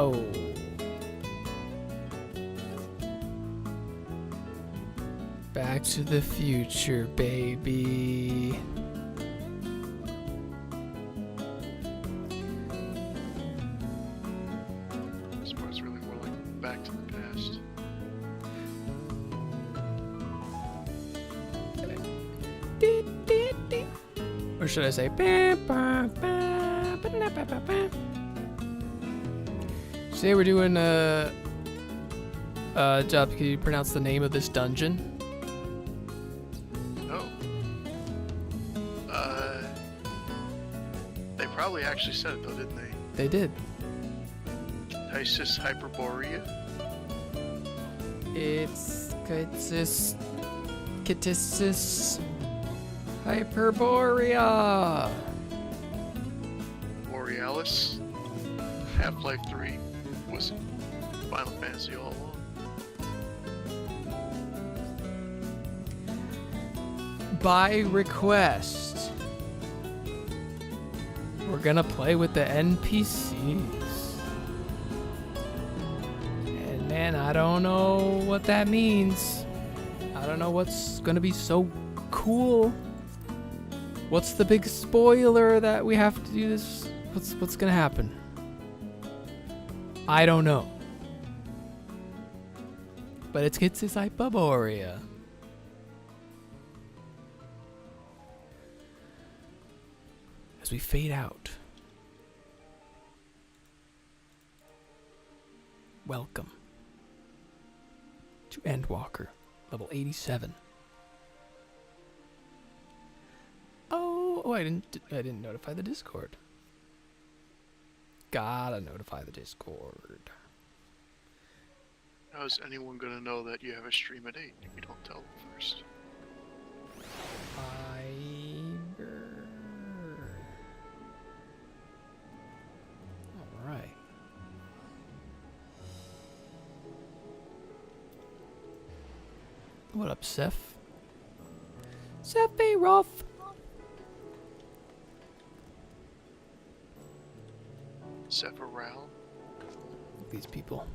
Oh. Back to the future, baby. This part's really more like Back to the Past. Or should I say? Today we're doing Job, can you pronounce the name of this dungeon? Oh. They probably actually said it though, didn't they? They did. Isis Hyperborea? It's Kitisis Hyperborea. Borealis? Half-Life 3 was Final Fantasy all along. By request, we're gonna play with the NPCs. And man, I don't know what that means. I don't know what's gonna be so cool. What's the big spoiler that we have to do this? What's gonna happen? I don't know. But it's Kitsis Hyperborea. As we fade out. Welcome to Endwalker, level 87. Oh, I didn't notify the Discord. Gotta notify the Discord. How is anyone gonna know that you have a stream at 8 if you don't tell them first? Alright. What up, Seth? Sephiroth! Sephiroth? These people.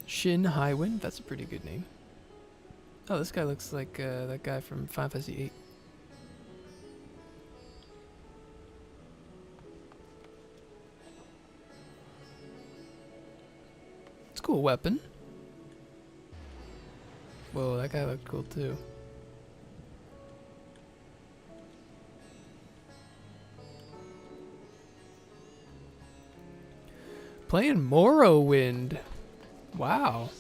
Shin Highwind, that's a pretty good name. Oh, this guy looks like that guy from Final Fantasy VIII. It's a cool weapon. Whoa, that guy looked cool too. Playing Morrowind. Wow.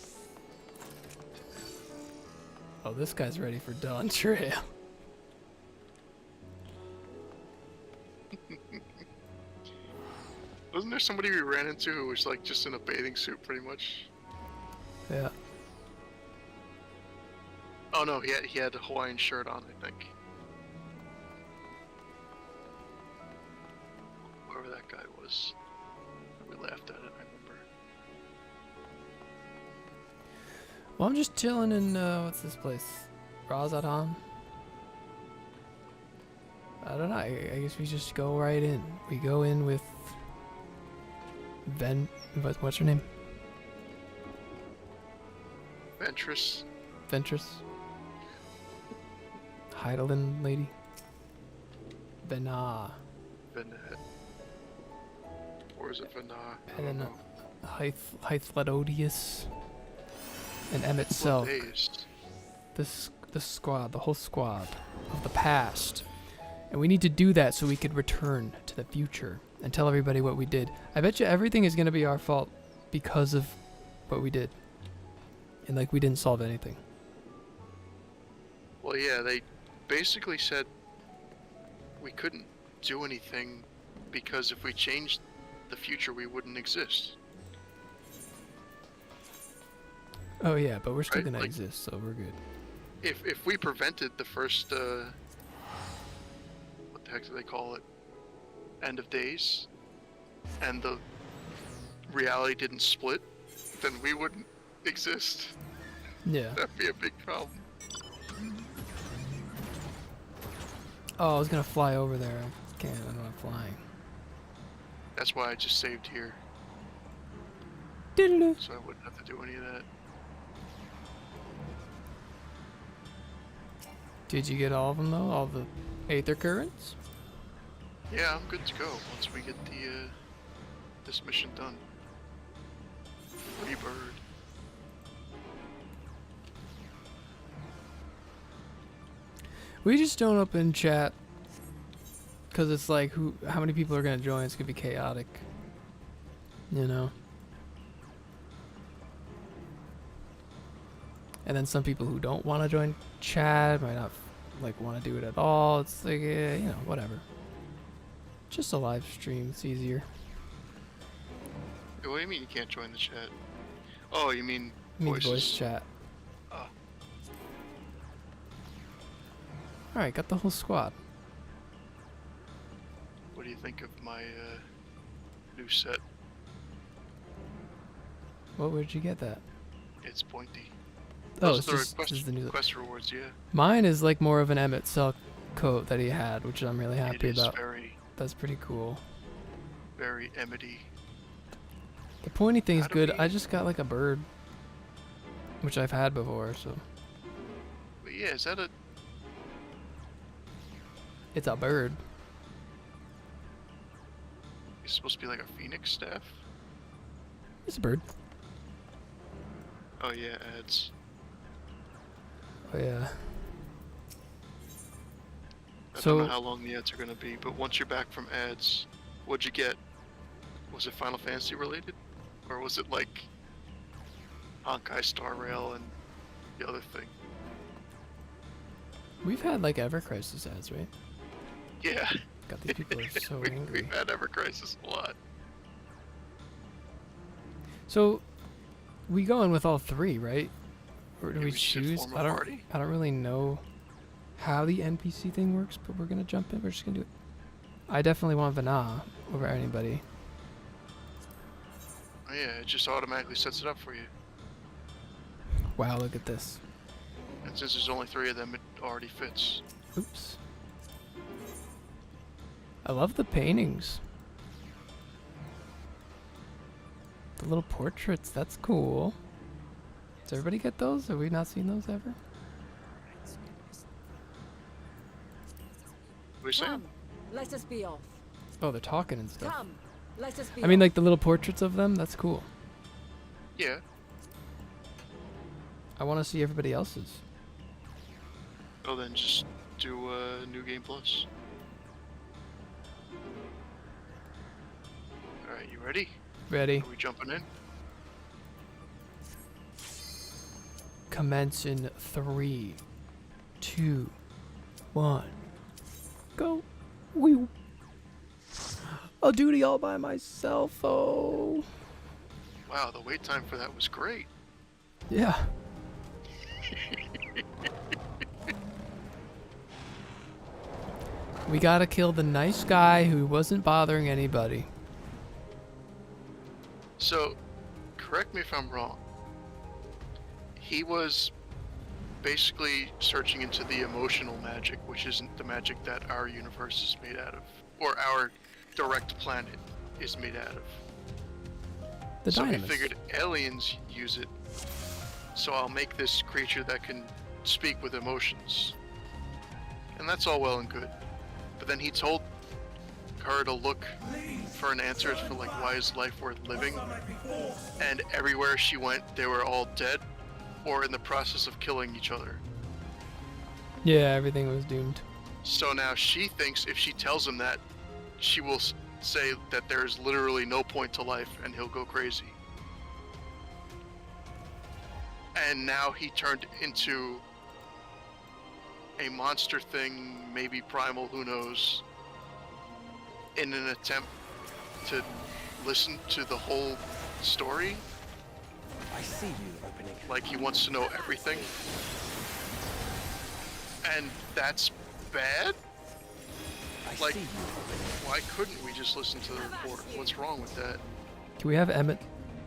Oh, this guy's ready for Dawn Trail. Wasn't there somebody we ran into who was like just in a bathing suit pretty much? Yeah. Oh no, he had a Hawaiian shirt on, I think. Whoever that guy was. We laughed at it, I remember. Well, I'm just chilling in, what's this place? Razadam? I don't know, I guess we just go right in. We go in with what's her name? Ventress. Ventress? Heidelin lady? Vena. Venet. Or is it Venar? And then Hythledodius. And emet-selch. The squad, the whole squad of the past. And we need to do that so we could return to the future and tell everybody what we did. I bet you everything is going to be our fault because of what we did. And like we didn't solve anything. Well, yeah, they basically said we couldn't do anything because if we changed the future, we wouldn't exist. Oh yeah, but we're still Right? gonna Like, exist, so we're good. If we prevented the first, what the heck do they call it? End of days, and the reality didn't split, then we wouldn't exist. Yeah. That'd be a big problem. Oh, I was gonna fly over there. I can't. I'm not flying. That's why I just saved here. Doodaloo. So I wouldn't have to do any of that. Did you get all of them though? All the aether currents? Yeah, I'm good to go once we get the this mission done. Free bird. We just don't open chat because it's like how many people are gonna join? It's gonna be chaotic, you know. And then some people who don't want to join chat might not like want to do it at all. It's like you know, whatever. Just a live stream. It's easier. What do you mean you can't join the chat? Oh, you mean Voice voices? chat. Oh. All right, got the whole squad. What do you think of my new set? What? Where'd you get that? It's pointy. Oh, Those it's are the just this is the new. quest rewards, yeah. Mine is like more of an emet-selch coat that he had, which I'm really happy It is about. very, That's pretty cool. very Emmet-y. The pointy thing is How do good. we- I just got like a bird, which I've had before, so But yeah, is that a... it's a bird. It's supposed to be like a phoenix staff? It's a bird. Oh yeah, ads. Oh yeah. I don't So know how long the ads are gonna be, but once you're back from ads, what'd you get? Was it Final Fantasy related? Or was it like Honkai Star Rail and the other thing? we've had like Ever Crisis ads, right? Yeah. God, these people are so angry. We've had Ever Crisis a lot. So we go in with all three, right? Or do Yeah, we we should choose? form a party. I don't really know how the NPC thing works, but we're gonna jump in. We're just gonna do it. I definitely want Vana over anybody. Oh yeah, it just automatically sets it up for you. Wow, look at this. And since there's only 3 of them, it already fits. Oops. I love the paintings. The little portraits, that's cool. Does everybody get those? Have we not seen those ever? What are you saying? Come, let us be off. Oh, they're talking and stuff. Come, let us be I mean, off. like the little portraits of them, that's cool. Yeah. I want to see everybody else's. Oh, then just do New Game Plus. Alright, you ready? Ready? Are we jumping in? Commence in 3, 2, 1. Go. Wee. I'll duty all by myself. Oh. Wow, the wait time for that was great. Yeah. We gotta kill the nice guy who wasn't bothering anybody. So, correct me if I'm wrong. He was basically searching into the emotional magic, which isn't the magic that our universe is made out of, or our direct planet is made out of. The So he dynamis. figured aliens use it, so I'll make this creature that can speak with emotions. And that's all well and good. But then he told her to look for an answer for like, why is life worth living? And everywhere she went, they were all dead or in the process of killing each other. Yeah, everything was doomed. So now she thinks if she tells him that, she will say that there's literally no point to life and he'll go crazy. And now he turned into a monster thing, maybe primal, who knows, in an attempt to listen to the whole story. I see you opening. Like he wants to know everything. And that's bad? I Like, see you opening. why couldn't we just listen to the report? What's wrong with that? Can we have Emmett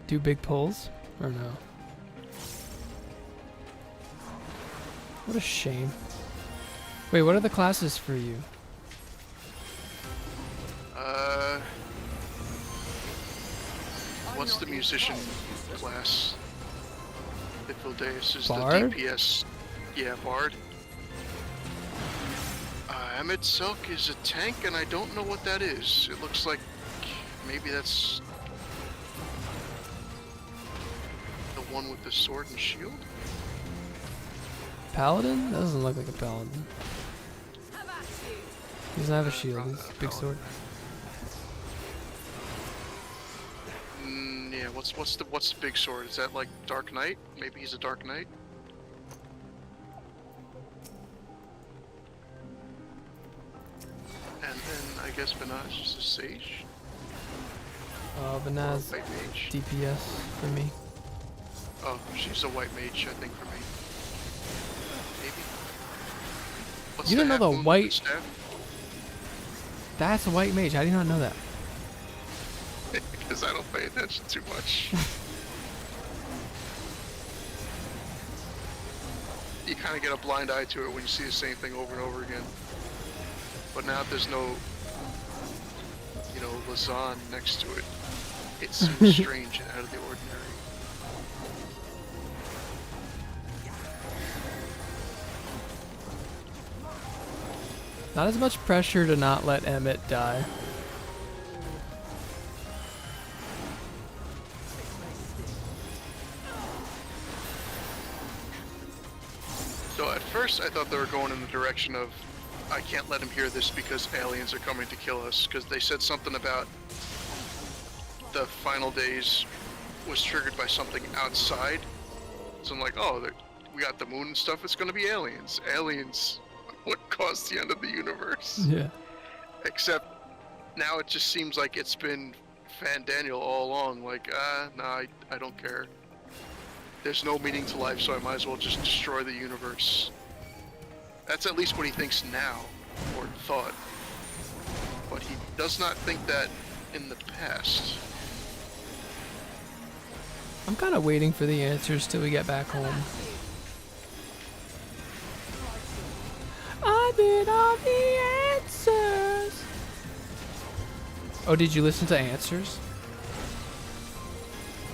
do big pulls? Or no? What a shame. Wait, what are the classes for you? what's the musician class? Ifildeus is Bard? the DPS. Yeah, Bard. Emet-selch is a tank, and I don't know what that is. It looks like maybe that's the one with the sword and shield? Paladin? That doesn't look like a paladin. He doesn't have a shield. He's a big sword. Yeah. What's the big sword? Is that like Dark Knight? Maybe he's a Dark Knight. And then I guess Benaz is a sage. Banaz, White mage. DPS for me. Oh, she's a white mage, I think, for me. Maybe. What's You didn't know half the moon with white- staff? That's a white mage. How do you not know that? Because I don't pay attention too much. You kind of get a blind eye to it when you see the same thing over and over again. But now that there's no, you know, Lazan next to it, it seems strange and out of the ordinary. Not as much pressure to not let Emmett die. So at first I thought they were going in the direction of, I can't let him hear this because aliens are coming to kill us, because they said something about the final days was triggered by something outside. So I'm like, oh, we got the moon and stuff, it's going to be aliens. Aliens, what caused the end of the universe? Yeah. Except now it just seems like it's been Fan Daniel all along, like, nah, I don't care. There's no meaning to life, so I might as well just destroy the universe. That's at least what he thinks now, or thought. But he does not think that in the past. I'm kind of waiting for the answers till we get back home. I need all the answers. Oh, did you listen to Answers?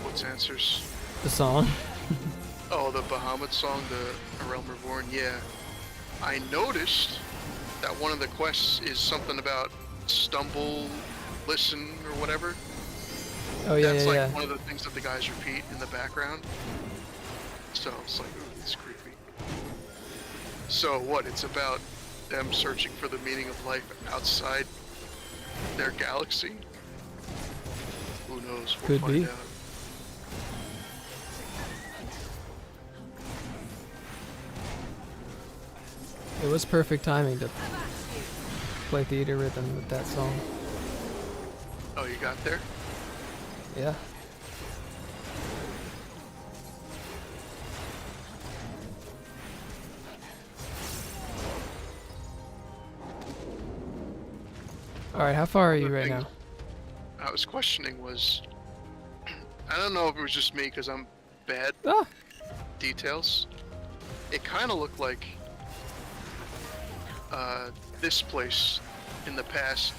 What's answers? The song? Oh, the Bahamut song, the A Realm Reborn, yeah. I noticed that one of the quests is something about stumble, listen, or whatever. Oh yeah, That's yeah, like yeah. one of the things that the guys repeat in the background. So it's like, ooh, it's creepy. So what? It's about them searching for the meaning of life outside their galaxy? Who knows? We'll Could find be. out. It was perfect timing to play Theater Rhythm with that song. Oh, you got there? Yeah. Alright, how far are you The right thing now? I was questioning was, I don't know if it was just me because I'm bad Ah! details. It kind of looked like this place in the past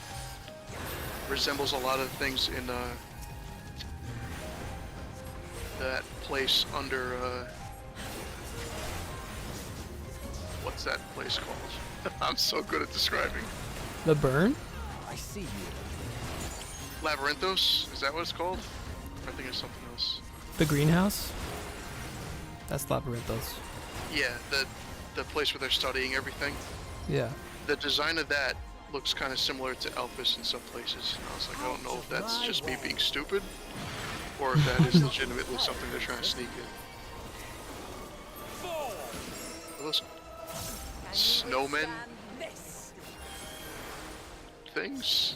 resembles a lot of things in that place under what's that place called? I'm so good at describing. The Burn? I see you. Labyrinthos? Is that what it's called? I think it's something else. The Greenhouse? That's Labyrinthos. Yeah, the place where they're studying everything. Yeah. The design of that looks kind of similar to Elpis in some places. And I was like, I don't know if that's just me being stupid, or if that is legitimately something they're trying to sneak in. Are those snowmen things?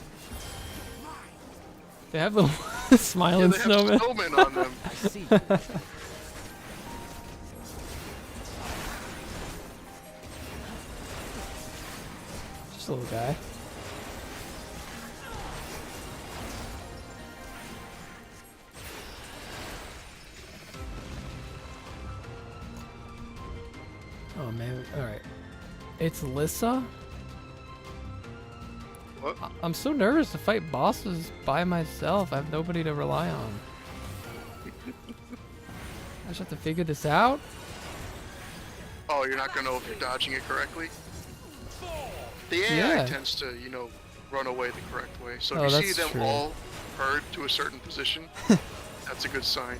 They have little smiling Yeah, they have snowmen. snowmen on them. I see you. Just a little guy. Oh man, alright. It's Lissa? What? I'm so nervous to fight bosses by myself. I have nobody to rely on. I just have to figure this out. Oh, you're not gonna know if you're dodging it correctly? The AI Yeah. tends to, you know, run away the correct way. So Oh, if you see that's them true. all herd to a certain position, that's a good sign.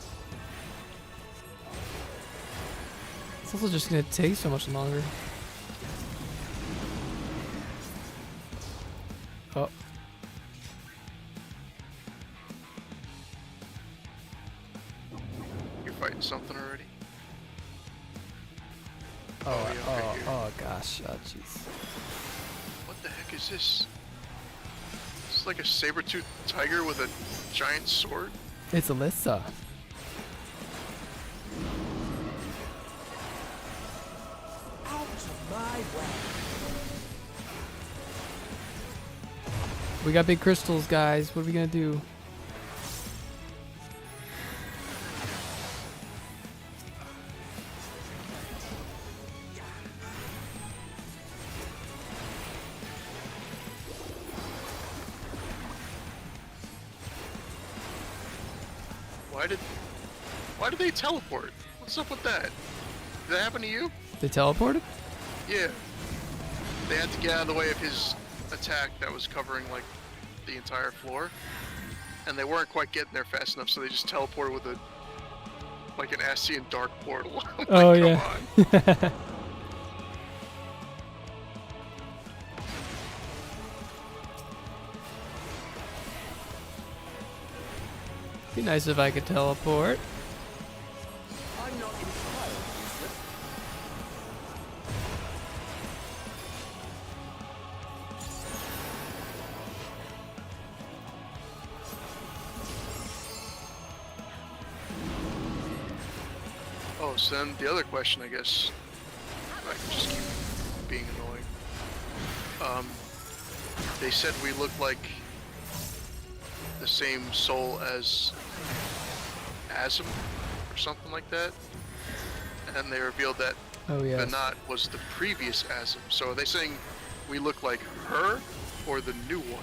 It's also just gonna take so much longer. Oh. You're fighting something already? Oh, yeah, okay, here. oh gosh. Oh, jeez. What the heck is this? It's like a saber-toothed tiger with a giant sword? It's Alyssa. Out of my way. We got big crystals, guys. What are we gonna do? Why did they teleport? What's up with that? Did that happen to you? They teleported? Yeah. They had to get out of the way of his attack that was covering, like, the entire floor. And they weren't quite getting there fast enough, so they just teleported with a, like, an Ascian dark portal. I'm Oh, like, yeah. Come on. Be nice if I could teleport. I'm not entirely useless. Oh, so then the other question, I guess, I can just keep being annoying. They said we look like the same soul as Asm, or something like that. And they revealed that Oh, yes. Banat was the previous Asm. So are they saying we look like her, or the new one?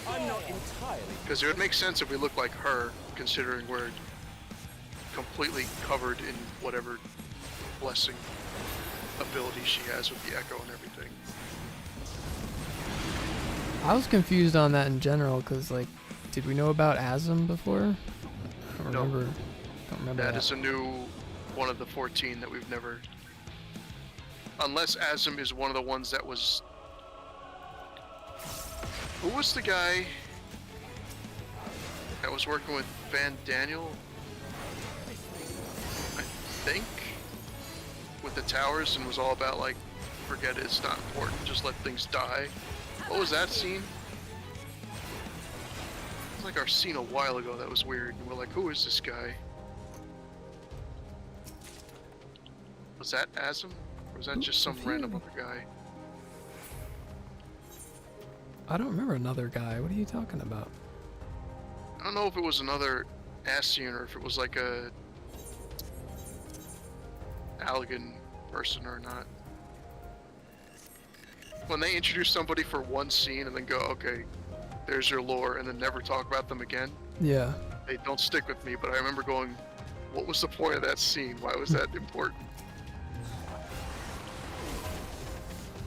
I'm not entirely. Because it would make sense if we look like her, considering we're completely covered in whatever blessing ability she has with the echo and everything. I was confused on that in general, because, like, did we know about Asm before? I don't No. remember. Don't remember That is a new one of the 14 that we've never... Unless Asm is one of the ones that was... Who was the guy that was working with Van Daniel? I think? With the towers, and was all about, like, forget it, it's not important, just let things die. What was that scene? It was like our scene a while ago that was weird, and we're like, who is this guy? Was that Asm? Or was that just some random other guy? I don't remember another guy. What are you talking about? I don't know if it was another Ascian or if it was like a Allegan person or not. When they introduce somebody for one scene and then go, okay, there's your lore, and then never talk about them again, Yeah. they don't stick with me, but I remember going, what was the point of that scene? Why was that important?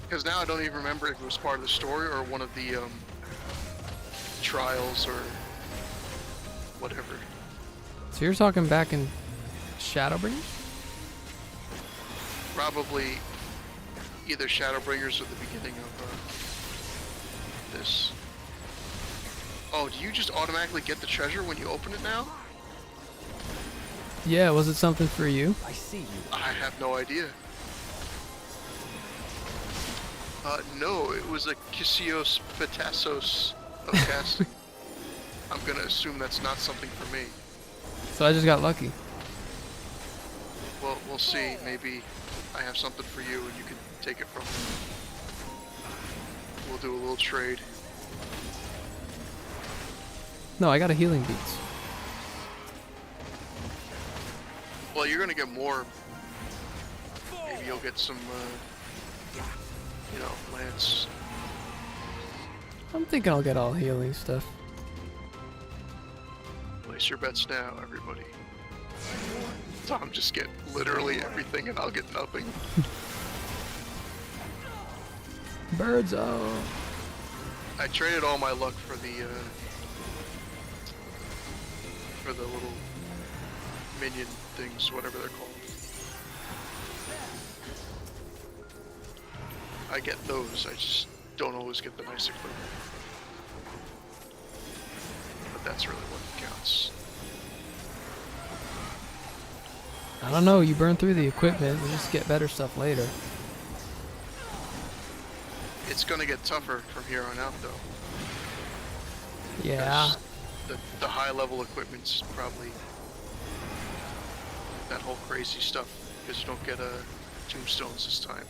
Because now I don't even remember if it was part of the story or one of the trials or whatever. So you're talking back in Shadowbringers? Probably either Shadowbringers or the beginning of this. Oh, do you just automatically get the treasure when you open it now? Yeah, was it something for you? I see you. I have no idea. No, it was a Kisios Petassos of casting. I'm gonna assume that's not something for me. So I just got lucky. Well, we'll see. Maybe I have something for you and you can take it from me. We'll do a little trade. No, I got a healing beats. Well, you're gonna get more. Maybe you'll get some, you know, lance. I'm thinking I'll get all healing stuff. Place your bets now, everybody. Tom just get literally everything and I'll get nothing. Birds, oh. I traded all my luck for the little minion things, whatever they're called. I get those, I just don't always get the nice equipment. But that's really what counts. I don't know, you burn through the equipment, you just get better stuff later. It's gonna get tougher from here on out, though. Yeah. The high level equipment's probably that whole crazy stuff, because you don't get tombstones this time.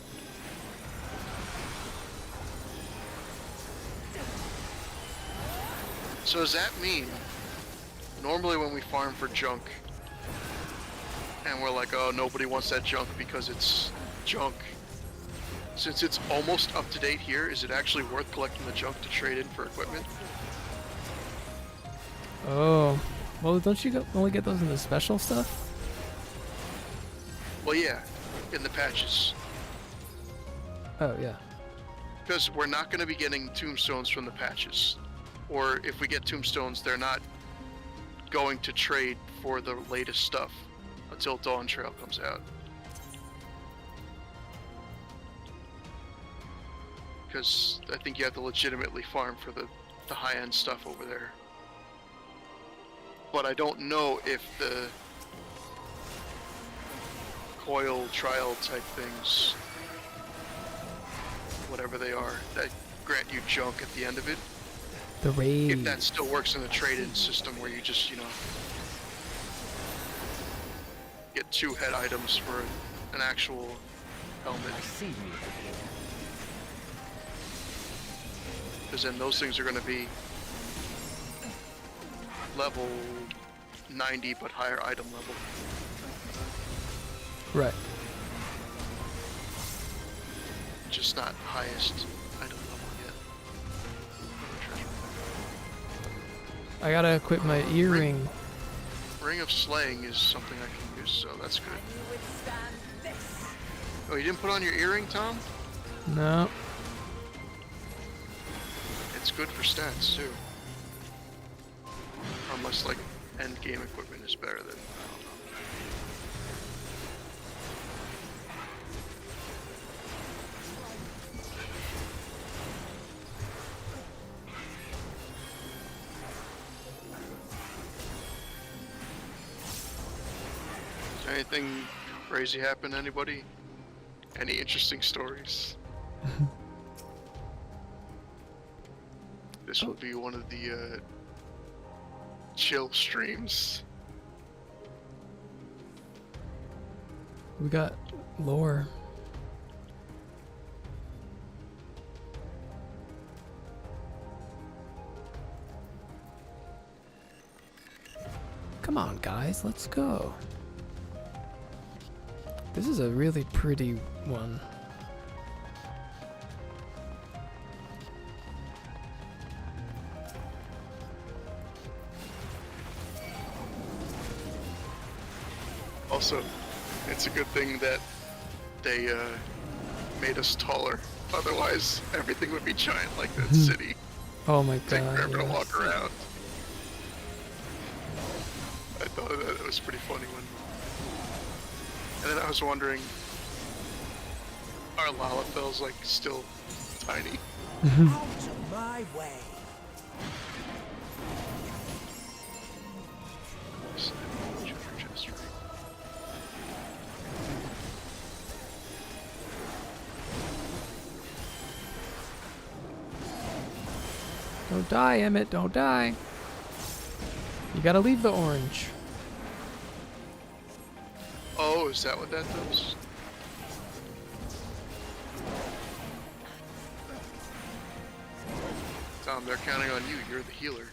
So does that mean, normally when we farm for junk, and we're like, oh, nobody wants that junk because it's junk. Since it's almost up to date here, is it actually worth collecting the junk to trade in for equipment? Oh. Well, don't you only get those in the special stuff? Well, yeah, in the patches. Oh, yeah. Because we're not going to be getting tombstones from the patches. Or if we get tombstones, they're not going to trade for the latest stuff until Dawn Trail comes out. Because I think you have to legitimately farm for the high-end stuff over there. But I don't know if the coil trial type things, whatever they are, that grant you junk at the end of it, The raid. if that still works in the trade-in system where you just, get 2 head items for an actual helmet. I see you. Because then those things are going to be level 90 but higher item level. Right. Just not highest item level yet. I gotta equip my earring. Ring of Slaying is something I can use, so that's good. Oh, you didn't put on your earring, Tom? No. It's good for stats, too. Unless, like, end game equipment is better than, I don't know. Is there anything crazy happen to anybody? Any interesting stories? This will be one of the chill streams. We got lore. Come on, guys, let's go. This is a really pretty one. Also, it's a good thing that they made us taller. Otherwise, everything would be giant like that city. Oh my Take god. forever to yeah. walk around. I thought that was pretty funny when. And then I was wondering, are Lalafels like still tiny? Out of my way. Treasure chest, right? Don't die, Emmett, don't die. You gotta leave the orange. Oh, is that what that does? Tom, they're counting on you. You're the healer.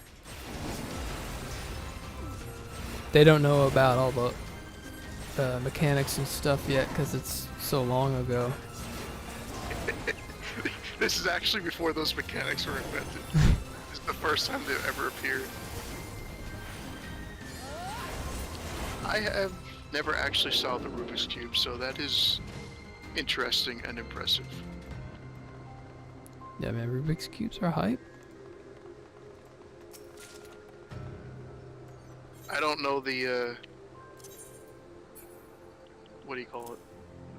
They don't know about all the mechanics and stuff yet because it's so long ago. This is actually before those mechanics were invented. This is the first time they've ever appeared. I have never actually solved the Rubik's Cube, so that is interesting and impressive. Yeah, man, Rubik's Cubes are hype. I don't know the, what do you call it?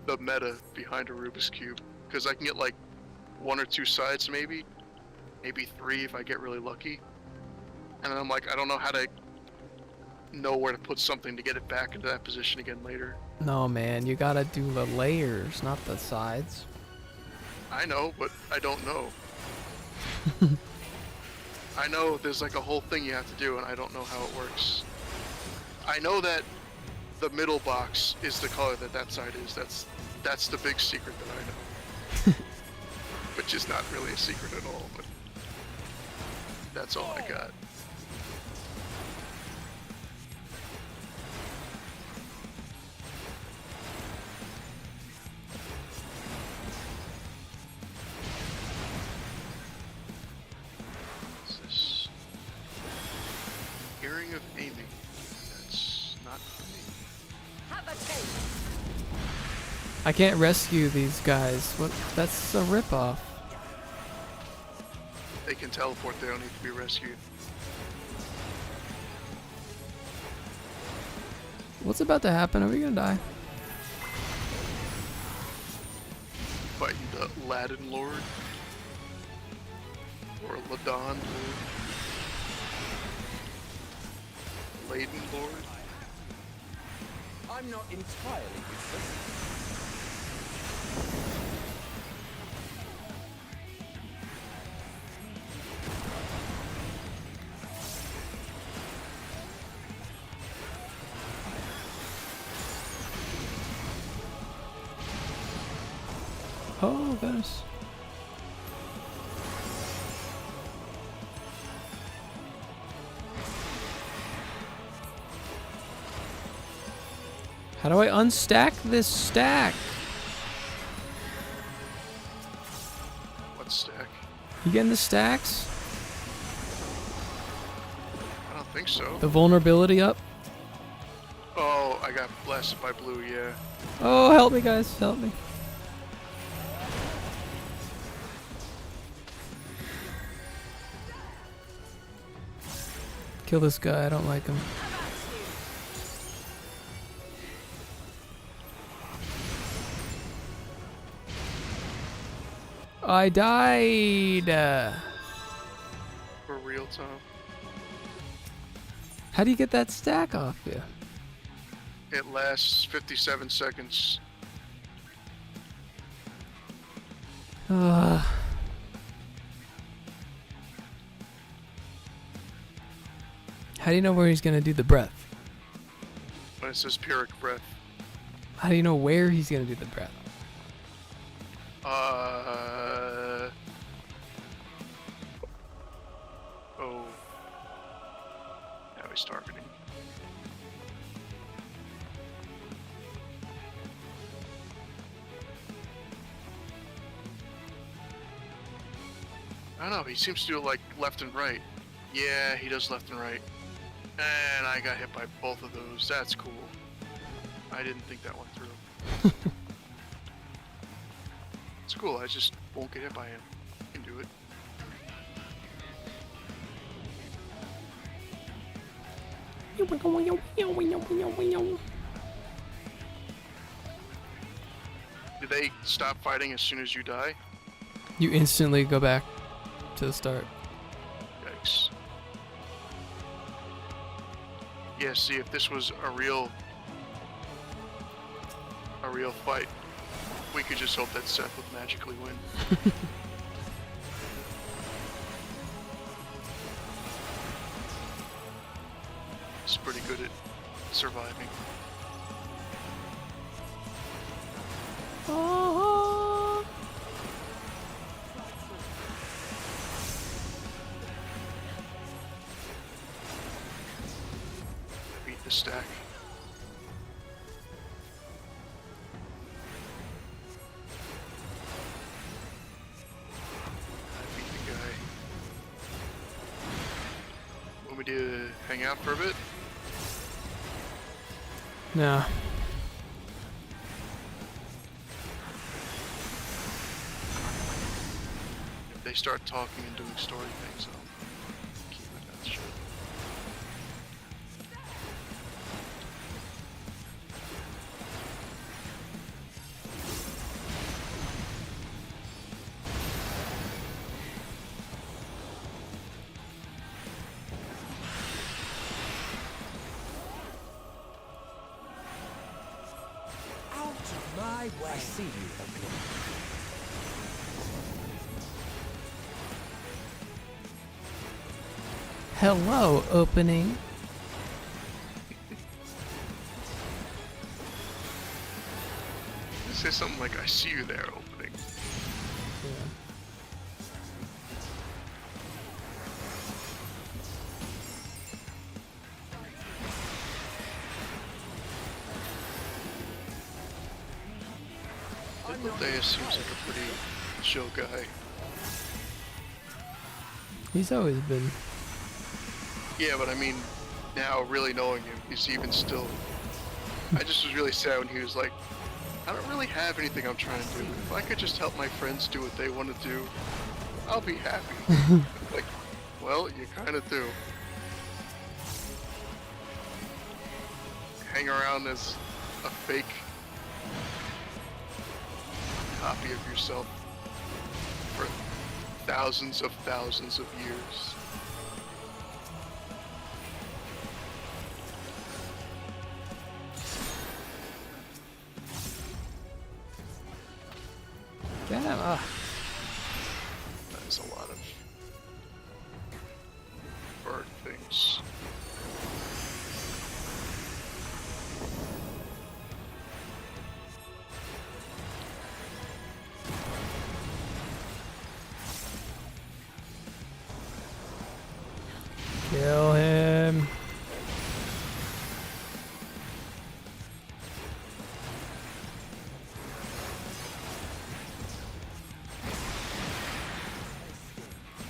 The meta behind a Rubik's Cube. Because I can get like 1 or 2 sides maybe 3 if I get really lucky. And then I'm like, I don't know how to know where to put something to get it back into that position again later. No, man, you gotta do the layers, not the sides. I know, but I don't know. I know there's like a whole thing you have to do, and I don't know how it works. I know that the middle box is the color that side is. That's the big secret that I know. Which is not really a secret at all, but that's all I got. What's this? Hearing of aiming. That's not for me. Have a taste. I can't rescue these guys. What? That's a ripoff. They can teleport, they don't need to be rescued. What's about to happen? Are we gonna die? Fighting the Aladdin Lord. Or Ladon Lord. Laden Lord. I'm not entirely useless. Oh, goodness. How do I unstack this stack? What stack? You getting the stacks? I don't think so. The vulnerability up? Oh, I got blasted by blue, yeah. Oh, help me, guys. Help me. Kill this guy. I don't like him. I died. For real, Tom. How do you get that stack off you? It lasts 57 seconds. How do you know where he's gonna do the breath? When it says Pyrrhic breath. How do you know where he's gonna do the breath? Oh. Now he's targeting. I don't know, he seems to do it like left and right. Yeah, he does left and right. And I got hit by both of those. That's cool. I didn't think that went through. It's cool, I just won't get hit by him. I can do it. Do they stop fighting as soon as you die? You instantly go back to the start. Yikes. Yeah, see, if this was a real fight, we could just hope that Seth would magically win. He's pretty good at surviving. Beat the stack. I beat the guy. Want me to hang out for a bit? Nah. If they start talking and doing story things, I'll keep my mouth shut. Out of my way. I see you, opening. Hello, opening. Say something like, I see you there, opening. Yeah. Deus seems like a pretty chill guy. He's always been. Yeah, but I mean, now really knowing him, he's even still. I just was really sad when he was like, I don't really have anything I'm trying to do. If I could just help my friends do what they want to do, I'll be happy. Like, well, you kind of do. Hang around as a fake copy of yourself for thousands of years. Get him. That is a lot of bird things. Kill him.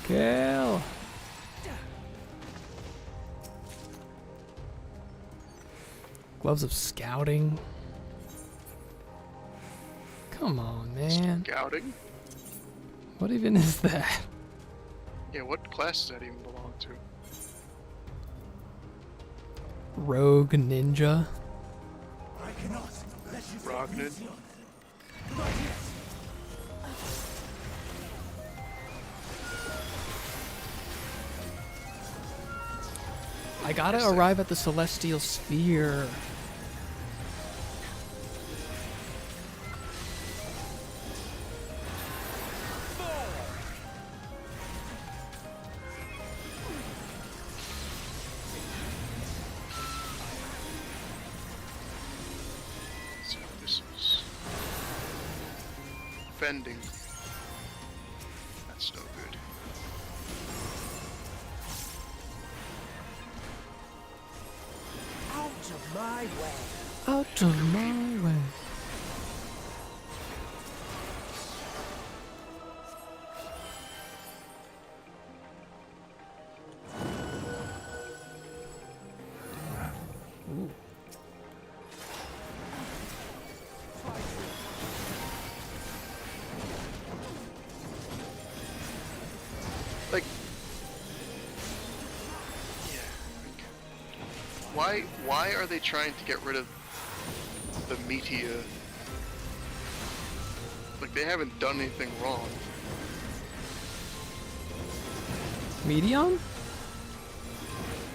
Kill. Gloves of scouting. Come on, man. Scouting? What even is that? Yeah, what class does that even belong to? Rogue ninja. Rognid? I gotta arrive at the celestial sphere. So this is fending. That's no good. Out of my way. Out of my way. Ooh. Like, yeah. Why are they trying to get rid of the meteor? Like, they haven't done anything wrong. Medion?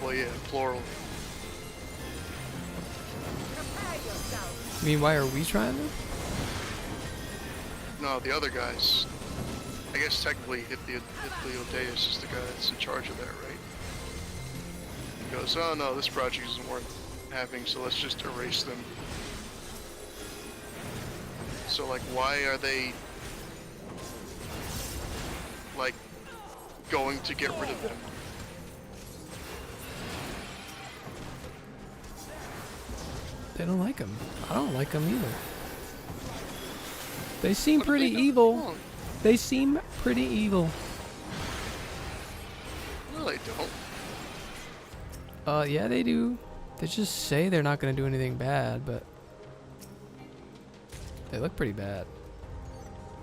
Well, yeah, plural. Prepare yourself. I mean, why are we trying to? No, the other guys. I guess technically Deus is the guy that's in charge of that, right? He goes, oh no, this project isn't worth having, so let's just erase them. So, like, why are they, like, going to get rid of them? They don't like him. I don't like him either. They seem What have pretty they done evil. wrong? They seem pretty evil. No, they don't. Yeah, they do. They just say they're not gonna do anything bad, but they look pretty bad.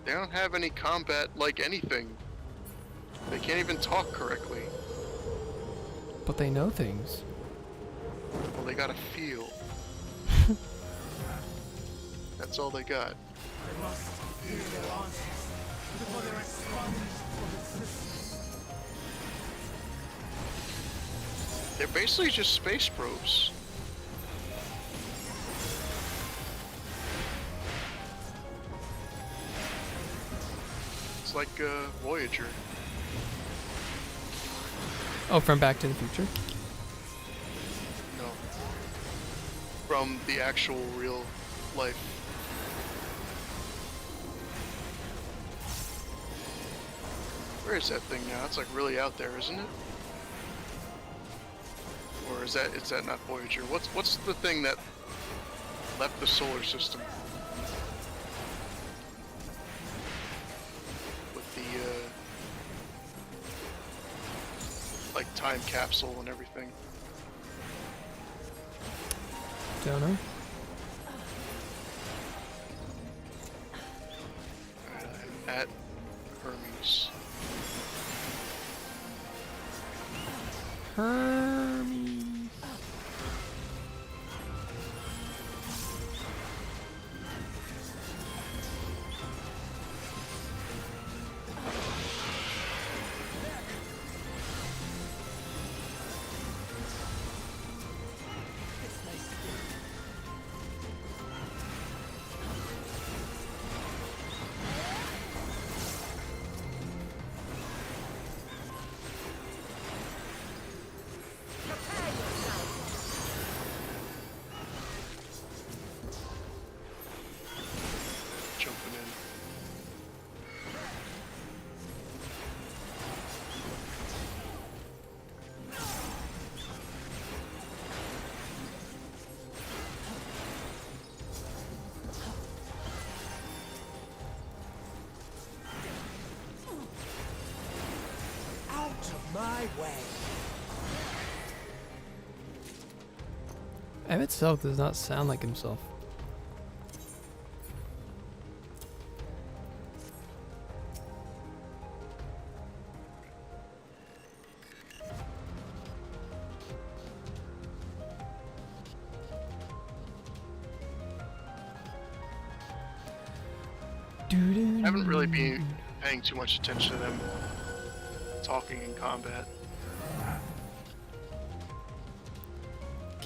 They don't have any combat like anything. They can't even talk correctly. But they know things. Well, they gotta feel. That's all they got. They're basically just space probes. It's like Voyager. Oh, from Back to the Future? No. From the actual real life. Where is that thing now? It's like really out there, isn't it? Or is that not Voyager? What's the thing that left the solar system? With the like time capsule and everything. Don't know. I'm at Hermes. Hermes. Prepare yourself. Jumping in. Out of my way. Emet-selch does not sound like himself. I haven't really been paying too much attention to them talking in combat.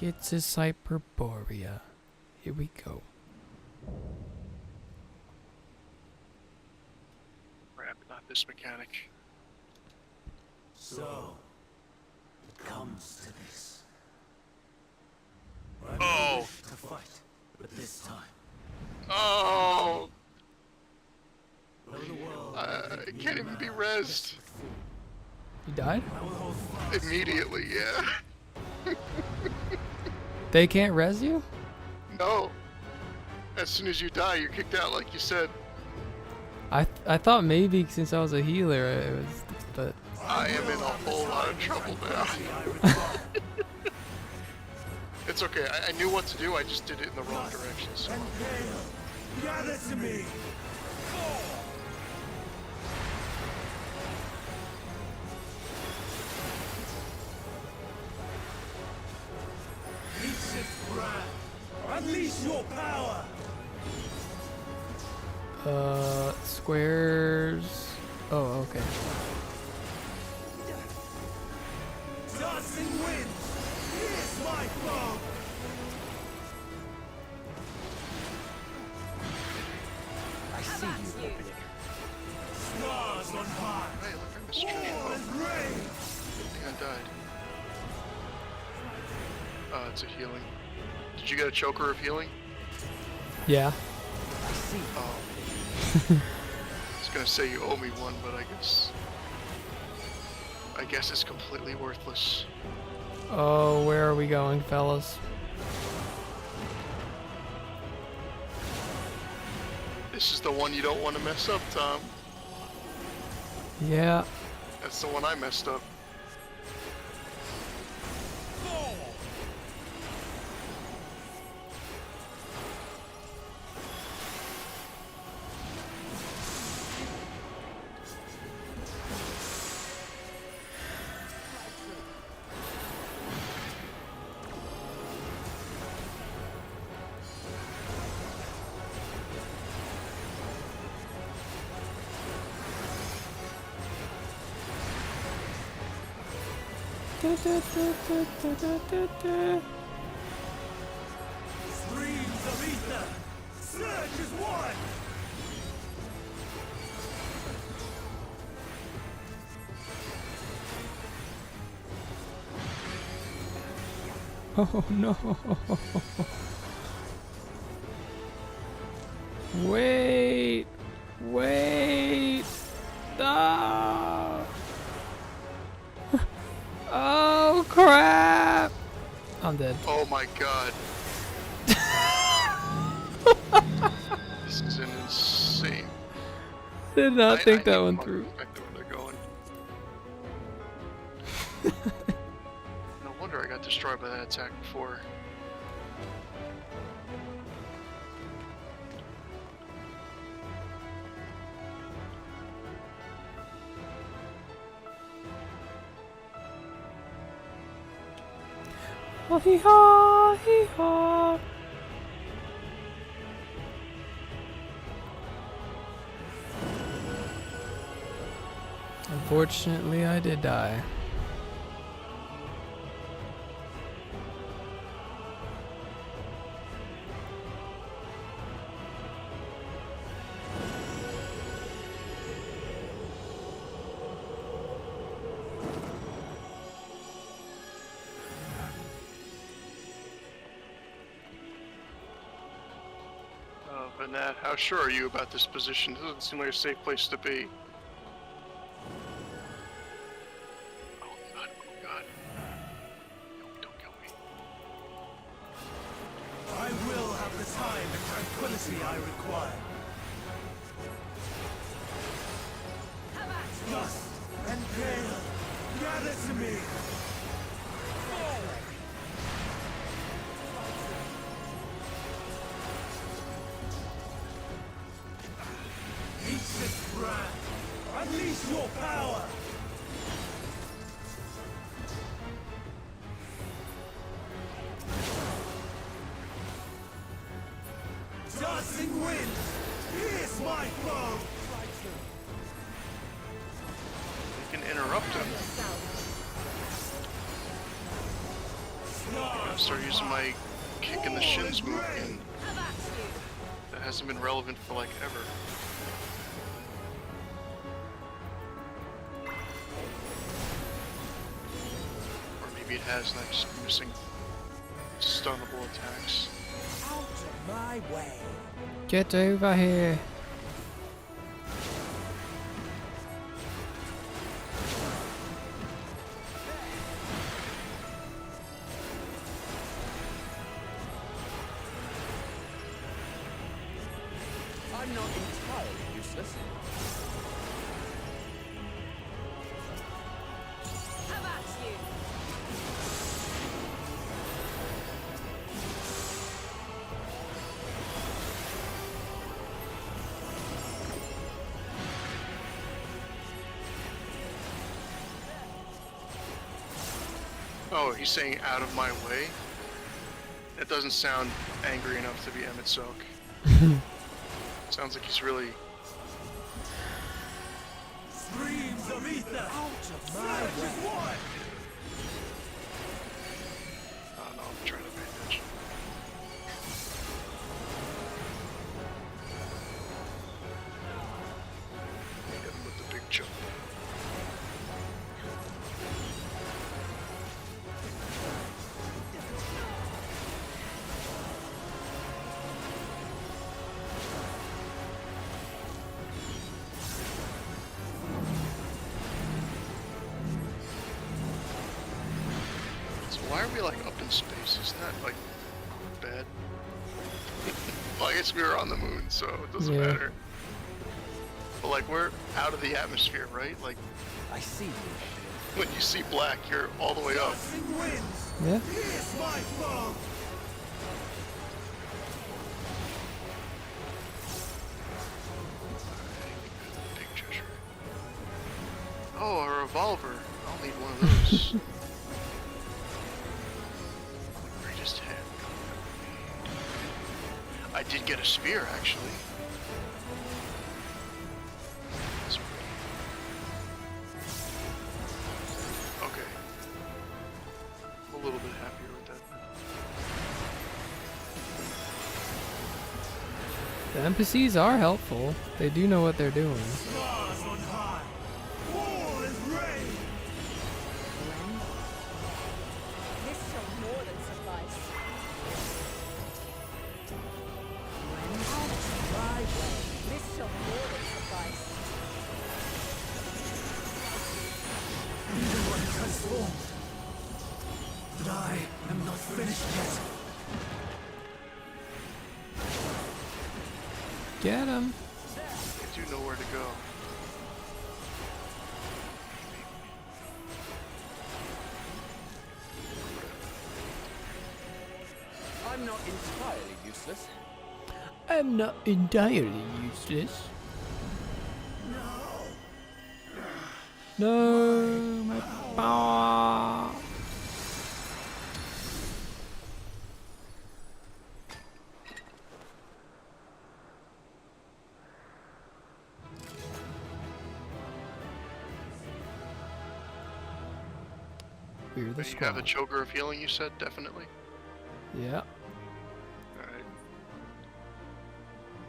It's a Hyperborea. Here we go. Crap, not this mechanic. So, it comes to this. I Oh. wish to fight, but this time, Oh! though the world It can't even be rezzed. You died? I will hold fast. Immediately, yeah. They can't res you? No. As soon as you die, you're kicked out, like you said. I thought maybe since I was a healer it was, but I am in a whole lot of trouble now. It's okay. I knew what to do. I just did it in the wrong direction. So. And hail, gather to me. Ancient brand, unleash your power. squares. Oh, okay. Dancing wind, here's my foe. I see you, opening. Stars on high, Hey, look, I missed treasure. war and rain. Good thing I died. It's a healing. Did you get a choker of healing? Yeah. I see. Oh. I was gonna say you owe me one, but I guess it's completely worthless. Oh, where are we going, fellas? This is the one you don't want to mess up, Tom. Yeah. That's the one I messed up. Streams of ether. Surge is one. Oh no. Wait. Wait. Ah. Oh crap. I'm dead. Oh my god. This is an insane. Did not think that hate one them through. effective when they're going. No wonder I got destroyed by that attack before. Oh, hee haw, hee haw. Unfortunately, I did die. But Nat, how sure are you about this position? This doesn't seem like a safe place to be. Oh god, oh god. No, don't kill me. I will have the time and tranquility I require. Dust and gale, gather to me. Eat this brand. Unleash your power. Dancing wind, pierce my foe. You can interrupt him. I'm gonna start using my kick in the shins move again. That hasn't been relevant for like ever. Or maybe it has, and I'm just missing stunnable attacks. Out of my way. Get over here. I'm not entirely useless. How about you? Oh, he's saying out of my way? That doesn't sound angry enough to be emet-selch. Sounds like he's really... Streams of ether. Out of my way. Oh no, I'm trying to pay attention. Hit him with the big jump. So why are we like up in space? Isn't that like bad? Well, I guess we were on the moon, so it doesn't Yeah. matter. But like we're out of the atmosphere, right? Like I see you. when you see black, you're all the way up. Dancing winds, Yeah. pierce my foe. Big treasure. Oh, a revolver. I'll need one of those. Greatest handgun ever made. I did get a spear, actually. That's pretty. Okay. The NPCs are helpful. They do know what they're doing. Stars on high. War is reign. This shall more than suffice. My way. This shall more than suffice. Even when transformed. But I am not finished yet. Get him. I do know where to go. I'm not entirely useless. I'm not entirely useless. No, my power. We're the You have a squad. choker of healing, you said? Definitely. Yeah. Alright.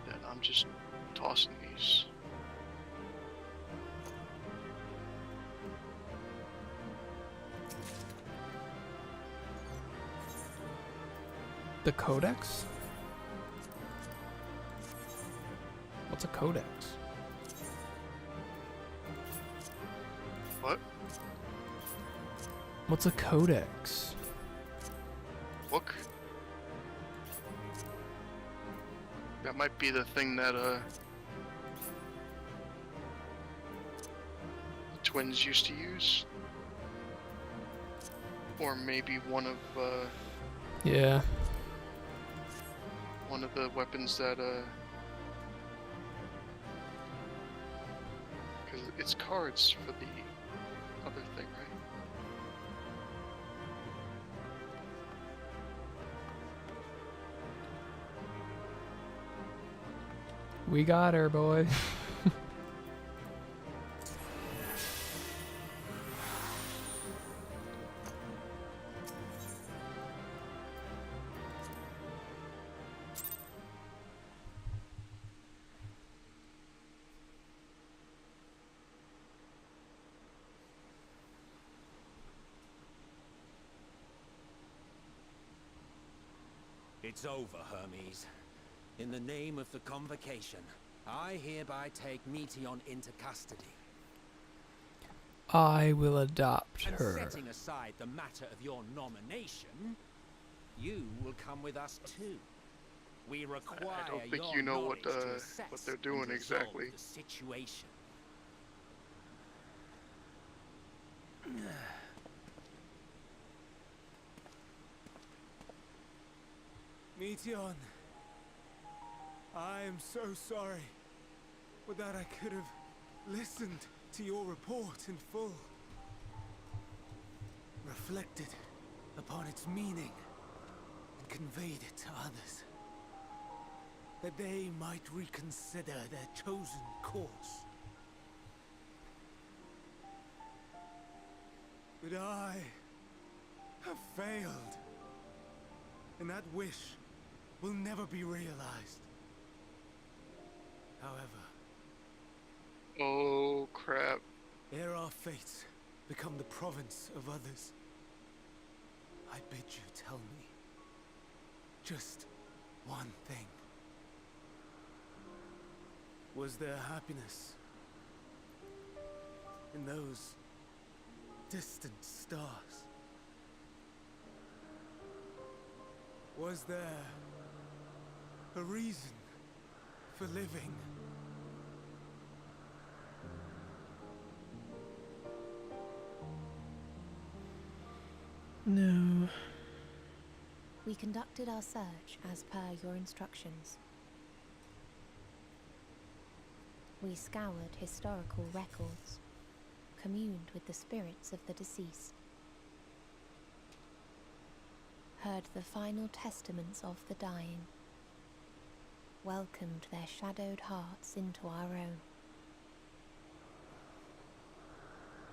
Then I'm just tossing these. The codex? What's a codex? What? What's a codex? Book? That might be the thing that, the twins used to use. Or maybe one of Yeah. the weapons that, because it's cards for the other thing, right? We got her, boy. It's over, Hermes. In the name of the Convocation, I hereby take Meteon into custody. I will adopt And her. setting aside the matter of your nomination, you will come with us too. We require I don't think your you know what, knowledge to what assess they're and doing resolve exactly. the situation. Meteon. I am so sorry. But that I could have listened to your report in full. Reflected upon its meaning and conveyed it to others. That they might reconsider their chosen course. But I have failed. And that wish will never be realized. However, Oh crap. ere our fates become the province of others, I bid you tell me just one thing. Was there happiness in those distant stars? Was there a reason for living? No. We conducted our search as per your instructions. We scoured historical records, communed with the spirits of the deceased, heard the final testaments of the dying, welcomed their shadowed hearts into our own.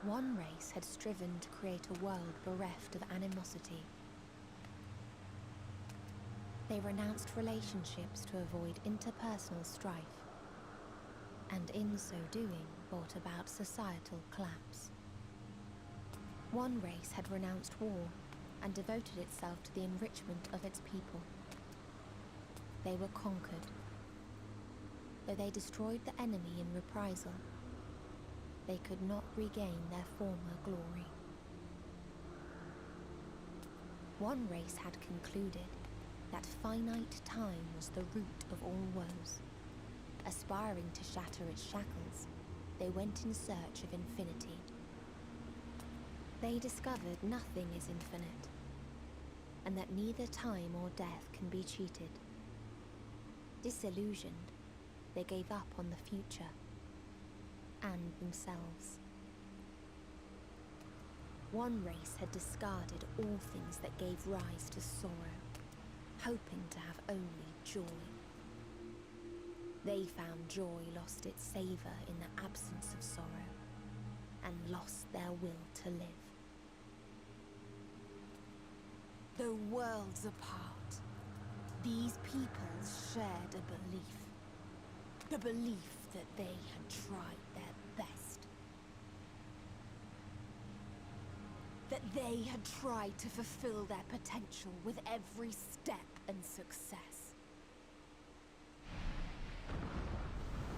One race had striven to create a world bereft of animosity. They renounced relationships to avoid interpersonal strife, and in so doing brought about societal collapse. One race had renounced war and devoted itself to the enrichment of its people. They were conquered. Though they destroyed the enemy in reprisal, they could not regain their former glory. One race had concluded that finite time was the root of all woes. Aspiring to shatter its shackles, they went in search of infinity. They discovered nothing is infinite, and that neither time or death can be cheated. Disillusioned, they gave up on the future and themselves. One race had discarded all things that gave rise to sorrow, hoping to have only joy. They found joy lost its savour in the absence of sorrow, and lost their will to live. Though worlds apart, these peoples shared a belief. The belief that they had tried their best. That they had tried to fulfill their potential with every step and success.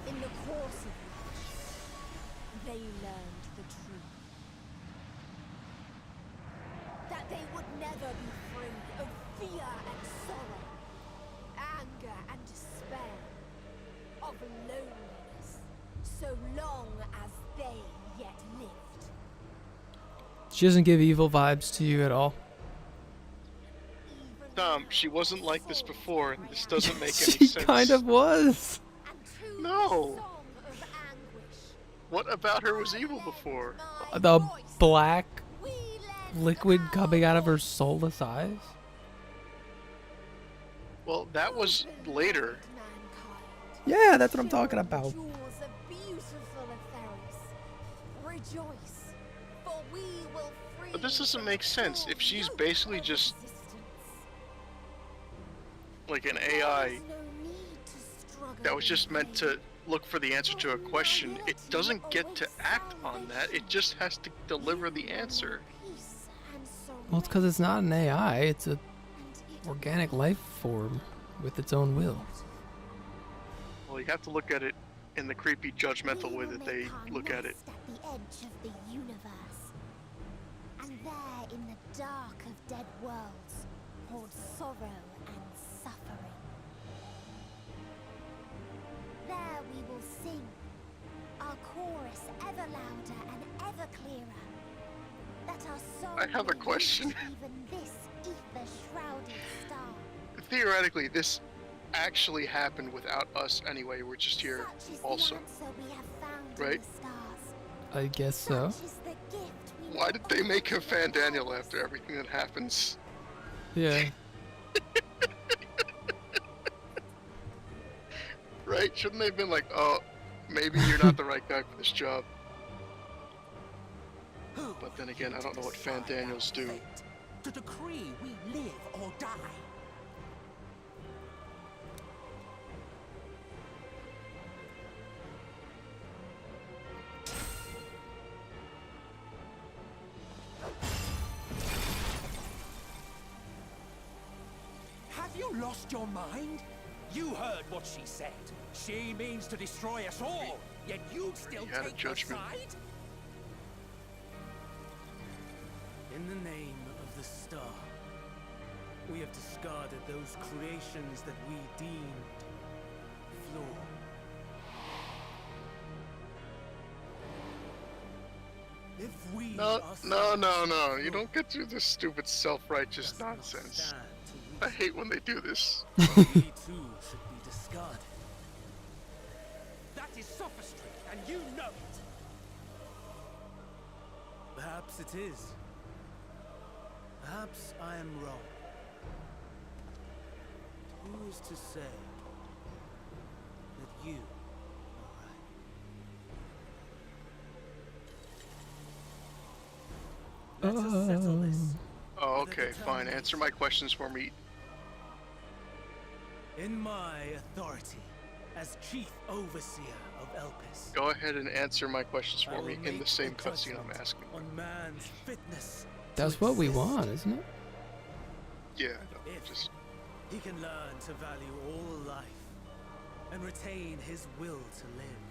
In the course of which, they learned the truth. That they would never be free of fear and sorrow, anger and despair, of loneliness, so long as they yet lived. She doesn't give evil vibes to you at all. Tom, she wasn't like this before, and this doesn't make any She sense. kind of was. No. What about her was evil before? The black liquid coming out of her soulless eyes. Well, that was later. Yeah, that's what I'm talking about. But this doesn't make sense. If she's basically just like an AI that was just meant to look for the answer to a question, it doesn't get to act on that. It just has to deliver the answer. Well, it's because it's not an AI. It's a organic life form with its own will. Well, you have to look at it in the creepy, judgmental way that they look at it. At the edge of the universe, and there in the dark of dead worlds poured sorrow and suffering. There we will sing, our chorus ever louder and ever clearer. That our song I have a will question. reach even this ether-shrouded star. Theoretically, this actually happened without us anyway. We're just here Such is also. the answer we have found Right? in the stars. I guess so. Such is the gift we Why will did they make offer a to Fan Daniel ourselves. after everything that happens? Yeah. Right? Shouldn't they have been like, oh, maybe you're not the right guy for this job? But then again, I don't know what Fan Daniels do. To decree we live or die. Have you lost your mind? You heard what she said. She means to destroy us all, yet you'd still had a take her judgment. side? In the name of the star, we have discarded those creations that we deemed flawed. If we No, ourselves no. You flawed, don't get through this stupid self-righteous does not nonsense. stand I to hate when they do this. reason. We too should be discarded. That is sophistry, and you know it. Perhaps it is. Perhaps I am wrong. Who is to say that you are right? Let us settle this. Oh, okay, fine. Answer my questions for me. In my authority as Chief Overseer of Elpis, Go ahead and answer my questions I for will me in the make same a cutscene I'm judgment asking. on man's fitness. That's to what we exist. want, isn't it? Yeah, no, If just he can learn to value all life and retain his will to live,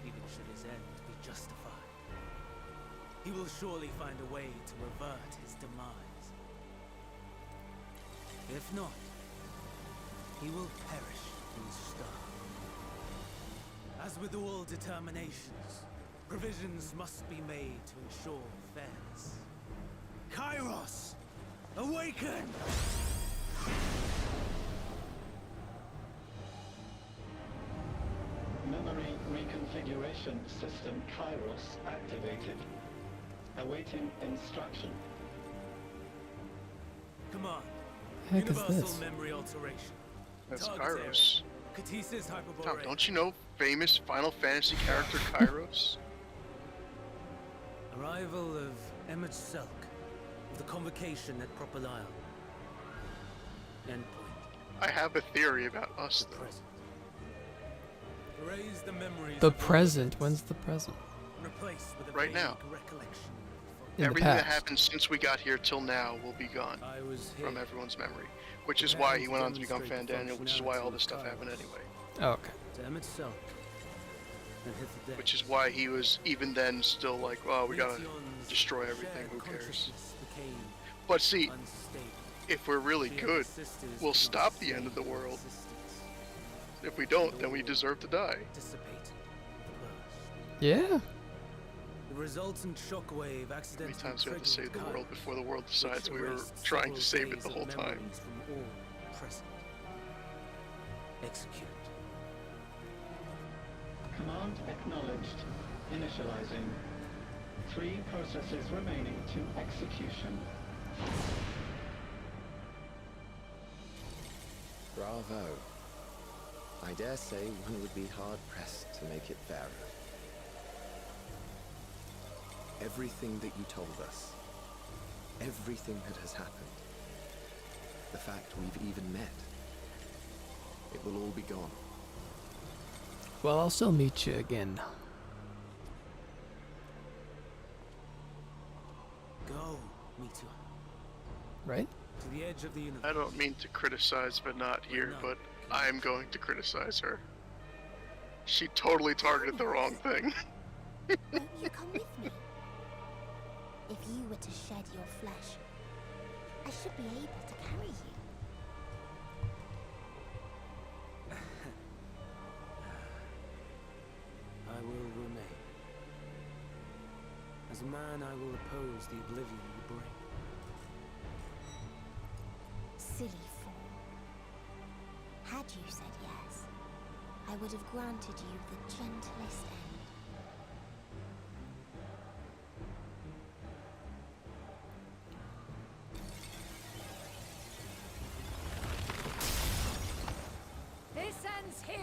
even should his end be justified, he will surely find a way to revert his demise. If not, he will perish in starve. As with all determinations, provisions must be made to ensure fairness. Kairos! Awaken! Memory reconfiguration system Kairos activated. Awaiting instruction. Command. Heck is Universal this? memory alteration. that's Target area. Kairos. Catesis Tom, hyperborea. don't you know famous Final Fantasy character Kairos? Arrival of emet-selch of the convocation at Propelisle. Endpoint. I have a theory about us, The though. present. Erase the memories The of all present. events When's the present? and replace with a Right vague now. recollection. In the Everything that past. happened since we got here till now will be gone I was here. from everyone's memory. Which is why he went on to become Fandaniel, which is why all this stuff happened anyway. Oh, okay. To emet-selch. And hit the deck. Which is why he was, even then, still like, oh, we gotta Meteion's destroy everything, shared who cares? consciousness became But see, unstable. if we're really She and good, her sisters we'll could not stop the sustain end of the world. existence. If we don't, then we deserve to die. Dissipated the burst. Yeah. The resultant shockwave How accidentally many times we have to triggered save the world Kairos, before the world which decides we were erased trying to several save it days the of whole time? memories from all present. Execute. Command acknowledged. Initializing. 3 processes remaining to execution. Bravo. I dare say one would be hard-pressed to make it fairer. Everything that you told us, everything that has happened, the fact we've even met, it will all be gone. Well, I'll still meet you again. Go, Meteor. Right? To the edge of the universe. I don't mean to criticize, but not here, but I'm going to criticize her. She totally targeted the wrong thing. Won't you come with me? If you were to shed your flesh, I should be able to carry you. I will remain. As a man, I will oppose the oblivion you bring. Silly fool. Had you said yes, I would have granted you the gentlest end. This ends here!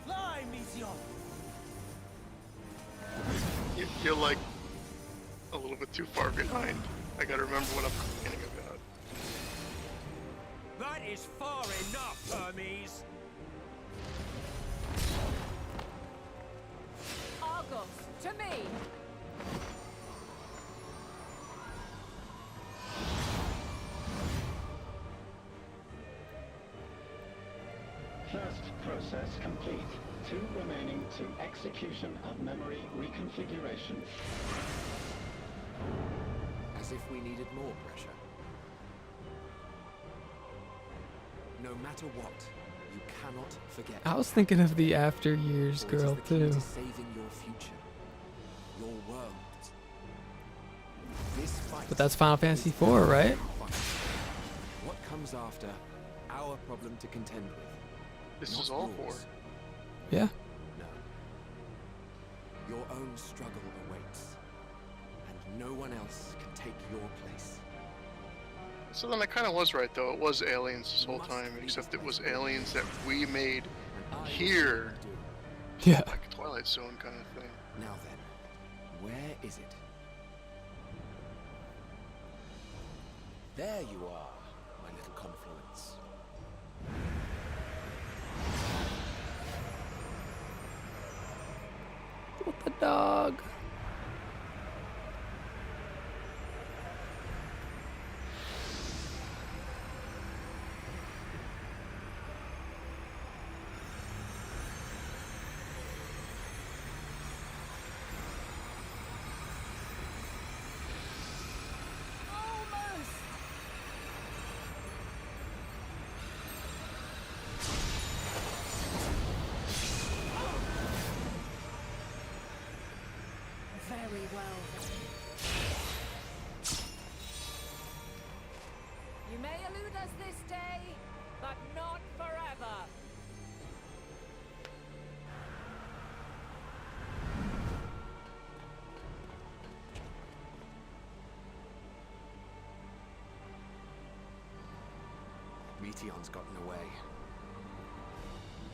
Fly, Meteor! You're like a little bit too far behind. I gotta remember what I'm complaining about. That is far enough, Hermes! Argos, to me! First process complete. 2 remaining to execution of memory reconfiguration. As if we needed more pressure. No matter what, you cannot forget. I was thinking of the After Years For it is girl the key too. to saving your future, your world. This fight. But that's Final Fantasy IV, right? What comes after? Our problem to contend with. This not is all yours. for. Yeah. No. Your own struggle awaits, and no one else can take your place. So then I kind of was right, though. It was aliens this You whole must time, lead except us it was by aliens that we made And I will here. do. Yeah. Like a Twilight Zone kind of thing. Now then, where is it? There you are, my little confluence. With the dog. Almost. Very well then. You may elude us this day, but not forever. Meteon's gotten away.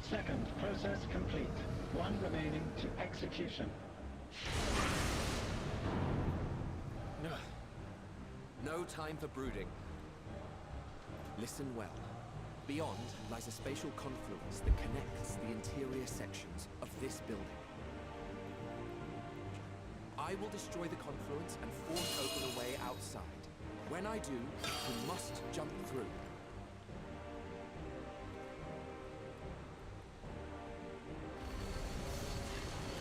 Second process complete. One remaining to execution. No time for brooding. Listen well. Beyond lies a spatial confluence that connects the interior sections of this building. I will destroy the confluence and force open a way outside. When I do, you must jump through.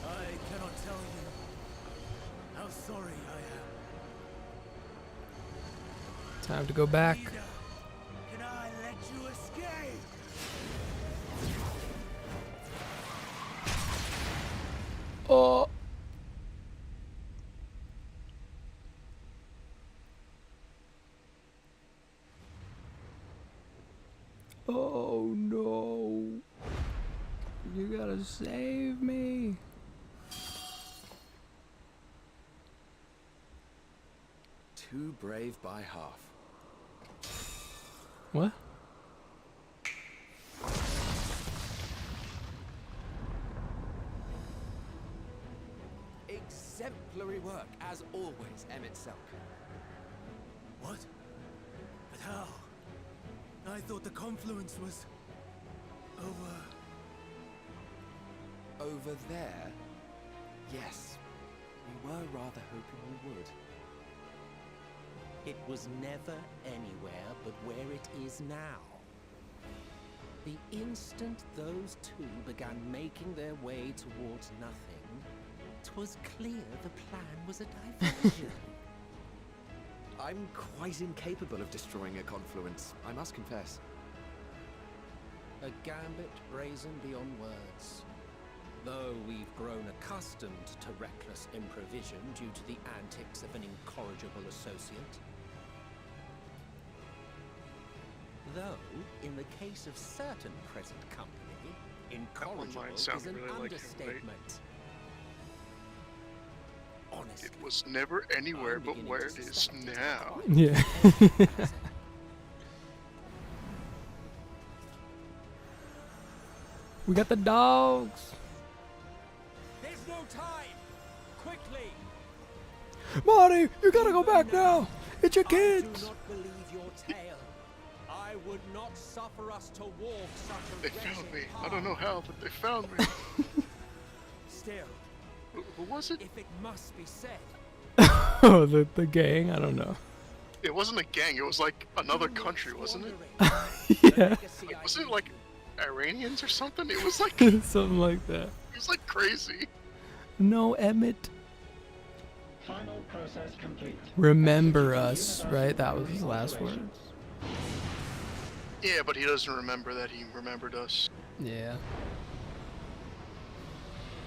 I cannot tell you how sorry I am. Time to go back. Leader, can I let you escape? Oh. Oh no. You gotta save me. Too brave by half. What? Exemplary work, as always, emet-selch. What? But how? I thought the confluence was over. Over there? Yes. We were rather hoping we would. It was never anywhere but where it is now. The instant those two began making their way towards nothing, 'twas clear the plan was a diversion. I'm quite incapable of destroying a confluence, I must confess. A gambit brazen beyond words. Though we've grown accustomed to reckless improvision due to the antics of an incorrigible associate. Though, in the case of certain present company, incorrigible is sounded an really like him, right? understatement. Honestly, It was never anywhere I'm but beginning where to it is suspect it's now. quite Yeah. present. We got the dogs. There's no time! Quickly! Marty, you gotta go back now. It's your I do kids. not believe your tale. I would not suffer us to walk such a They found me. I don't know how, but they found me. Still, Who was it? If it must be said, Oh, the gang. I don't know. It wasn't a gang. It was like another country, wasn't it? Yeah, Like, wasn't it like Iranians or something? It was like something like that. it was like crazy. No, Emmett. Final process complete. Remember us, right? That was his last words. Yeah, but he doesn't remember that he remembered us. Yeah.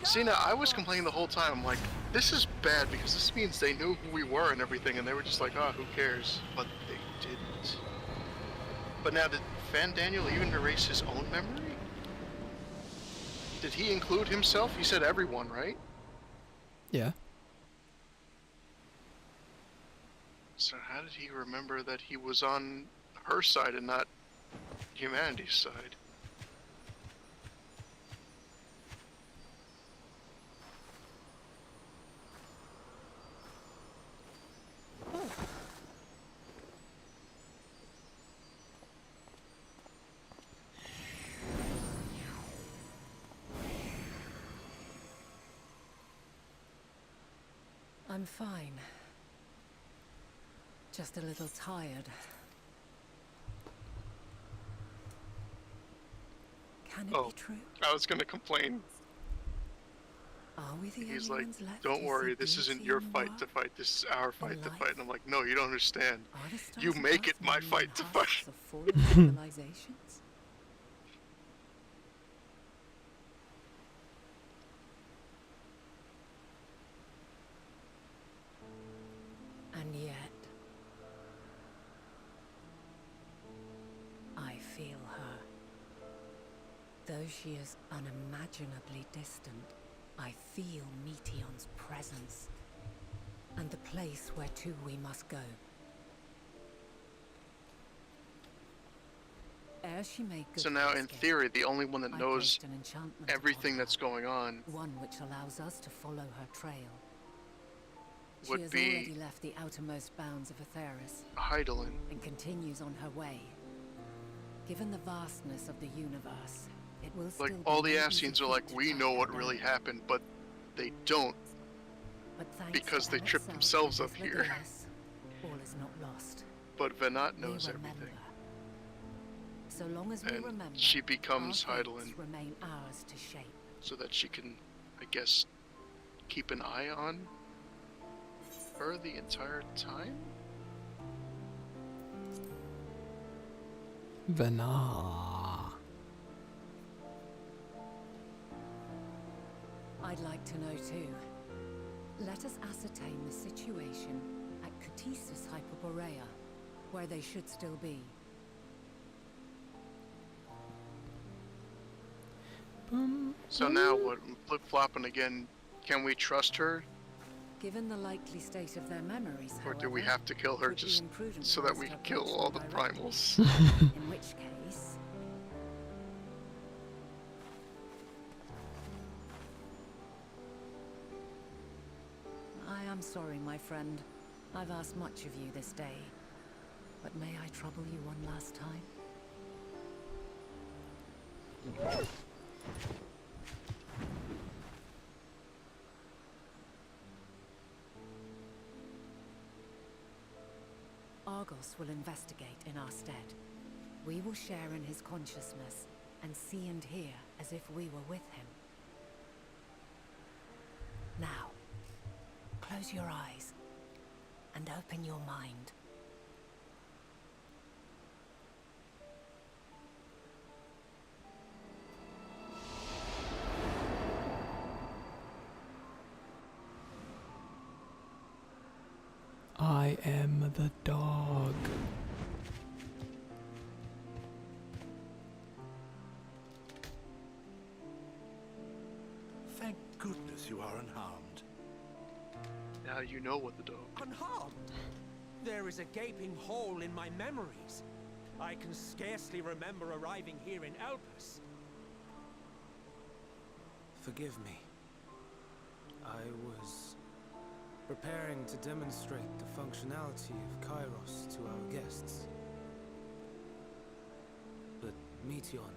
See, now I was complaining the whole time. I'm like, this is bad because this means they knew who we were and everything, and they were just like, ah, who cares? But they didn't. But now, did Fan Daniel even erase his own memory? Did he include himself? He said everyone, right? Yeah. So how did he remember that he was on her side and not humanity's side? I'm fine. Just a little tired. Can it Oh. be true? I was gonna complain. Are we the He's only like, ones left don't who worry, see this isn't beauty your in fight war? to fight, this is our fight to life? fight. And I'm like, no, you don't understand. Are the stars You make it above my the fight to husks fight. of fallen civilizations? And yet, I feel her. Though she is unimaginably distant, I feel Meteon's presence, and the place where to we must go. Ere she may So now, in theory, the only one that I knows placed an enchantment everything upon that's her, going on one which allows us to follow her trail. She would has be already left the outermost bounds of Aetheris Heidelin. and continues on her way. Given the vastness of the universe, it will still Like, be all the no Ascians easy are like, feat to we track know her what down. really happened, but they don't, But thanks because to they tripped emet-selch themselves and up his here. Legatus, all is not lost. But Venat We knows remember. everything. So long as we And remember, she becomes our fates Heidelin remain ours to shape. so that she can, I guess, keep an eye on her the entire time? Vana. I'd like to know too. Let us ascertain the situation at Catisus Hyperborea, where they should still be. So now what? Flip-flopping again. Can we trust her? Given the likely state of their memories, Or do we however, have to kill her it would be just imprudent so for that us we to can kill approach all them the directly. primals? In which case... I am sorry, my friend. I've asked much of you this day. But may I trouble you one last time? Argos will investigate in our stead. We will share in his consciousness and see and hear as if we were with him. Now, close your eyes and open your mind. I am the dog. Thank goodness you are unharmed. Now you know what the dog. Unharmed? There is a gaping hole in my memories. I can scarcely remember arriving here in Elpis. Forgive me. I was preparing to demonstrate the functionality of Kairos to our guests. But Meteon,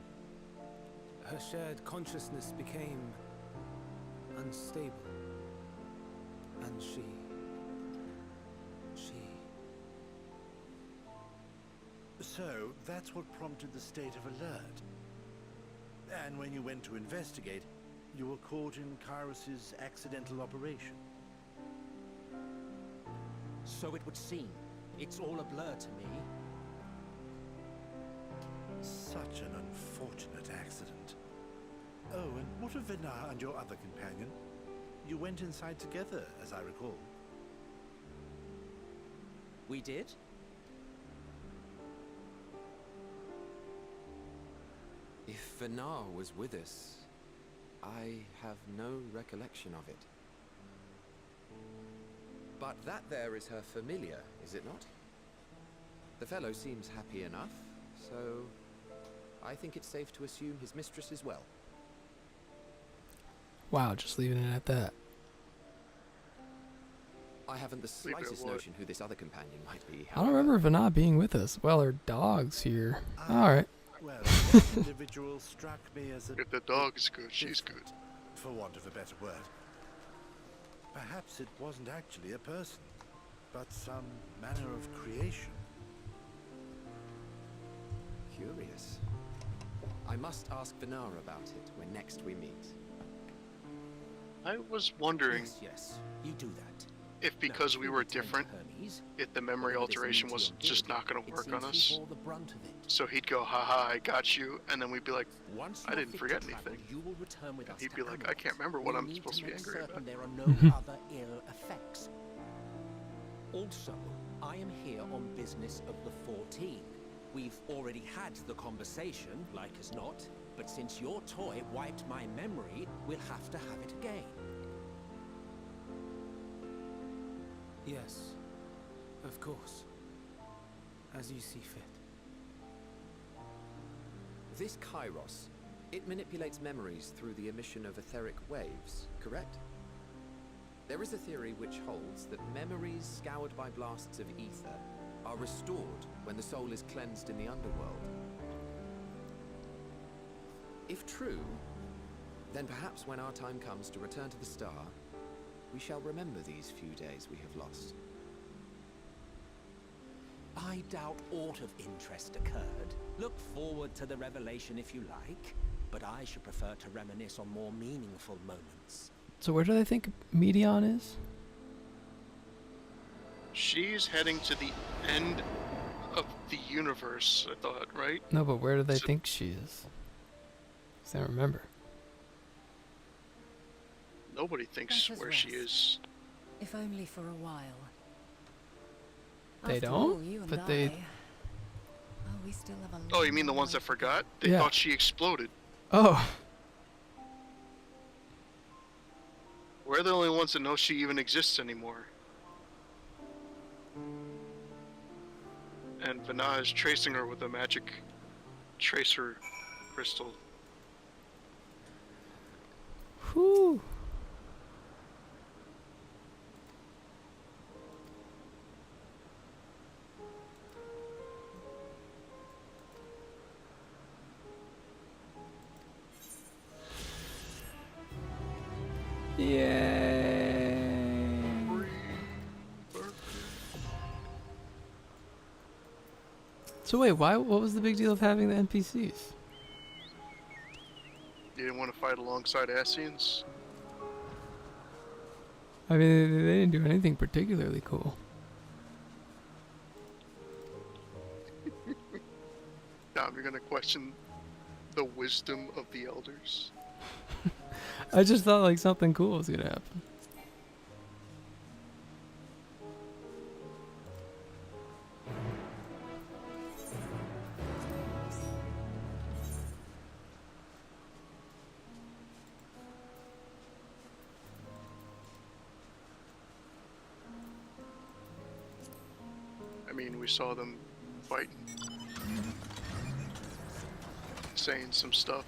her shared consciousness became unstable. And she... So, that's what prompted the state of alert. And when you went to investigate, you were caught in Kairos' accidental operation. So it would seem. It's all a blur to me. Such an unfortunate accident. Oh, and what of Venar and your other companion? You went inside together, as I recall. We did? If Venar was with us, I have no recollection of it. But that there is her familiar, is it not? The fellow seems happy enough, so I think it's safe to assume his mistress as well. Wow, just leaving it at that. I haven't the Leave it at slightest what? notion who this other companion might be. I don't remember Vana being with us. Well, her dog's here. Alright. Well, that individual struck me as a... If the dog is good, she's good. for want of a better word. perhaps it wasn't actually a person, but some manner of creation. Curious. I must ask Venara about it when next we meet. I was wondering Yes, you do that. if because Now, we if were return to different, Hermes, if the memory whatever this alteration was Meteor just did, not going to it work seems on he us. bore the brunt of it. So he'd go, haha, I got you, and then we'd be like, Once I you're didn't fit forget to travel, anything. you will return with And us he'd to be like, I Amarok. can't remember what We I'm need supposed to be make angry certain about. there are no other ill effects. Also, I am here on business of the 14. We've already had the conversation, like as not, but since your toy wiped my memory, we'll have to have it again. Yes, of course. As you see fit. This Kairos, it manipulates memories through the emission of etheric waves, correct? There is a theory which holds that memories scoured by blasts of ether are restored when the soul is cleansed in the underworld. If true, then perhaps when our time comes to return to the star, we shall remember these few days we have lost. I doubt aught of interest occurred. Look forward to the revelation if you like, but I should prefer to reminisce on more meaningful moments. So where do they think Meteon is? She's heading to the end of the universe, I thought, right? No, but where do they think she is? 'Cause I don't remember. Nobody thinks Let us where she rest. is. If only for a while. They After don't? all, you and But they- Oh, we still have a Oh, you mean the long ones way that to forgot? They Yeah. thought she exploded. Oh, We're the only ones that know she even exists anymore. And Vana is tracing her with a magic tracer crystal. whew. Yay! So wait, why? What was the big deal of having the NPCs? You didn't want to fight alongside Ascians? I mean, they didn't do anything particularly cool. Dom, you're gonna question the wisdom of the elders? I just thought like something cool was gonna happen. I mean, we saw them fighting. Saying some stuff.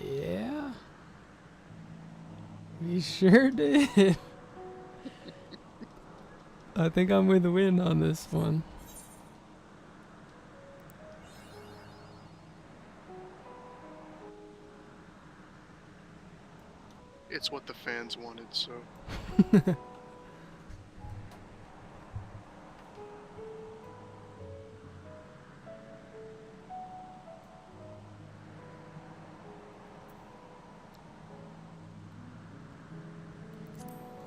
Yeah. We sure did. I think I'm with the win on this one. It's what the fans wanted, so.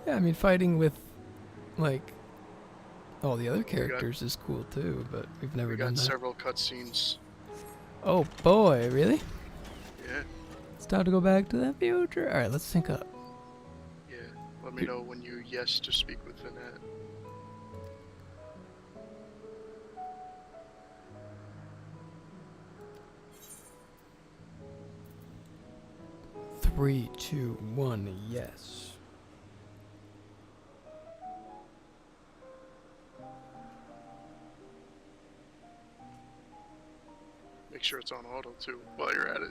Yeah, I mean, fighting with, like, all the other characters is cool too, but we've never We done got that. several cutscenes. Oh boy, really? Yeah, It's time to go back to the future. Alright, let's sync up. yeah. Let me know when you yes to speak with Vinette. Three, two, one, yes. Make sure it's on auto too while you're at it.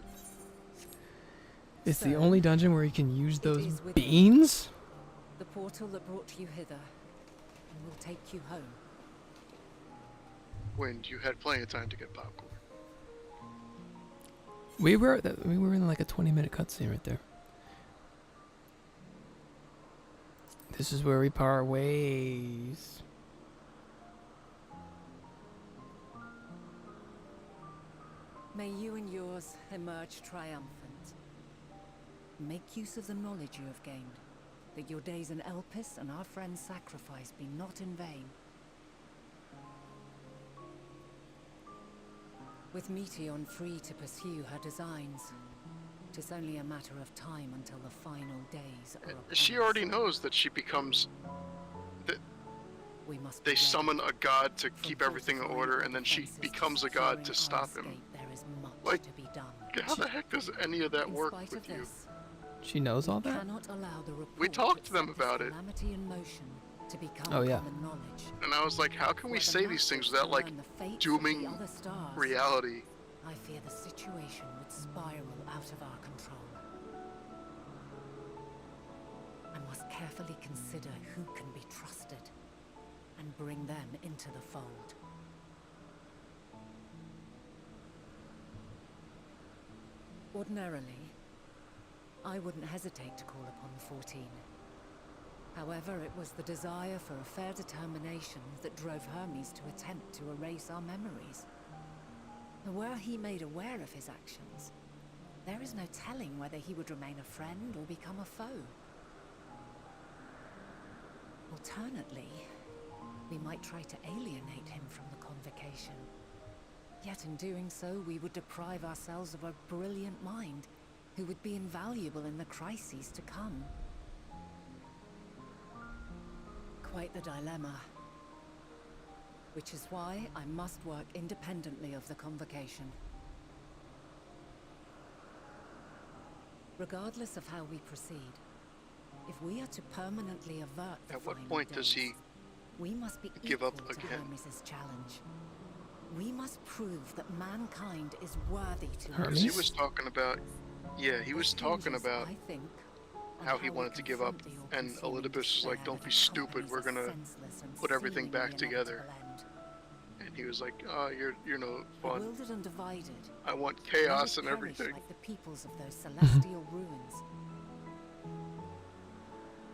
It's the So, only dungeon where you can use it those is with beans? The portal that brought you hither, and will take you home. Wind, you had plenty of time to get popcorn. We were in like a 20-minute cutscene right there. This is where we part ways. May you and yours emerge triumphant. Make use of the knowledge you have gained, that your days in Elpis and our friend's sacrifice be not in vain. With Meteon free to pursue her designs, it is only a matter of time until the final days are upon She us. already knows that she becomes... that We must be they ready. summon a god to From keep everything in fortifying order, our and then she defenses becomes a securing god to our stop him. escape, there is much Like, to be done. how the heck does any of that In work spite with of you? this, She knows all that? cannot allow the report We talked to that them set this about it. calamity in motion to become Oh, yeah. common knowledge. And I was like, how can we Were the say these things Masters without, to like, learn the fates of the dooming other stars, reality? I fear the situation would spiral out of our control. I must carefully consider who can be trusted and bring them into the fold. Ordinarily, I wouldn't hesitate to call upon the 14. However, it was the desire for a fair determination that drove Hermes to attempt to erase our memories. And were he made aware of his actions, there is no telling whether he would remain a friend or become a foe. Alternately, we might try to alienate him from the convocation. Yet in doing so, we would deprive ourselves of a brilliant mind who would be invaluable in the crises to come. Quite the dilemma. Which is why I must work independently of the convocation. Regardless of how we proceed, if we are to permanently avert the At what final point does he days, we must be give up equal to again? Hermes' challenge. We must prove that mankind is worthy to Hermes? He was talking about... Yeah, he was This talking hinges, about I think, on how he we wanted to give up, confront the and all-consuming Elidibus was like, despair don't that be stupid, accompanies we're a gonna senseless and put everything back seemingly together. inevitable end. And he was like, oh, you're no fun. Bewildered and divided, I want we chaos would and perish everything. like the peoples of those celestial ruins.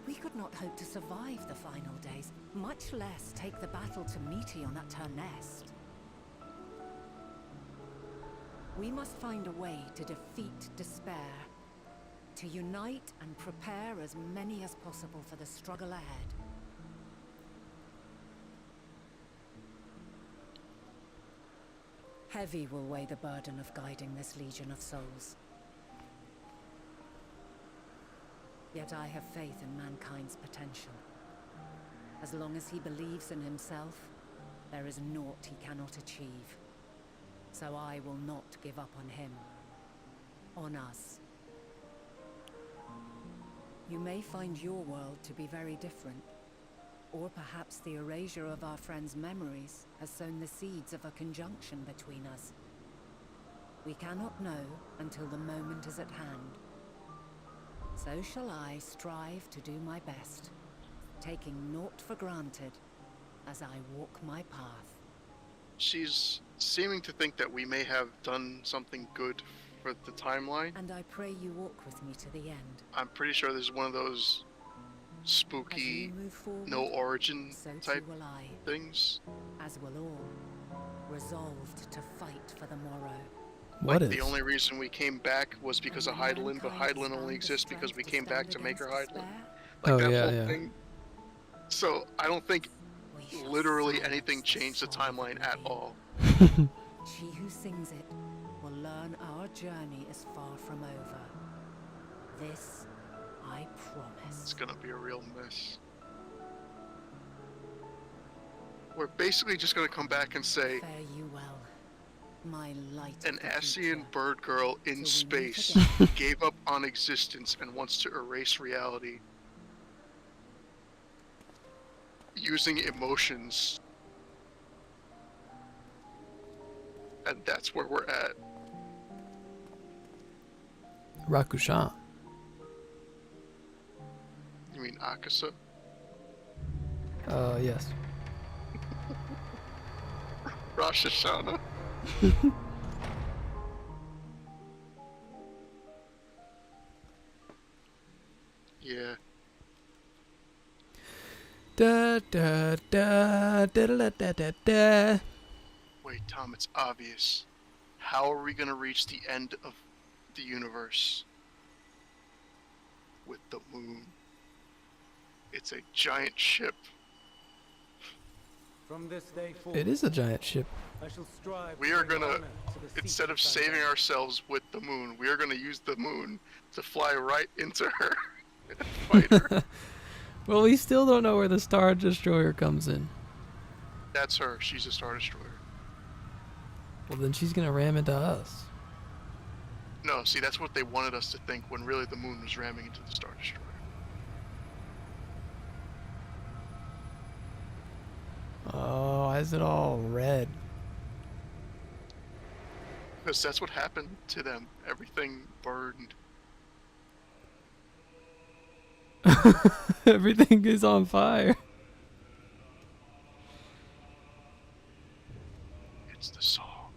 We could not hope to survive the final days, much less take the battle to Meteon at her nest. We must find a way to defeat despair, to unite and prepare as many as possible for the struggle ahead. Heavy will weigh the burden of guiding this legion of souls. Yet I have faith in mankind's potential. As long as he believes in himself, there is naught he cannot achieve. So I will not give up on him. On us. You may find your world to be very different. Or perhaps the erasure of our friend's memories has sown the seeds of a conjunction between us. We cannot know until the moment is at hand. So shall I strive to do my best, taking naught for granted as I walk my path. She's seeming to think that we may have done something good for the timeline. And I pray you walk with me to the end. I'm pretty sure there's one of those As spooky, we move forward, no origin so too type will I, things. as will all, resolved to fight for the morrow. What Like, is? the only reason we came back was because of And Heidelin, but mankind Heidelin has only found the exists because we strength to came back stand to make her against Heidelin. despair. Like Oh, that yeah, whole yeah. thing. So I don't think We shall literally silence anything the changed the soul of timeline at me. all. She who sings it will learn our journey is far from over. This I promise. It's gonna be a real mess. We're basically just gonna come back and say, Fare you well, my light an of the Ascian future. bird girl Till in we meet space again. gave up on existence and wants to erase reality using emotions. And that's where we're at. Rakushan. You mean Akasa? Yes. Rosh Hashanah? Yeah. Da da da da da da da da. Wait, Tom, it's obvious. How are we gonna reach the end of the universe? With the moon. It's a giant ship. From this day forward, It is a giant ship. I shall strive We to are bring gonna, honor to the seat instead of Van saving Dam. ourselves with the moon, we are gonna use the moon to fly right into her and fight her. Well, we still don't know where the Star Destroyer comes in. That's her. She's a Star Destroyer. Well, then she's gonna ram into us. No, see, that's what they wanted us to think when really the moon was ramming into the Star Destroyer. Oh, why is it all red? Because that's what happened to them. Everything burned. Everything is on fire. It's the song.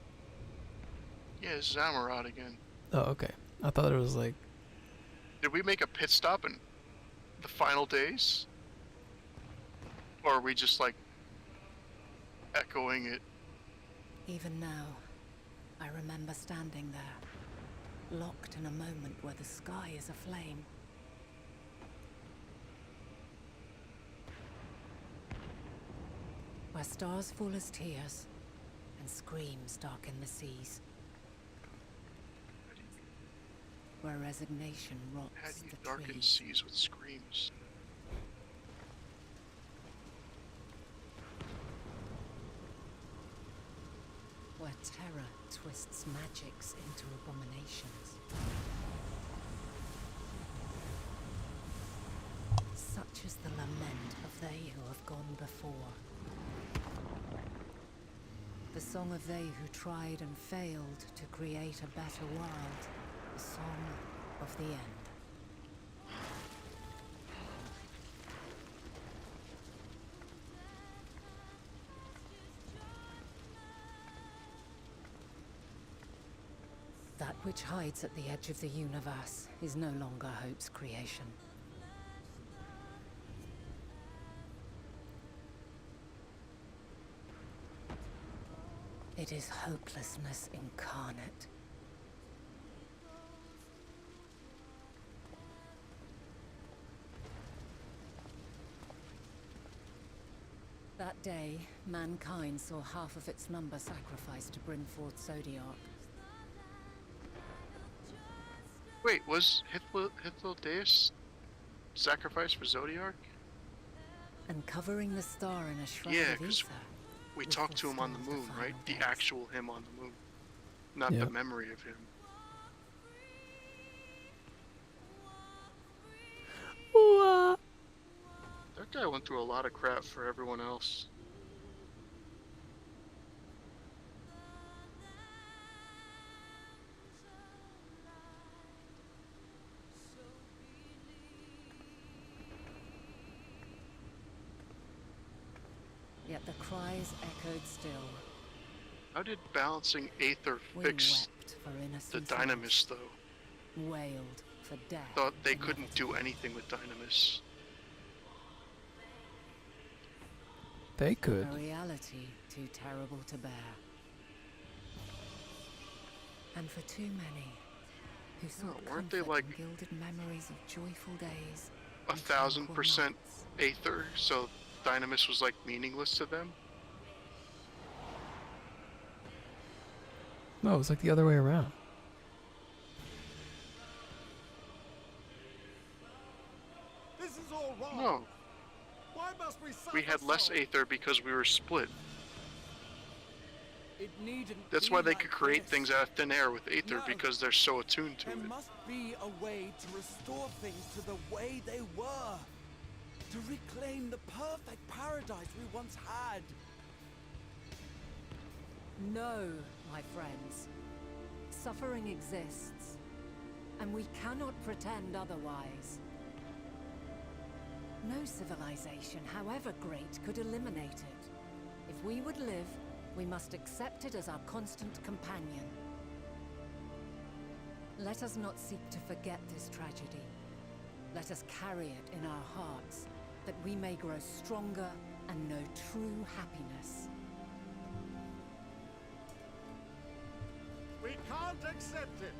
Yeah, it's Zamarod again. Oh, okay. I thought it was like... Did we make a pit stop in the final days? Or are we just like echoing it? Even now, I remember standing there, locked in a moment where the sky is aflame. Where stars fall as tears, and screams darken the seas. Where resignation How rots do you the darken trees. seas with screams? Where terror twists magics into abominations. Such is the lament of they who have gone before. The song of they who tried and failed to create a better world. The song of the end. That which hides at the edge of the universe is no longer hope's creation. It is hopelessness incarnate. That day, mankind saw half of its number sacrificed to bring forth Zodiark. Wait, was Hythlodaeus sacrificed for Zodiark? And covering the star in a shroud Yeah, of 'cause ether. We was talked to him on the forestalled moon, the right? final The days. actual him on the moon. Not Yep. the memory of him. That guy went through a lot of crap for everyone else. Yet the cries echoed still. How did balancing Aether We fix wept for the innocent Dynamis, though? lives, wailed for death. Thought they couldn't inevitable. do anything with Dynamis. They could. A reality too terrible to bear. And for too many who sought weren't they comfort like in gilded memories of joyful days. 1,000% Aether, so Dynamis was like meaningless to them? No, it's like the other way around. This is all wrong. No. Why must we suffer We had less so? Aether because we were split. It needn't That's be why they like could create this. things out of thin air with Aether, No. because they're so attuned to There it. must be a way to restore things to the way they were. To reclaim the perfect paradise we once had. No, my friends. Suffering exists, and we cannot pretend otherwise. No civilization, however great, could eliminate it. If we would live, we must accept it as our constant companion. Let us not seek to forget this tragedy. Let us carry it in our hearts that we may grow stronger and know true happiness. We can't accept it.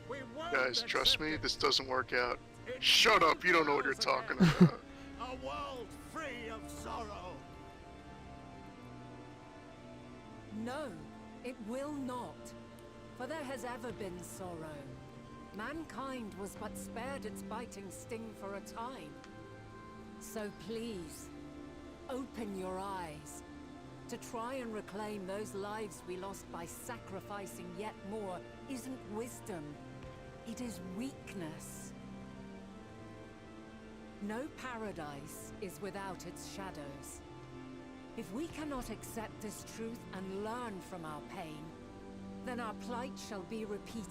We won't Guys, trust me, accept it. this doesn't work out. It Shut won't up, you don't know what be you're ours talking again. about. A world free of sorrow. No, it will not. For there has ever been sorrow. Mankind was but spared its biting sting for a time. So please, open your eyes. To try and reclaim those lives we lost by sacrificing yet more isn't wisdom. It is weakness. No paradise is without its shadows. If we cannot accept this truth and learn from our pain, then our plight shall be repeated.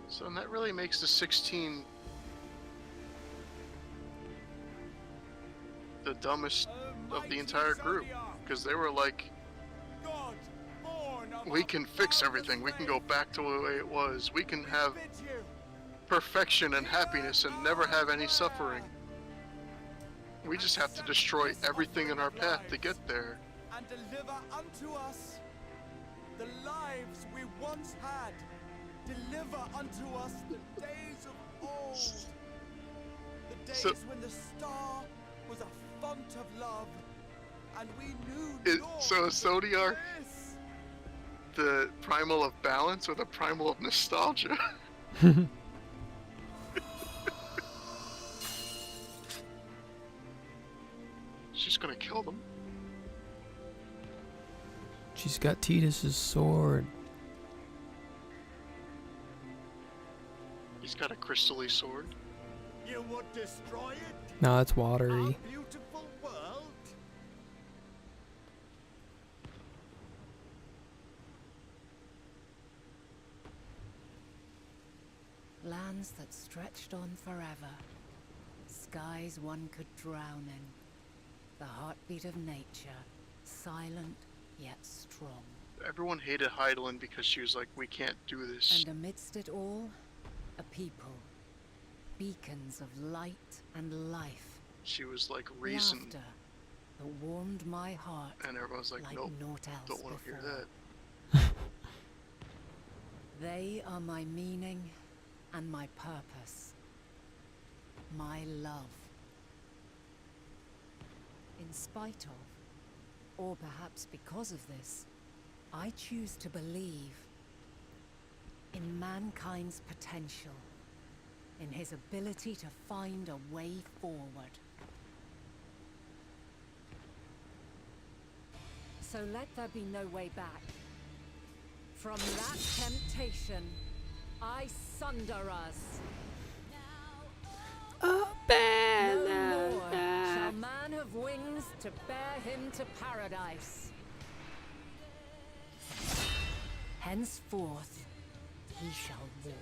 So that really makes the 16 the dumbest of the entire group, because they were like, we can fix everything, we can go back to the way it was, we can have perfection and happiness and never have any suffering. We just have to destroy everything in our path to get there. And deliver unto us the lives we once had. Deliver unto us the days of old. The days when the star was a font of love, and we knew So is Zodiac bliss. the primal of balance or the primal of nostalgia? She's gonna kill them. She's got Tidus's sword. He's got a crystally sword. You would destroy it? No, it's watery. Our beautiful world? Lands that stretched on forever. Skies one could drown in. The heartbeat of nature, silent yet strong. Everyone hated Heidelin because she was like, we can't do this. And amidst it all, a people. Beacons of light and life. She was like reason. Laughter that warmed my heart. And everyone's like, nope, naught else don't want to hear before. that. They are my meaning and my purpose. My love. In spite of, or perhaps because of this, I choose to believe in mankind's potential, in his ability to find a way forward. So let there be no way back. From that temptation, I sunder us. No more shall man have wings to bear him to paradise. Henceforth, he shall walk.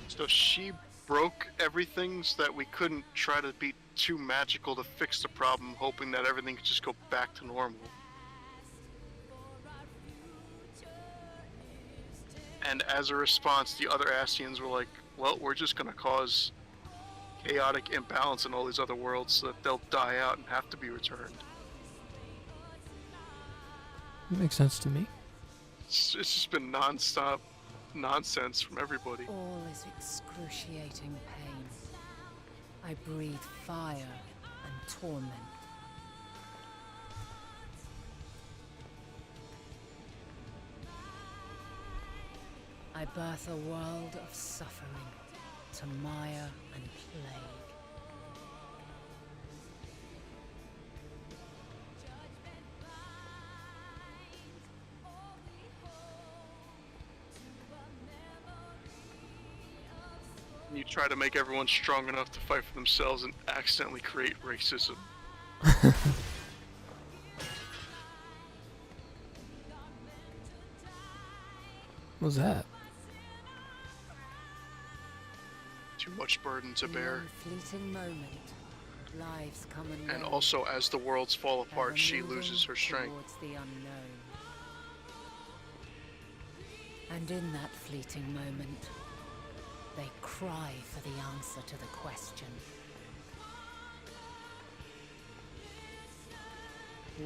So she broke everything so that we couldn't try to be too magical to fix the problem, hoping that everything could just go back to normal. And as a response, the other Ascians were like, well, we're just going to cause chaotic imbalance in all these other worlds so that they'll die out and have to be returned. Makes sense to me. It's just been non-stop nonsense from everybody. All is excruciating pain. I breathe fire and torment. I birth a world of suffering, to mire and plague. You try to make everyone strong enough to fight for themselves and accidentally create racism. What was that? Too much burden to In bear. one fleeting moment, lives come and And go, also, as the worlds fall apart, ever she moving loses her strength. towards the unknown. And in that fleeting moment, they cry for the answer to the question.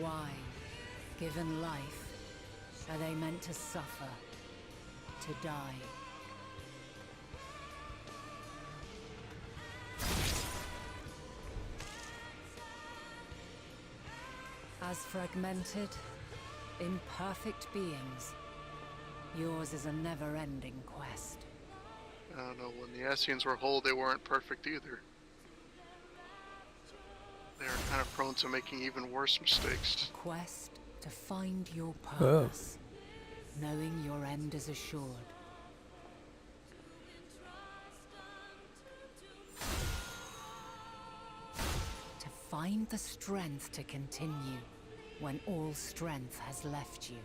Why, given life, are they meant to suffer, to die? As fragmented, imperfect beings, yours is a never-ending quest. I don't know, when the Ascians were whole, they weren't perfect either. They are kind of prone to making even worse mistakes. A quest to find your purpose, knowing your end is assured. To find the strength to continue when all strength has left you.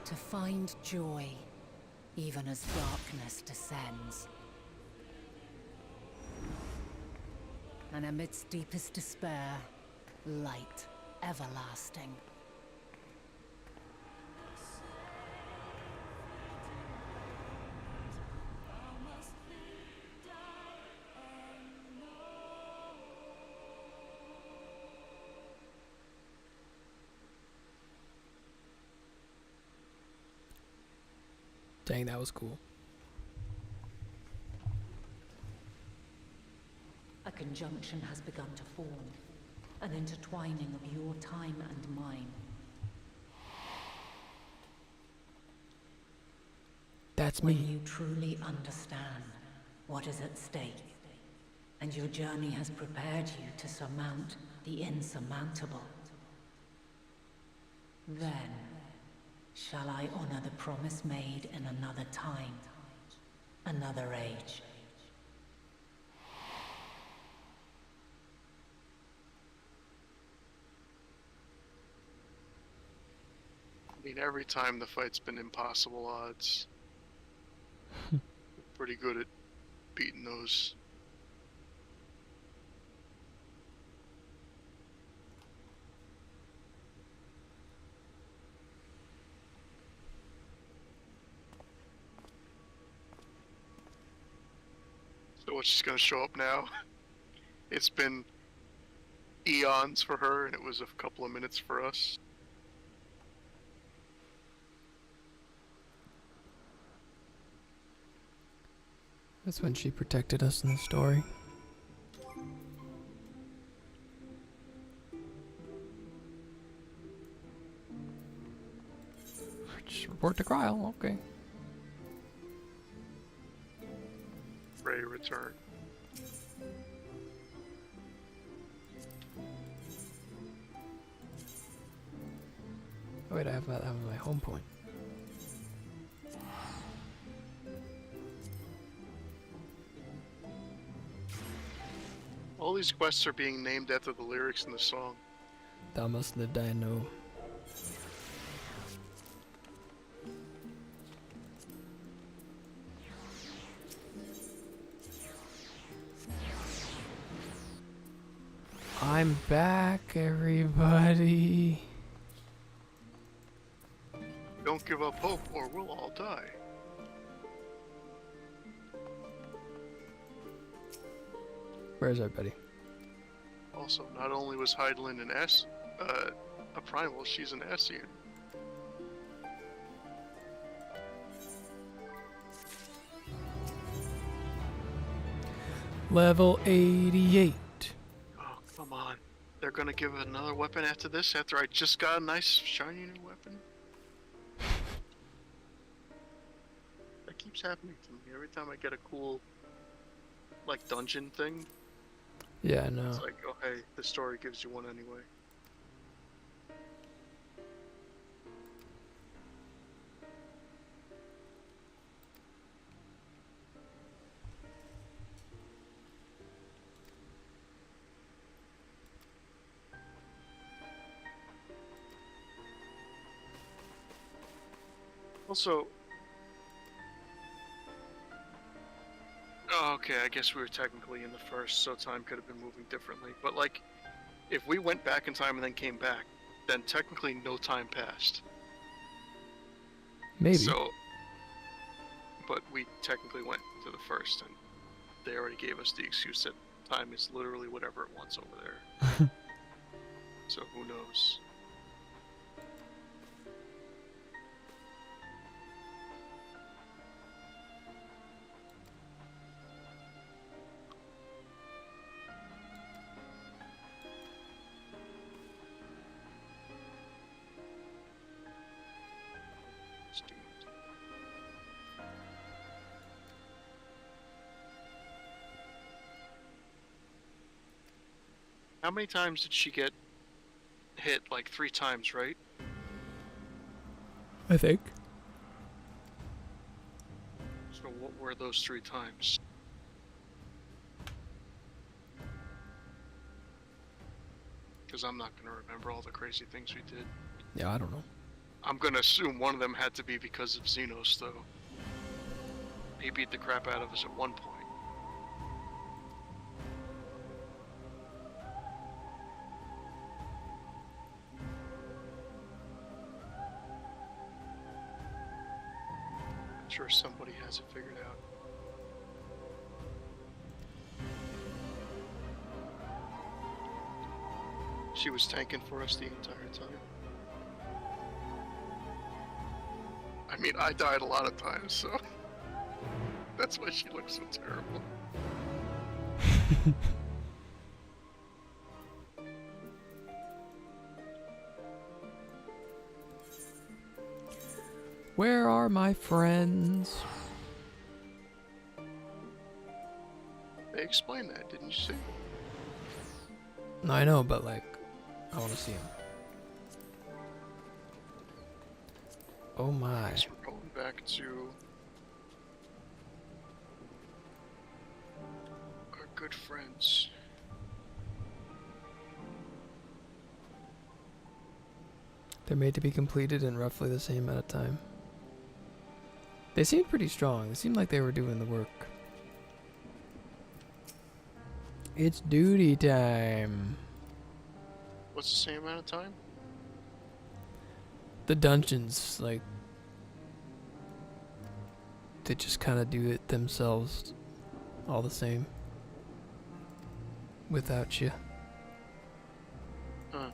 To find joy even as darkness descends. And amidst deepest despair, light everlasting. Dang, that was cool. A conjunction has begun to form, an intertwining of your time and mine. That's When me. you truly understand what is at stake, and your journey has prepared you to surmount the insurmountable, then shall I honor the promise made in another time, another age. I mean, every time the fight's been impossible odds. Pretty good at beating those. So what's just gonna show up now? It's been eons for her, and it was a couple of minutes for us. That's when she protected us in the story. Just report to Kryl, okay. Ray return. Oh wait, that was my home point. All these quests are being named after the lyrics in the song. Thou must live, die, and know. I'm back, everybody. Don't give up hope or we'll all die. Where's everybody? Also, not only was Heidelin a primal, she's an Ascian. Level 88. Oh, come on. They're gonna give it another weapon after this, after I just got a nice shiny new weapon? That keeps happening to me. Every time I get a cool, like, dungeon thing, Yeah, I know. it's like, oh hey, the story gives you one anyway. Also, oh, okay, I guess we were technically in the first, so time could have been moving differently. But like, if we went back in time and then came back, then technically no time passed. Maybe. So, but we technically went to the first, and they already gave us the excuse that time is literally whatever it wants over there. So who knows? How many times did she get hit? Like 3 times, right? I think. So what were those 3 times? Because I'm not going to remember all the crazy things we did. Yeah, I don't know. I'm going to assume one of them had to be because of Xenos, though. He beat the crap out of us at one point. I'm sure somebody has it figured out. She was tanking for us the entire time. I mean, I died a lot of times, so that's why she looks so terrible. Where are my friends? They explained that, didn't you see? No, I know, but like, I want to see them. Oh my. So we're going back to our good friends. They're made to be completed in roughly the same amount of time. They seemed pretty strong. They seemed like they were doing the work. It's duty time. What's the same amount of time? The dungeons, like, they just kind of do it themselves all the same. Without you. Huh.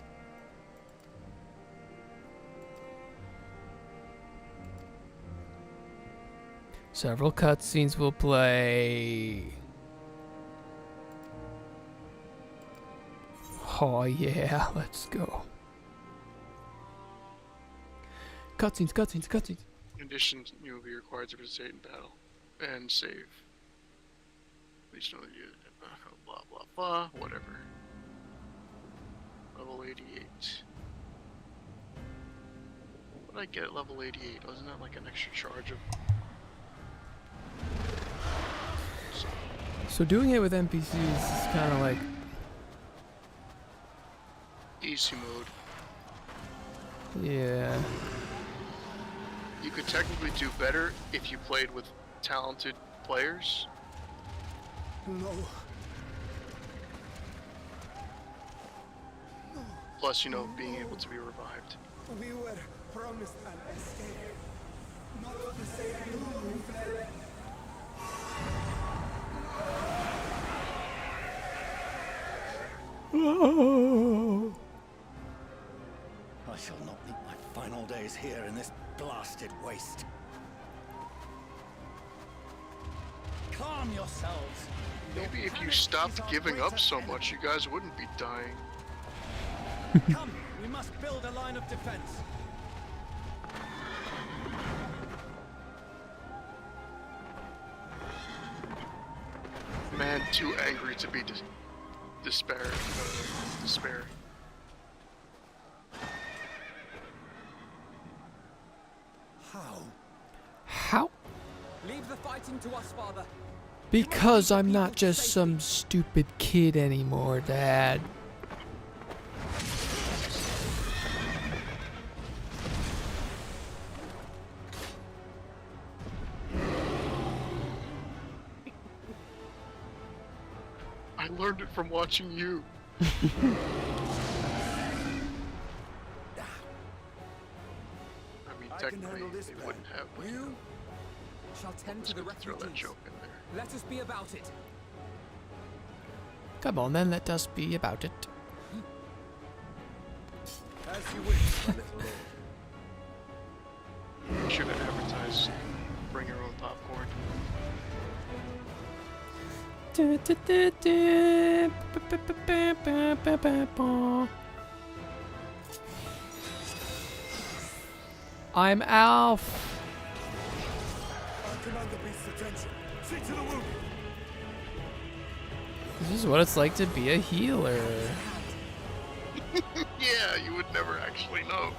Several cutscenes will play. Oh yeah, let's go. Cutscenes, cutscenes, cutscenes. In addition, you will be required to participate in battle and save. Please know that you blah blah blah, whatever. Level 88. What did I get at level 88? Wasn't that like an extra charge of... So doing it with NPCs is kind of like easy mode. Yeah. You could technically do better if you played with talented players. No. Plus, you know, being able to be revived. We were promised an escape. Not the same we fled. I shall not meet my final days here in this blasted waste. Calm yourselves. Maybe if you stopped giving up so much, you guys wouldn't be dying. Come, we must build a line of defense. Man, too angry to be despair. How? Leave the fighting to us, Father. Because I'm not just some stupid kid anymore, Dad. learned it from watching you. I mean, technically, they wouldn't have. But, You shall tend to the throw that refugees. joke in there. Let us be about it. Come on then, let us be about it. As you wish, my little lord. You should have advertised. Bring your own popcorn. I'm Alf. Command the beast's attention. See to the wounded. This is what it's like to be a healer. Yeah, you would never actually know.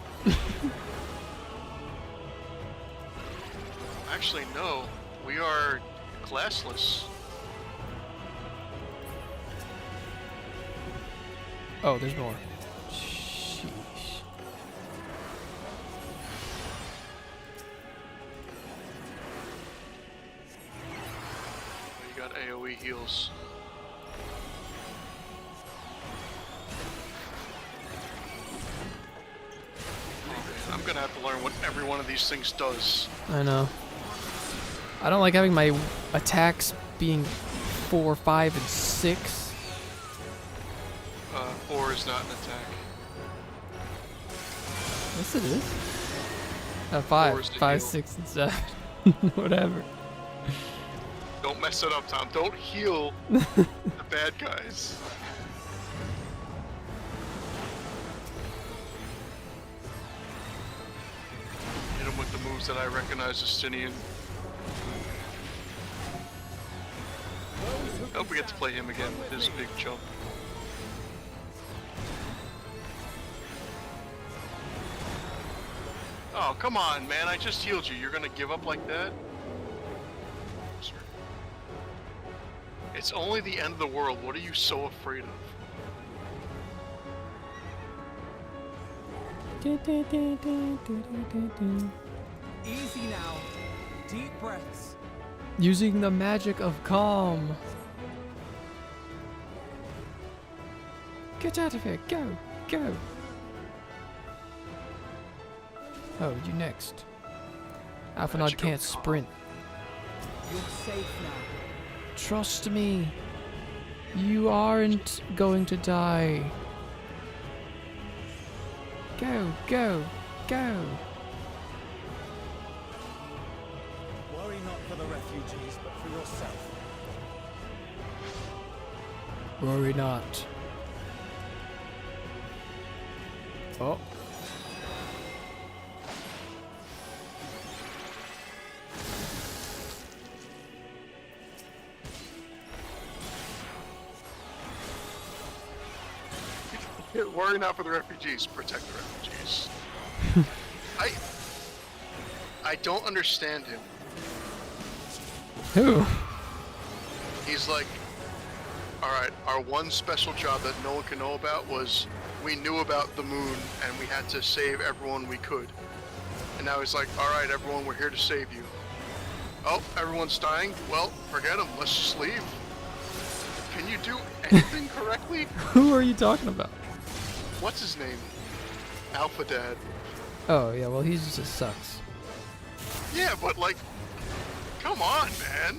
Actually, no. We are classless. Oh, there's more. Sheesh. You got AoE heals. I'm gonna have to learn what every one of these things does. I know. I don't like having my attacks being 4, 5, and 6. 4 is not an attack. Yes, it is. 4 5, is to 5, heal. 6, and 7. Whatever. Don't mess it up, Tom. Don't heal the bad guys. Hit him with the moves that I recognize as Justinian. I hope we get to play him again with his big jump. Oh, come on, man. I just healed you. You're gonna give up like that? Sorry. It's only the end of the world. What are you so afraid of? Easy now. Deep breaths. Using the magic of calm. Get out of here. Go. Go. Oh, you next. Alphanod can't sprint. You're safe now. Trust me. You aren't going to die. Go, go, go. Worry not for the refugees, but for yourself. Worry not. Oh. Worry not for the refugees, protect the refugees. I don't understand him. Who? He's like, alright, our one special job that no one can know about was we knew about the moon and we had to save everyone we could. And now he's like, alright everyone, we're here to save you. Oh, everyone's dying? Well, forget them, let's just leave. Can you do anything correctly? Who are you talking about? What's his name? Alpha Dad. Oh, yeah, well, he just sucks. Yeah, but like, come on, man.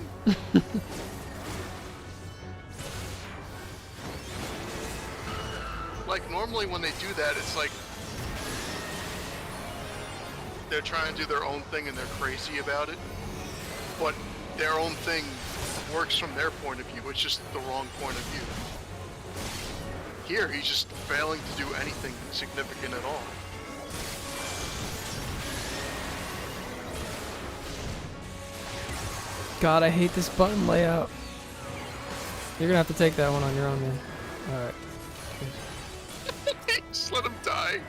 Like, normally when they do that, it's like they're trying to do their own thing and they're crazy about it. But their own thing works from their point of view. It's just the wrong point of view. Here, he's just failing to do anything significant at all. God, I hate this button layout. You're gonna have to take that one on your own, man. Alright. Just let him die.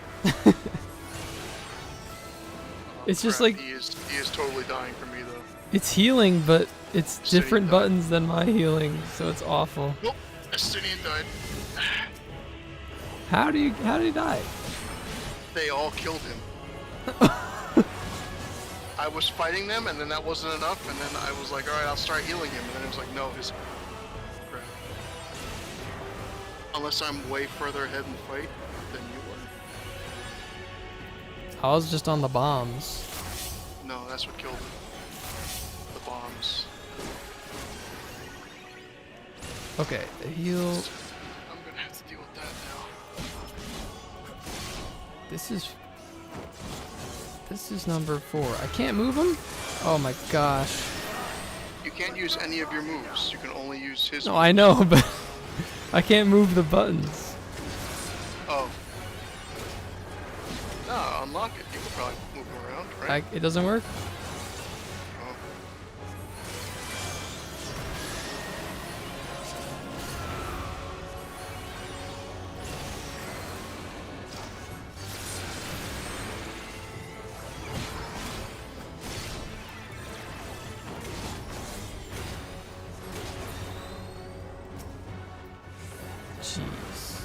It's just Crap, like... he is totally dying for me, though. It's healing, but it's Justinian different died. buttons than my healing, so it's awful. Nope, Justinian died. How did he die? They all killed him. I was fighting them, and then that wasn't enough, and then I was like, alright, I'll start healing him, and then it was like, no, his... Crap. Unless I'm way further ahead in the fight than you are. I was just on the bombs. No, that's what killed it. The bombs. Okay, the heal. I'm gonna have to deal with that now. This is number 4. I can't move him? Oh my gosh. You can't use any of your moves. You can only use his No, moves. I know, but I can't move the buttons. Oh. No, unlock it. You can probably move him around, right? It doesn't work? Oh. Jeez.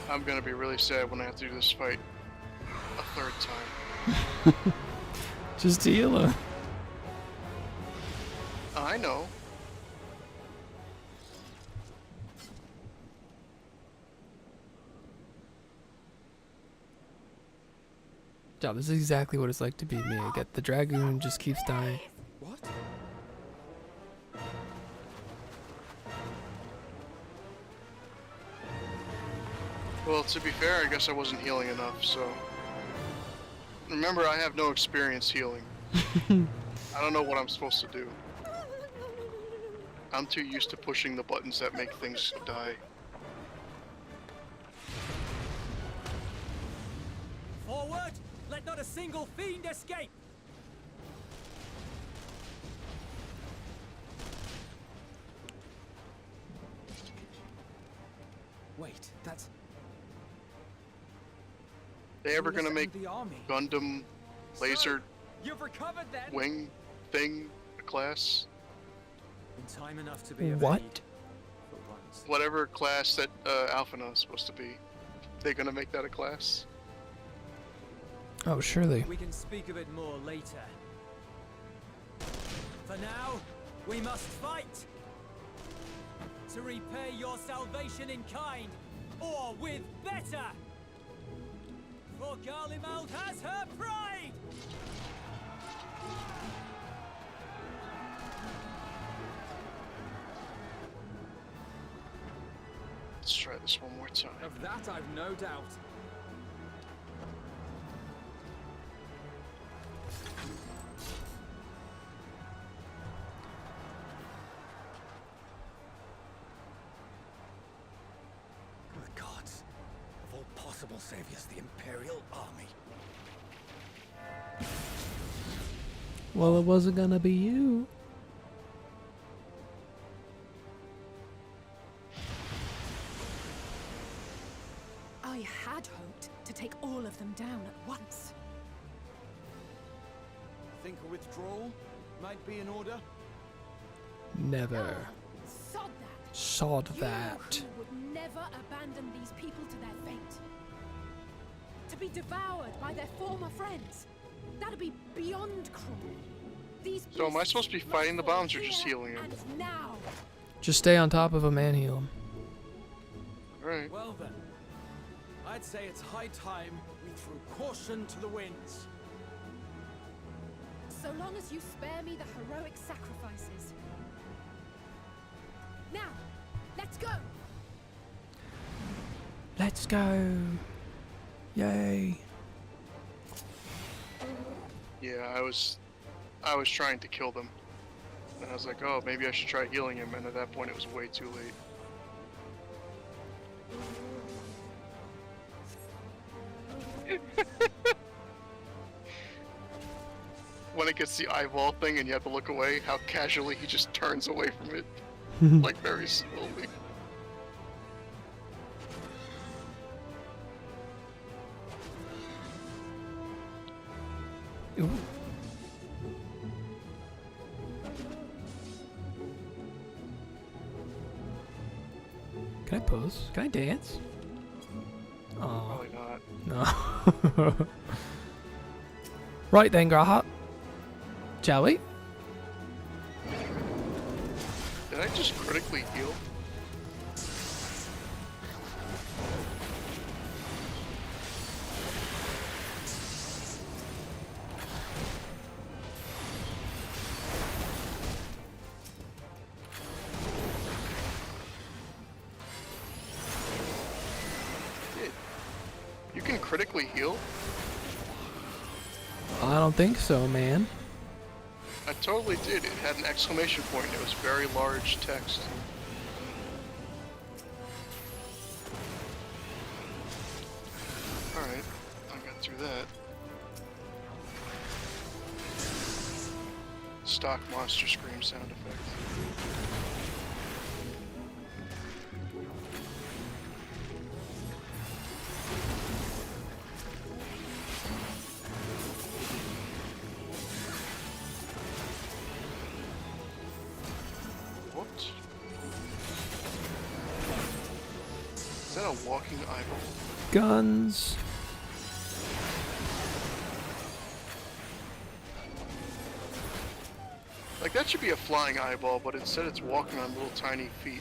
I'm gonna be really sad when I have to do this fight a third time. Just heal him. I know. Job, this is exactly what it's like to be me. I get the dragoon just keeps dying. What? Well, to be fair, I guess I wasn't healing enough, so... Remember, I have no experience healing. I don't know what I'm supposed to do. I'm too used to pushing the buttons that make things die. Forward! Let not a single fiend escape! Wait, that's... They ever gonna make the army. Gundam laser You've recovered then? wing thing a class? In time enough to be What? evade for once. Whatever class that Alphina is supposed to be. They gonna make that a class? Oh, surely. We can speak of it more later. For now, we must fight! To repay your salvation in kind, or with better! For Garlemald has her pride! Let's try this one more time. Of that I've no doubt. The gods of all possible saviors, the Imperial Army. Well, it wasn't gonna be you. I had hoped to take all of them down at once. Think a withdrawal might be in order? Never. Sod that. Sod You that. would never abandon these people to their fate. To be devoured by their former friends. That'd be beyond cruel. These So am I supposed to be beasts fighting the must fall bombs or just here healing them? and now. Just stay on top of him and heal him. Alright. Well then, I'd say it's high time we threw caution to the winds. So long as you spare me the heroic sacrifices. Now, let's go. Let's go. Yay. Yeah, I was trying to kill them. And I was like, oh, maybe I should try healing him, and at that point it was way too late. When it gets the eyeball thing and you have to look away, how casually he just turns away from it. Like very slowly. Ooh. Can I pose? Can I dance? Oh Probably not. no. Right then, Graha. Shall we? Did I just critically heal? critically heal? I don't think so, man. I totally did. It had an exclamation point. It was very large text. Alright, I got through that. Stock monster scream sound effect. What? Is that a walking eyeball? Guns. Like, that should be a flying eyeball, but instead it's walking on little tiny feet.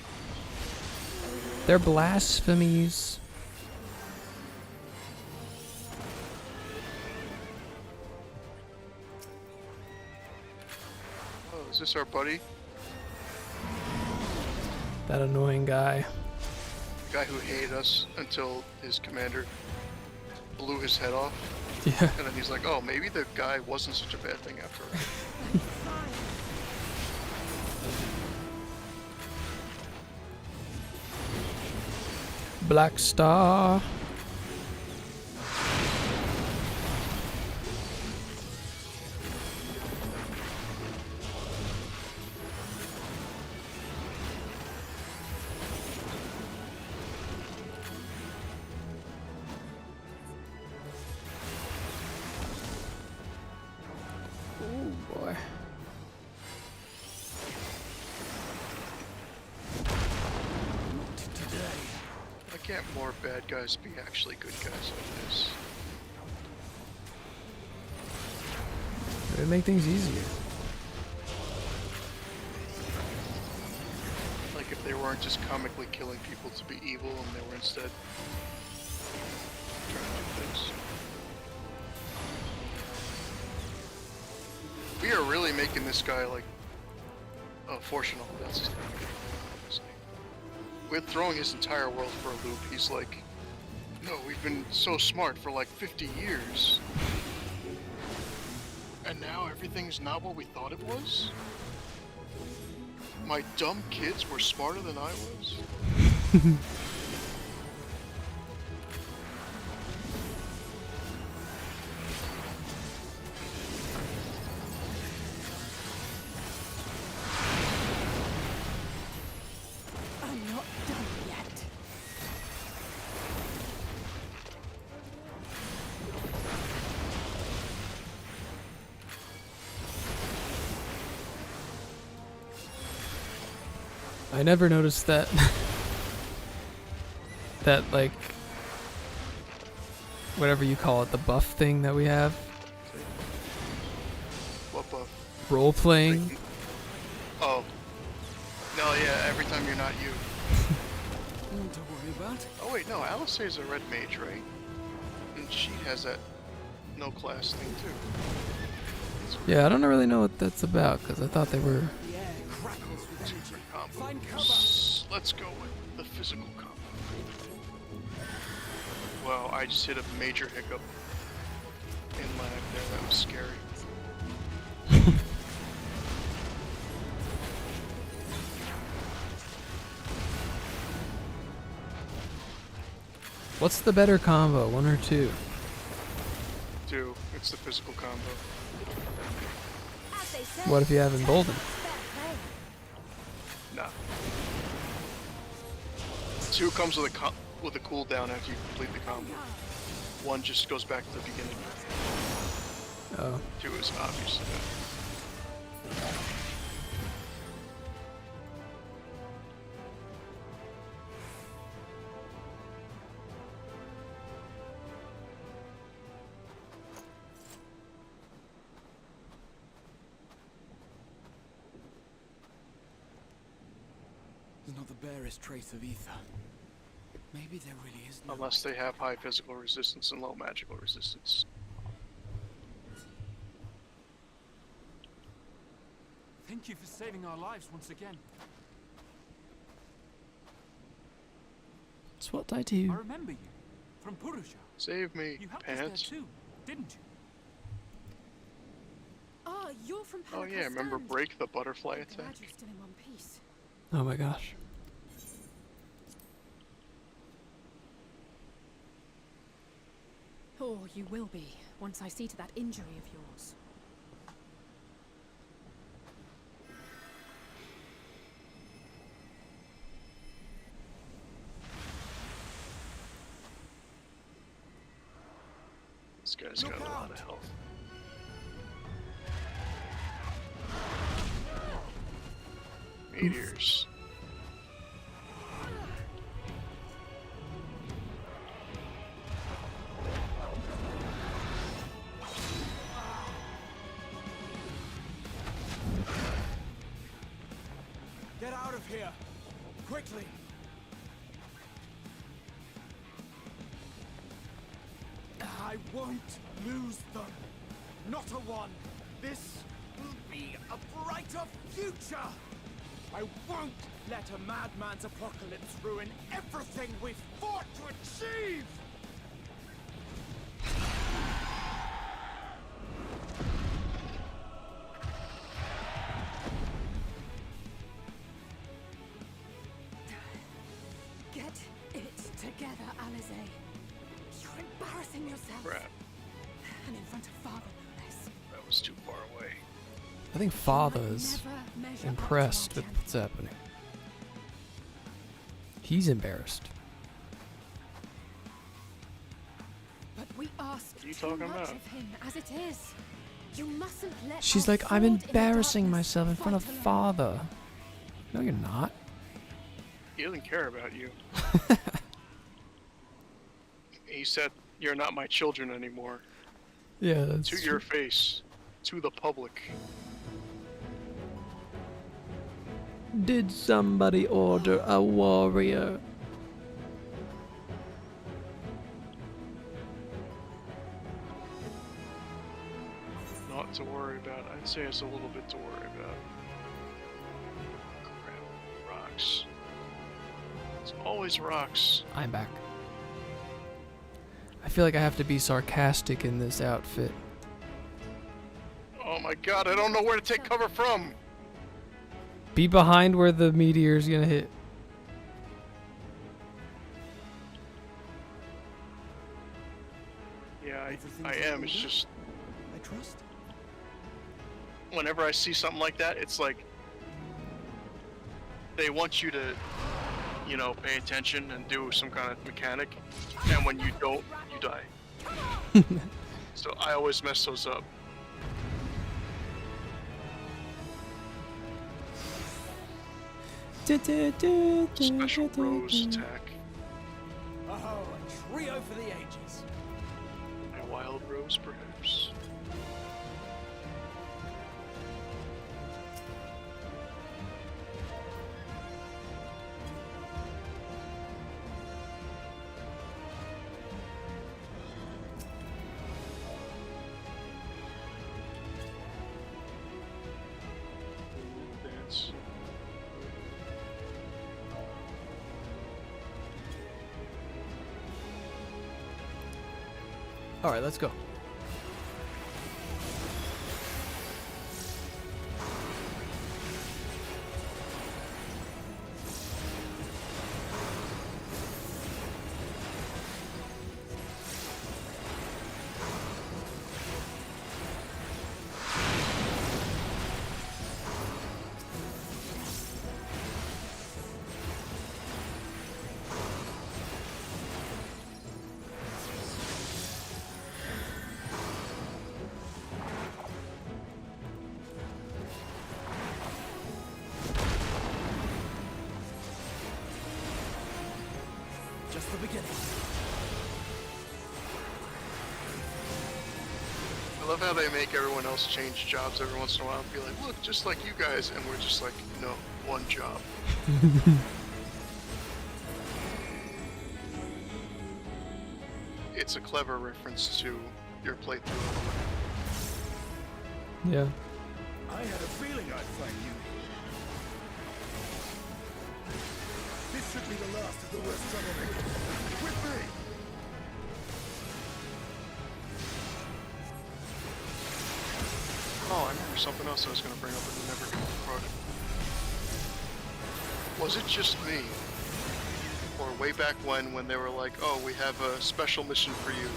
They're blasphemies. Oh, is this our buddy? That annoying guy. The guy who hated us until his commander blew his head off. Yeah. And then he's like, oh, maybe the guy wasn't such a bad thing after all. Black Star. Oh boy. Why can't more bad guys be actually good guys like this? It would make things easier. Like if they weren't just comically killing people to be evil and they were instead trying to do things. We are really making this guy like fortunate. That's his name. We're throwing his entire world for a loop. He's like, no, we've been so smart for like 50 years. And now everything's not what we thought it was? My dumb kids were smarter than I was? I'm not done yet. I never noticed that. That, like, whatever you call it, the buff thing that we have. What buff? Role playing. Oh. No, yeah, every time you're not you. Nothing to worry about. Oh wait, no, Alisair's a red mage, right? And she has that no class thing too. Yeah, I don't really know what that's about because I thought they were. The air crackles with energy. Combo. Find cover. Let's go with the physical combo. Wow, I just hit a major hiccup in lag there. That was scary. What's the better combo, 1 or 2? 2. It's the physical combo. As they say, What if you have Embolden? Nah. 2 comes with a cooldown after you complete the combo. 1 just goes back to the beginning. Oh. 2 is obviously better. There's not the barest trace of ether. Maybe there really is no... Unless they have high physical resistance and low magical resistance. Thank you for saving our lives once again. It's what I do. I remember you from Purusha. Save me, You helped pants. us there too, didn't you? Ah, you're from Oh yeah, remember Stand. Break the butterfly Glad attack? you're still in one piece. Oh my gosh. Or you will be, once I see to that injury of yours. This guy's got a lot of health. Meteors. Get out of here! Quickly! I won't lose them! Not a one! This will be a brighter future! I won't let a madman's apocalypse ruin everything we've fought to achieve! Get it together, Alizé. You're embarrassing yourself. Crap, And in front of father, no less. that was too far away. I think Father is Never measure up to impressed our with champion. what's happening. He's embarrassed. But we ask What are you too talking much about? of him as it is. You mustn't let She's our like, I'm sword in the embarrassing darkness myself in front of fight alone." Father. No, you're not. He doesn't care about you. He said, "You're not my children anymore." Yeah, that's To your face, to the public. Did somebody order a warrior? Not to worry about. I'd say it's a little bit to worry about. Crap, rocks. It's always rocks. I'm back. I feel like I have to be sarcastic in this outfit. Oh my god, I don't know where to take cover from! Be behind where the meteor's gonna hit. Yeah, I am, it's just... I trust. Whenever I see something like that, it's like... They want you to, you know, pay attention and do some kind of mechanic. And when you don't, you die. So I always mess those up. Special rose attack. Oh, a trio for the ages. A wild rose, perhaps. Dance. All right, let's go. Just the beginning. I love how they make everyone else change jobs every once in a while and be like, look, just like you guys, and we're just like, no, one job. It's a clever reference to your playthrough. Yeah. I had a feeling I'd find you. This should be the last of the worst troublemakers. With me! There's something else I was going to bring up and never brought it. Was it just me? Or way back when they were like, oh, we have a special mission for you.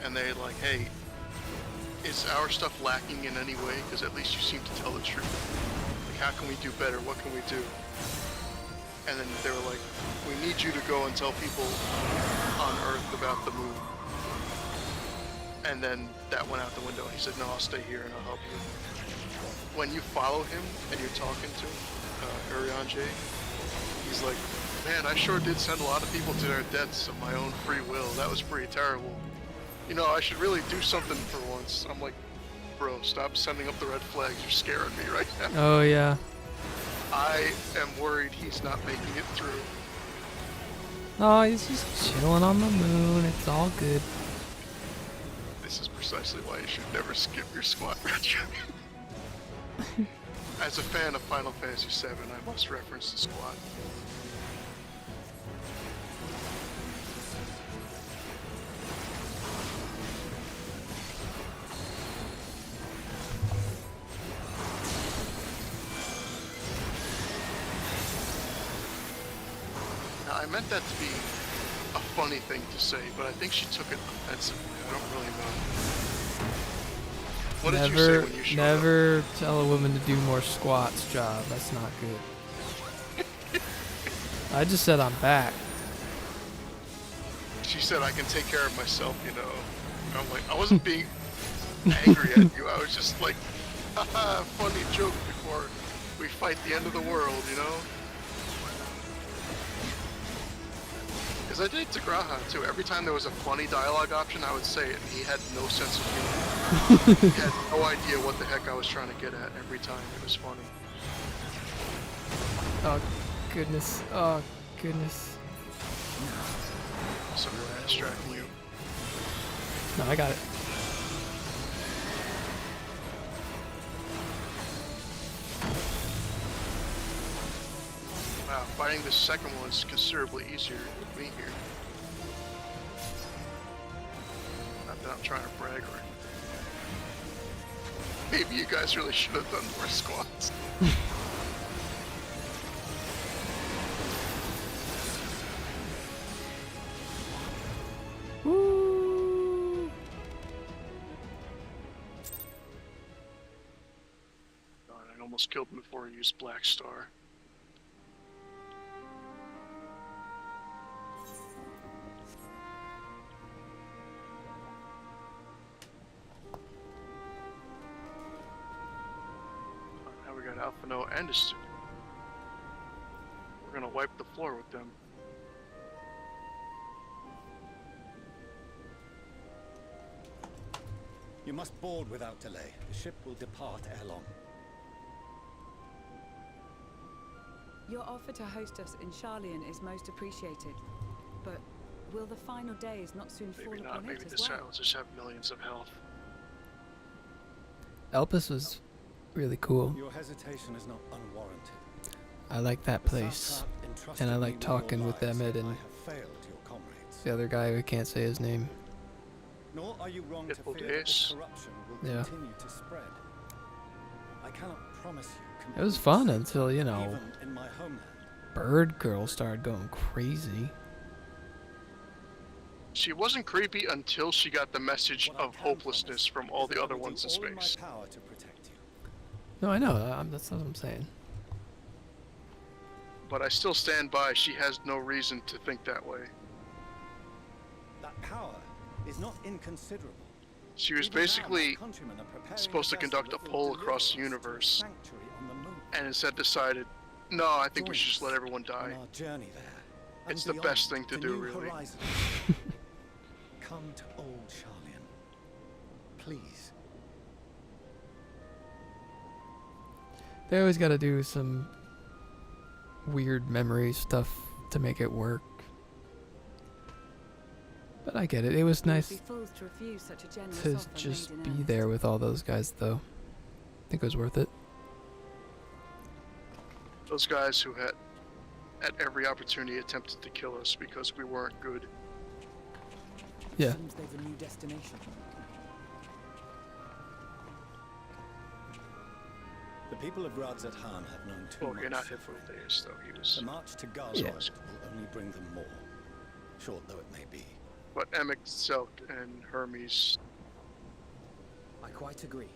And they like, hey, is our stuff lacking in any way? Because at least you seem to tell the truth. Like, how can we do better? What can we do? And then they were like, we need you to go and tell people on Earth about the moon. And then that went out the window, and he said, no, I'll stay here and I'll help you. When you follow him and you're talking to Urianger, he's like, man, I sure did send a lot of people to their deaths of my own free will. That was pretty terrible. You know, I should really do something for once. I'm like, bro, stop sending up the red flags. You're scaring me right now. Oh, yeah. I am worried he's not making it through. Oh, he's just chilling on the moon. It's all good. This is precisely why you should never skip your squad, Richard. As a fan of Final Fantasy VII, I must reference the squad. Now, I meant that to be a funny thing to say, but I think she took it offensively. I don't really know. What did you say when you showed up? Never tell a woman to do more squats, job. That's not good. I just said I'm back. She said I can take care of myself, you know. I'm like, I wasn't being angry at you. I was just like, haha, funny joke before we fight the end of the world, you know? Because I did to Graha too. Every time there was a funny dialogue option, I would say it, and he had no sense of humor. He had no idea what the heck I was trying to get at every time. It was funny. Oh, goodness. Oh, goodness. Sorry, I'm distracting you. No, I got it. Wow, fighting the second one is considerably easier with me here. Not that I'm trying to brag or anything. Maybe you guys really should have done more squats. Woo! God, I almost killed him before I used Black Star. Now we got Alphino and a student. We're gonna wipe the floor with them. You must board without delay. The ship will depart ere long. Your offer to host us in Charlian is most appreciated. But will the final days not soon fall Maybe upon not. Maybe it the as well? silencers have millions of health. Elpis was really cool. Your hesitation is not unwarranted. I like that place. And I like talking with Emmett and the other guy who can't say his name. Nor are you wrong to fear that days. corruption will Yeah. continue to spread. I cannot promise you It was complete fun safety, until, you know, even in my homeland. Bird Girl started going crazy. She wasn't creepy until she got the message of hopelessness from all the other ones in space. Power to protect you. No, I know. That's what I'm saying. But I still stand by, she has no reason to think that way. That power is not inconsiderable. She was Even now, my basically countrymen are preparing supposed to vessel conduct a that will poll deliver across us the to universe, sanctuary on the moon. and instead decided, no, I think we should just let everyone die. On our journey there, and It's the beyond best thing to to do, new really. horizons. Come to old Charlian, please. They always got to do some weird memory stuff to make it work. But I get it. It was nice Be fools to refuse such a generous to offer just made be in earnest. there with all those guys, though. I think it was worth it. Those guys who had, at every opportunity, attempted to kill us because we weren't good. Yeah. Seems they've a new destination. The people of Radz-at-Han have known too Well, much you're not hit suffering. for days, though. He was. The march to Garlock Yeah. will only bring them more, short though it may be. But emet-selch and Hermes. I quite agree.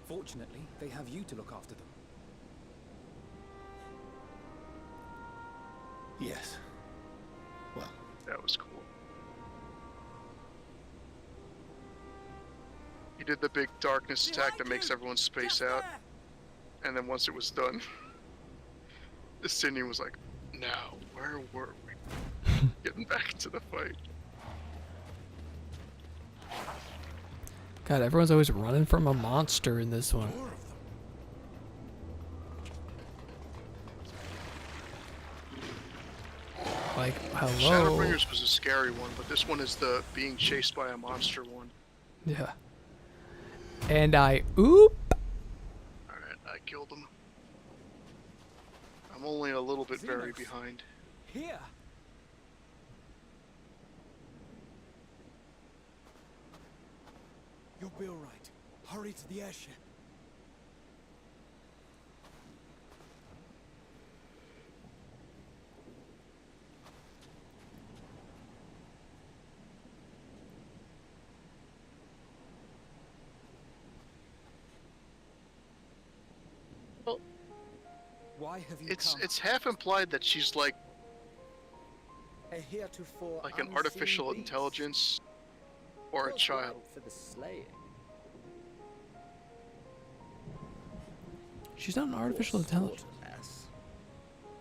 Fortunately, they have you to look after them. Yes. Well, That was cool. He did the big darkness attack that makes everyone space out. And then once it was done, the Sydney was like, now, where were we? Getting back into the fight. God, everyone's always running from a monster in this one. Like, hello. Shadowbringers was a scary one, but this one is the being chased by a monster one. Yeah. And oop. Alright, I killed him. I'm only a little bit very behind. Here. You'll be all right. Hurry to the airship. Well, Why have you it's come? it's half implied that she's like A heretofore an unseen artificial beast. intelligence or a Was child. ripe for the slaying. She's not an artificial intelligence.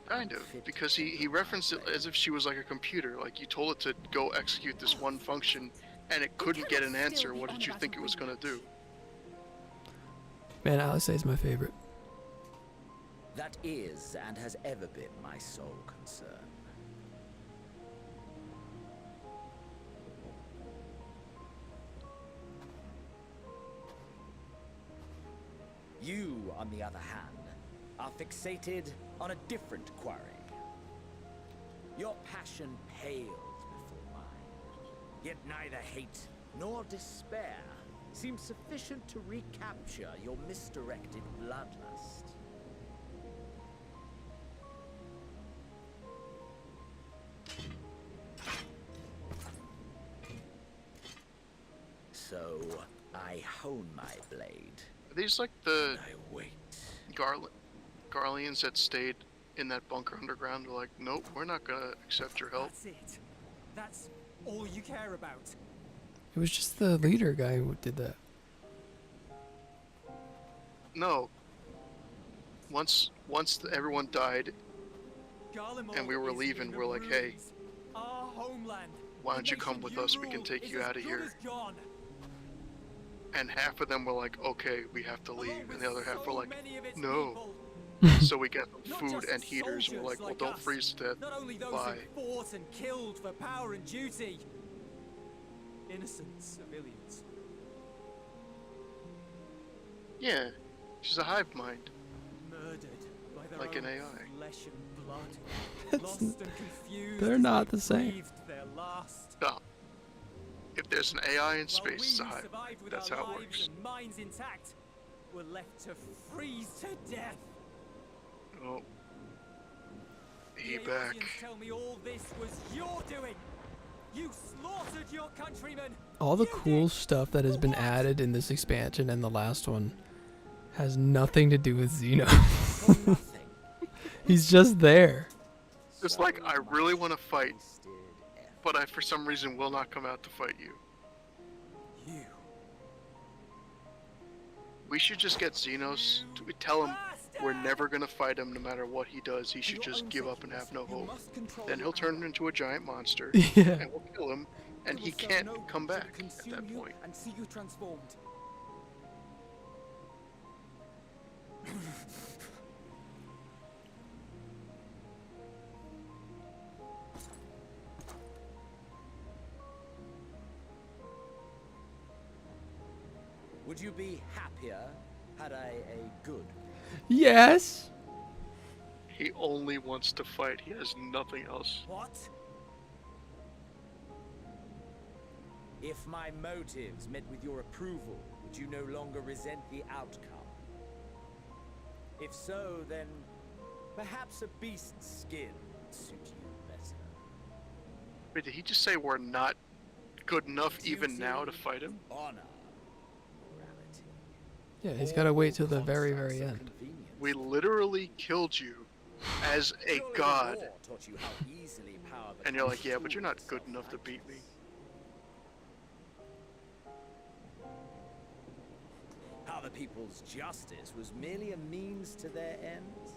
Kind of, because he referenced it as if she was like a computer. Like, you told it to go execute this one function, and it couldn't get an answer. What did you think it was going to do? Man, Alice is my favorite. That is and has ever been my sole concern. You, on the other hand, are fixated on a different quarry. Your passion pales before mine, yet neither hate nor despair seems sufficient to recapture your misdirected bloodlust. So, I hone my blade. Are these like the I wait. Garleans that stayed in that bunker underground? They're like, nope, we're not going to accept your help. That's it. That's all you care about. It was just the leader guy who did that. No. Once everyone died and we were leaving, we're like, hey, Our homeland. why don't you come with us? We can take you out of here. And half of them were like, okay, we have to leave. And the other half were like, no. So we get them food and heaters, and we're like, well, don't freeze to death. Not only those Bye. who fought and killed for power and duty. Innocent civilians. Yeah, she's a hive mind. Murdered by their Like own an AI. flesh and blood. Lost and confused. They're as not they the same. breathed their last. Stop. If there's an AI in While space, we it's a who hive. survived with That's our how it lives works. and minds intact were left to freeze to death. Oh. He The back. Eorzeans tell me all this was your doing. You slaughtered your countrymen. All the cool stuff that has been added in this expansion and the last one has nothing to do with Xeno. He's just there. It's like, I really want to fight, but I, for some reason, will not come out to fight you. We should just get Xenos. We tell him we're never going to fight him no matter what he does. He should just give up and have no hope. Then he'll turn into a giant monster, Yeah. and we'll kill him, and he can't come back at that point. And see you transformed. Would you be happier had I a good? Yes. He only wants to fight. He has nothing else. What? If my motives met with your approval, would you no longer resent the outcome? If so, then perhaps a beast's skin would suit you better. Wait, did he just say we're not good enough even now to fight him? Honor. Yeah, he's got to wait till the very, very end. We literally killed you as a god. And you're like, yeah, but you're not good enough to beat me. How the people's justice was merely a means to their ends?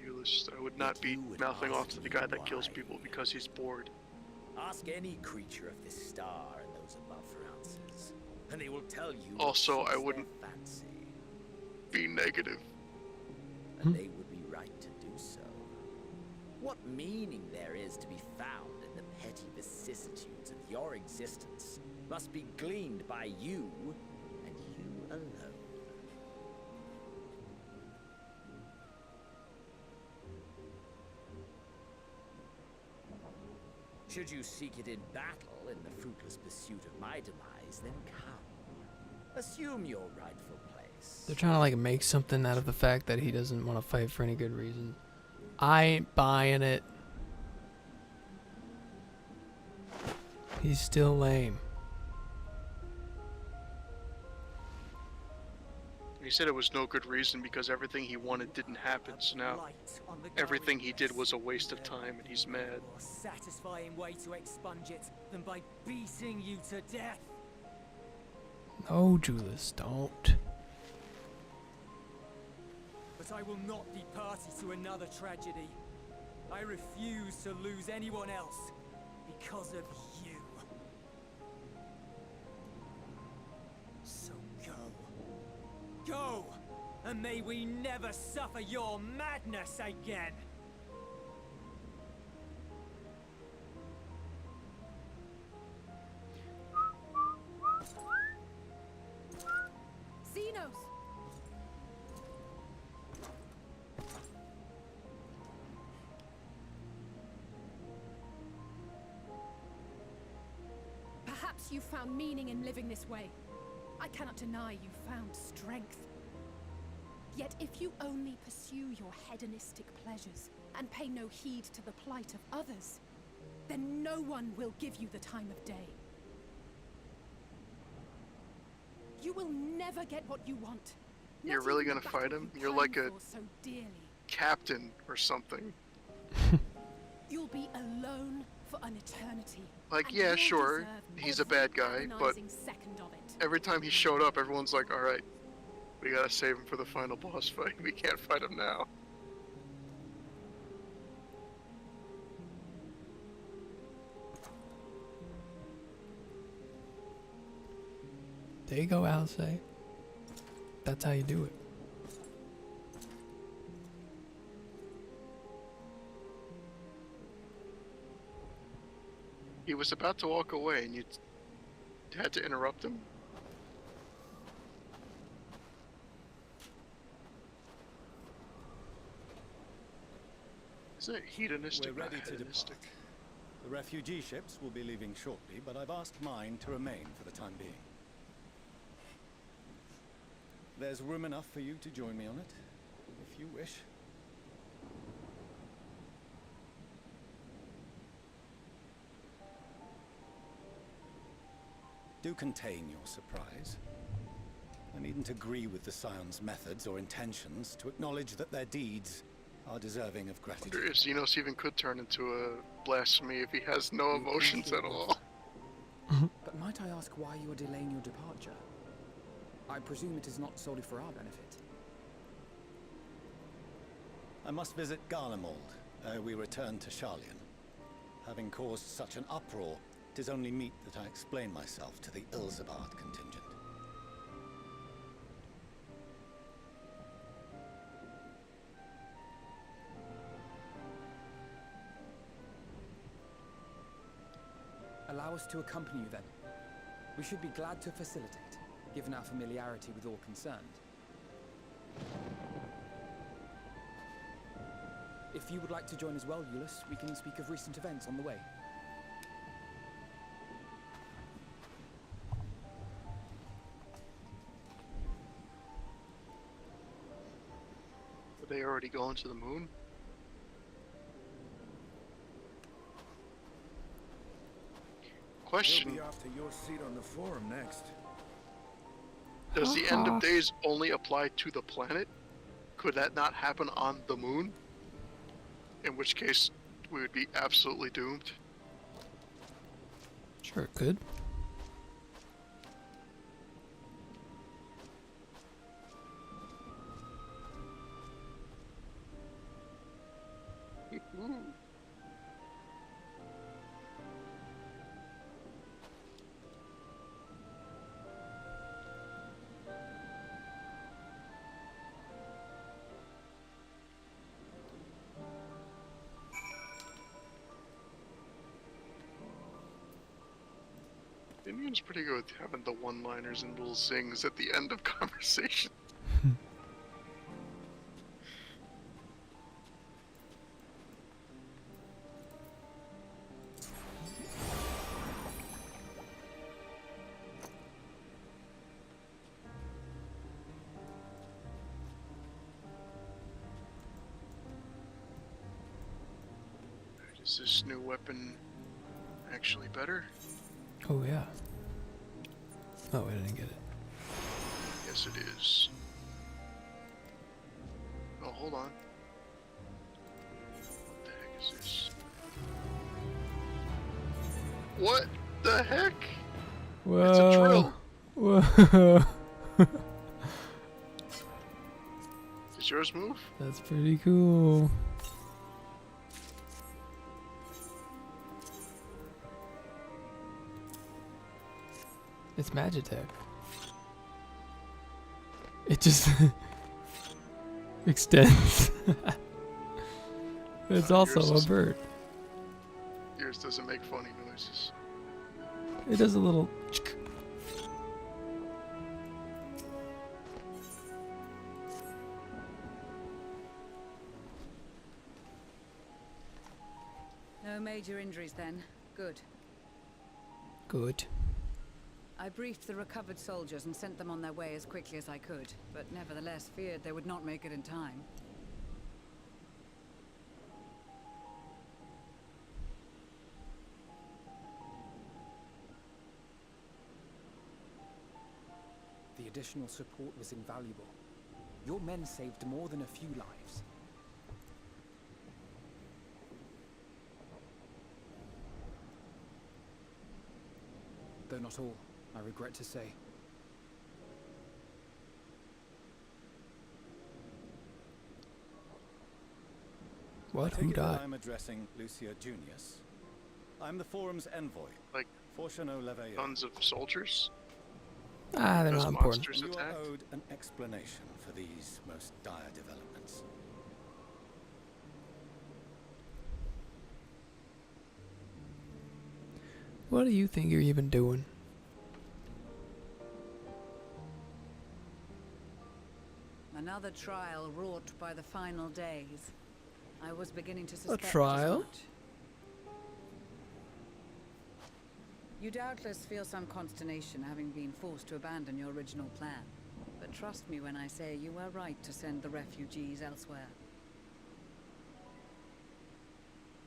Ulysses, I would not be mouthing off to the guy that kills people because he's bored. Ask any creature of this star and those above for answers, and they will tell you. Also, I wouldn't be negative. And they would be right to do so. What meaning there is to be found in the petty vicissitudes of your existence must be gleaned by you and you alone. Should you seek it in battle in the fruitless pursuit of my demise, then come. Assume your rightful place. They're trying to like make something out of the fact that he doesn't want to fight for any good reason. I ain't buying it. He's still lame. He said it was no good reason because everything he wanted didn't happen, so now everything he did was a waste of time and he's mad. A satisfying way to expunge it than by beating you to death. No, Julius, don't. But I will not be party to another tragedy. I refuse to lose anyone else because of you. So go. Go! And may we never suffer your madness again! Xenos! Perhaps you found meaning in living this way. I cannot deny you found strength. Yet if you only pursue your hedonistic pleasures and pay no heed to the plight of others, then no one will give you the time of day. You will never get what you want. You're really gonna fight him? You're like a captain or something. You'll be alone for an eternity. Like, yeah, sure, he's a bad guy, but every time he showed up, everyone's like, alright, we gotta save him for the final boss fight. We can't fight him now. There you go, Alcé. That's how you do it. He was about to walk away and you had to interrupt him? Isn't it hedonistic? We're ready not to hedonistic? depart. The refugee ships will be leaving shortly, but I've asked mine to remain for the time being. There's room enough for you to join me on it, if you wish. Do contain your surprise. I needn't agree with the Scion's methods or intentions to acknowledge that their deeds are deserving of I wonder gratitude. if Xenos even could turn into a blasphemy if he has no emotions at all. But might I ask why you are delaying your departure? I presume it is not solely for our benefit. I must visit Garlemald ere we return to Sharlayan. Having caused such an uproar, it is only meet that I explain myself to the Ilzabard contingent. Allow us to accompany you then. We should be glad to facilitate, given our familiarity with all concerned. If you would like to join as well, Ulysses, we can speak of recent events on the way. they already going to the moon? Question. You'll be off to your seat on the forum next. Does the end of days only apply to the planet? Could that not happen on the moon? In which case, we would be absolutely doomed. Sure, it could. Indian's pretty good with having the one-liners and little sings at the end of conversation. Is this new weapon actually better? Oh yeah. Oh, I didn't get it. Yes, it is. Oh, hold on. What the heck is this? What the heck? Whoa. It's a drill. Whoa. Does yours move? That's pretty cool. It's Magitech. It just extends. It's also a bird. Yours doesn't make funny noises. It does a little. No major injuries then. Good. Good. I briefed the recovered soldiers and sent them on their way as quickly as I could, but nevertheless feared they would not make it in time. The additional support was invaluable. Your men saved more than a few lives. Though not all, I regret to say. What? I Who take it that died? I'm addressing Lucia Junius. I'm the forum's envoy. Like Forchano Leveilleur. tons of soldiers? Ah, they're Those not important. monsters You attacked? are owed an explanation for these most dire developments. What do you think you're even doing? Another trial wrought by the final days. I was beginning to suspect as trial? much. You doubtless feel some consternation having been forced to abandon your original plan. But trust me when I say you were right to send the refugees elsewhere.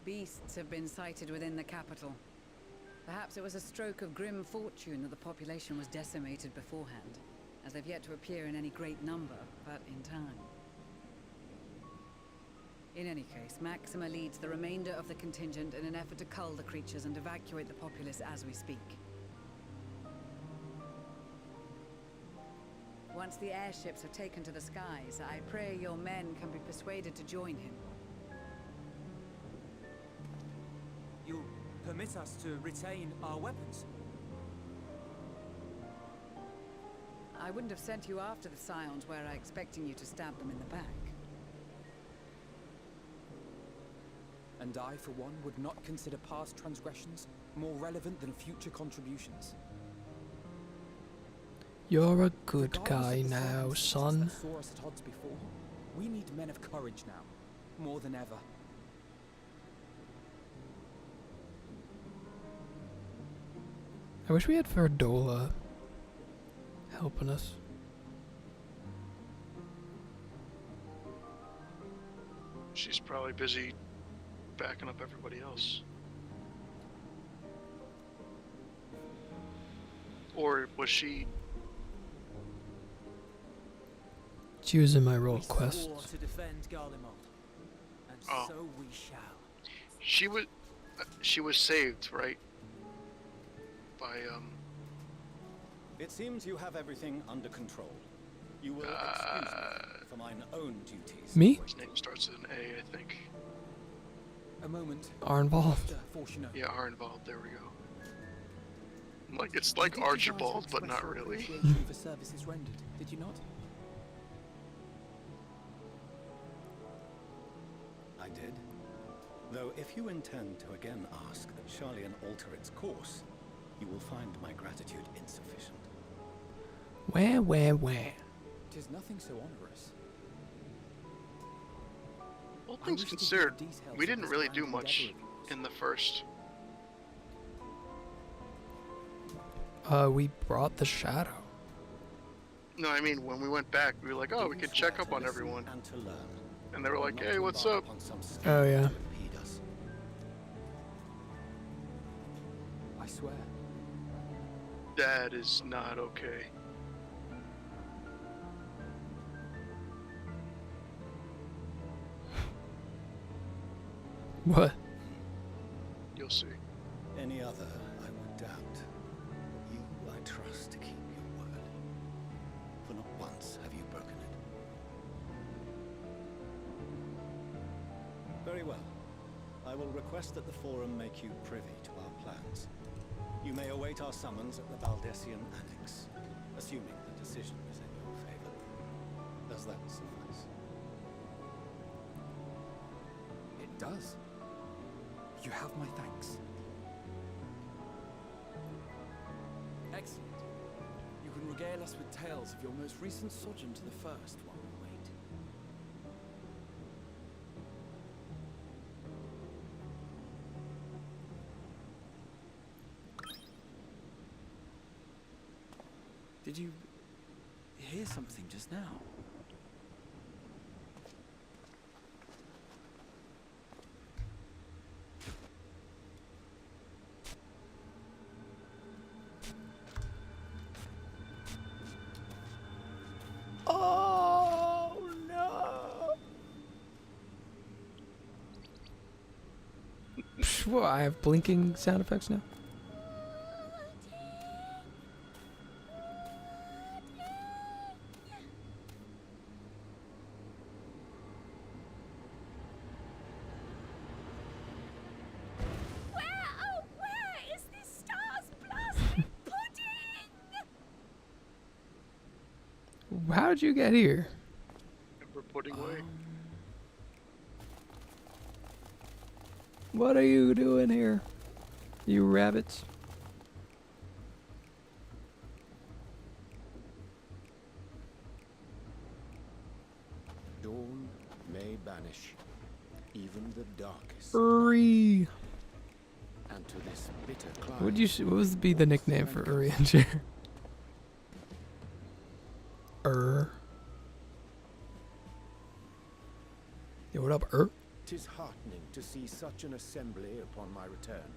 Beasts have been sighted within the capital. Perhaps it was a stroke of grim fortune that the population was decimated beforehand, as they've yet to appear in any great number, but in time. In any case, Maxima leads the remainder of the contingent in an effort to cull the creatures and evacuate the populace as we speak. Once the airships have taken to the skies, I pray your men can be persuaded to join him. You'll permit us to retain our weapons? I wouldn't have sent you after the Scions were I expecting you to stab them in the back. And I, for one, would not consider past transgressions more relevant than future contributions. You're a good guy Regardless of the now, circumstances son. that saw us at odds before, we need men of courage now, more than ever. I wish we had Verdola helping us. She's probably busy backing up everybody else. Or was she... She was in my role We quest. swore to defend Garlemald, and Oh. so we shall. She was saved, right? By, It seems you have everything under control. You will excuse me for mine own duties. Me? His name starts with an A, I think. A moment. Are involved. Yeah, are involved. There we go. Like it's like Archibald, but not really. For services rendered, did you not? I did. Though if you intend to again ask that Charlian alter its course, you will find my gratitude insufficient. Where? Tis nothing so onerous. All things considered, we didn't really do much in the first. We brought the shadow. No, I mean, when we went back, we were like, oh, we could check up on everyone. And they were like, hey, what's up? Oh, yeah. I swear. That is not okay. What? You'll see. Any other, I would doubt. You, I trust to keep your word. For not once have you broken it. Very well. I will request that the Forum make you privy to our plans. You may await our summons at the Valdesian Annex, assuming the decision is in your favor. Does that suffice? It does. You have my thanks. Excellent. You can regale us with tales of your most recent sojourn to the First while we wait. Did you hear something just now? Oh no! What? I have blinking sound effects now. Where is this star's blasted pudding? How'd you get here? Ember pudding way. What are you doing here? You rabbits? Dawn may banish even the darkest. Uri. And to this bitter climb. What would be the nickname for Uri and Jer? Yo, what up, 'Tis heartening to see such an assembly upon my return.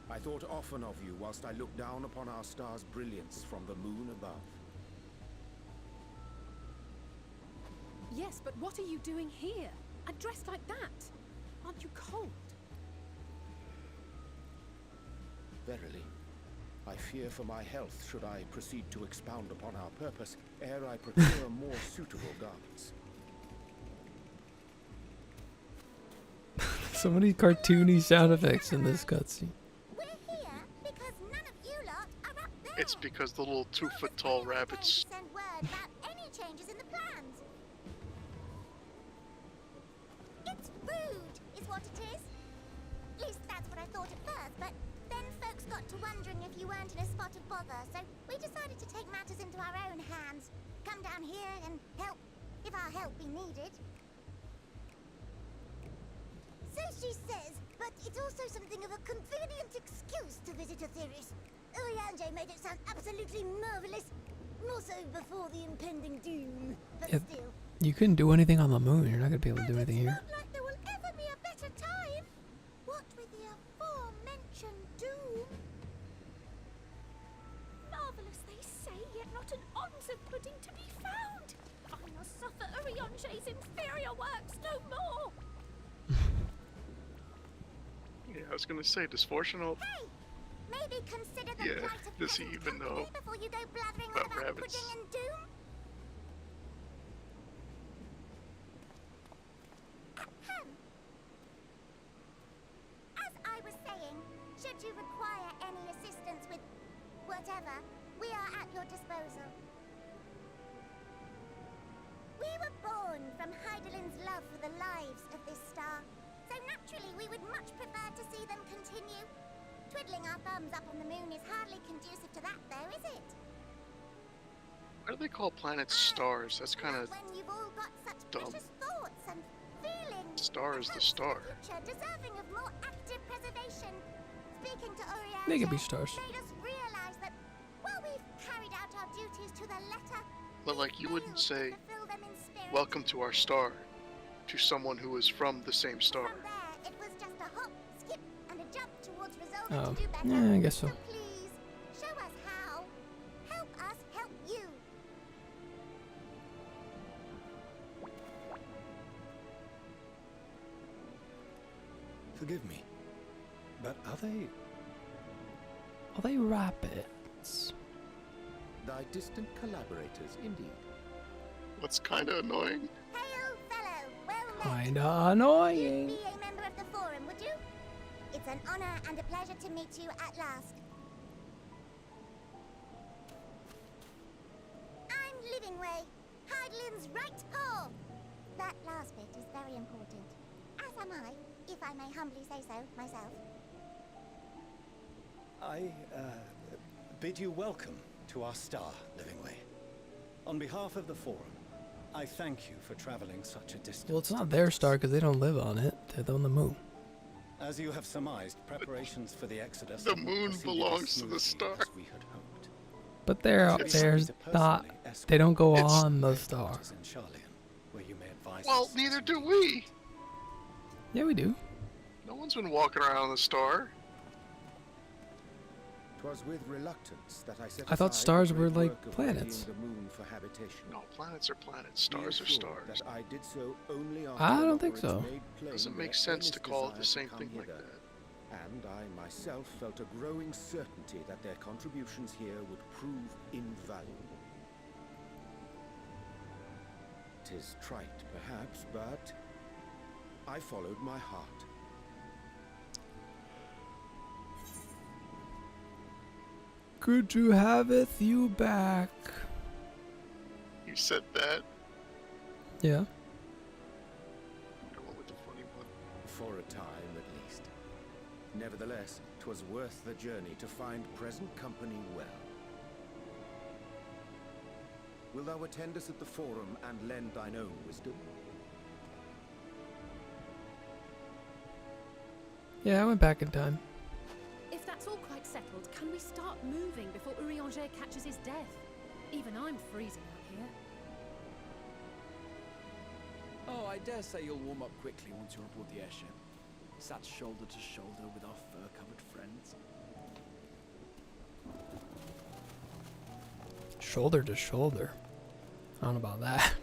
I thought often of you whilst I looked down upon our star's brilliance from the moon above. Yes, but what are you doing here? And dressed like that? Aren't you cold? Verily, I fear for my health should I proceed to expound upon our purpose ere I procure more suitable garments. So many cartoony sound effects in this cutscene. It's because the little 2-foot-tall rabbits. Send word about any changes in the plans. It's rude, is what it is. At least that's what I thought at first, but then folks got to wondering if you weren't in a spot of bother, so we decided to take matters into our own hands. Come down here and help, if our help be needed. So she says, but it's also something of a convenient excuse to visit Etheris. Urianger made it sound absolutely marvelous, more so before the impending doom, but Yep. still. You couldn't do anything on the moon. You're not gonna be able to do anything here. Like yet not an ounce of pudding to be found. I must suffer Urianger's inferior works no more. Yeah, I was gonna say, does Fortune know? Hey! Maybe consider the Yeah, plight of does he peasant even company know before you go blathering on about about rabbits? pudding and doom? Ahem. As I was saying, should you require any assistance with whatever, we are at your disposal. We were born from Heidelin's love for the lives of this star, so naturally we would much prefer to see them continue. Twiddling our thumbs up on the moon is hardly conducive to that, though, is it? Why do they call planets stars? That's kind of When you've all got such dumb. precious thoughts and feelings. Star is the star. Future deserving of more active preservation. Speaking to Urianger, They can be stars. made us realize that while we've carried out our duties to the letter, But like, you wouldn't say, fulfill them in spirit. "Welcome to our star," to someone who is from the same star. From there, it was just a hop, skip, and a jump towards resolving Oh, to do better. yeah, I guess so. So please, show us how. Help us help you. Forgive me, but are they... Are they rabbits? Thy distant collaborators, indeed. What's kind of annoying? Hail, fellow. Well met. Kinda annoying. You'd be a member of the Forum, would you? It's an honor and a pleasure to meet you at last. I'm Livingway, Heidelin's right paw. That last bit is very important. As am I, if I may humbly say so myself. I bid you welcome to our star, Livingway. On behalf of the Forum, I thank you for traveling such a distance. Well, it's not their star because they don't live on it. They're on the moon. As you have surmised, preparations for the Exodus. The moon belongs to the star. We had hoped. But they're not. They don't go on the star. In Charlian, where you may advise Well, us. neither do we. Yeah, we do. No one's been walking around the star. 'Twas with reluctance that I set I thought aside stars the were great like work of planets. readying the moon for habitation. No, planets are planets. Be Stars are assured stars. That I did so only after I the don't think Lords so. made plain Doesn't their make sense to earnest call it the desire same to thing come like hither. that. And I myself felt a growing certainty that their contributions here would prove invaluable. 'Tis trite, perhaps, but I followed my heart. Good to haveth you back. You said that. Yeah. I went with the funny one. For a time, at least. Nevertheless, 'twas worth the journey to find present company well. Wilt thou attend us at the Forum and lend thine own wisdom? Yeah, I went back in time. If that's all quite settled, can we start moving before Urianger catches his death? Even I'm freezing out here. Oh, I dare say you'll warm up quickly once you're aboard the airship. Sat shoulder to shoulder with our fur-covered friends. Shoulder to shoulder. I don't know about that.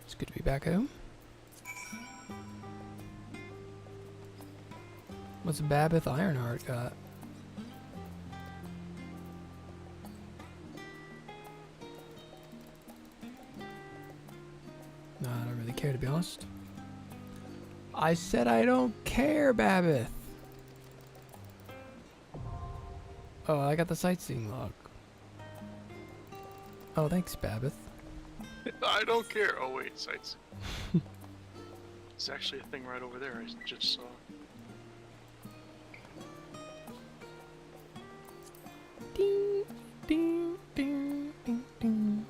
It's good to be back home. What's Babbitt Ironheart got? No, I don't really care, to be honest. I said I don't care, Babbitt. Oh, I got the sightseeing log. Oh, thanks, Babbitt. I don't care. Oh wait, sights. It's actually a thing right over there. I just saw. Ding, ding, ding, ding, ding.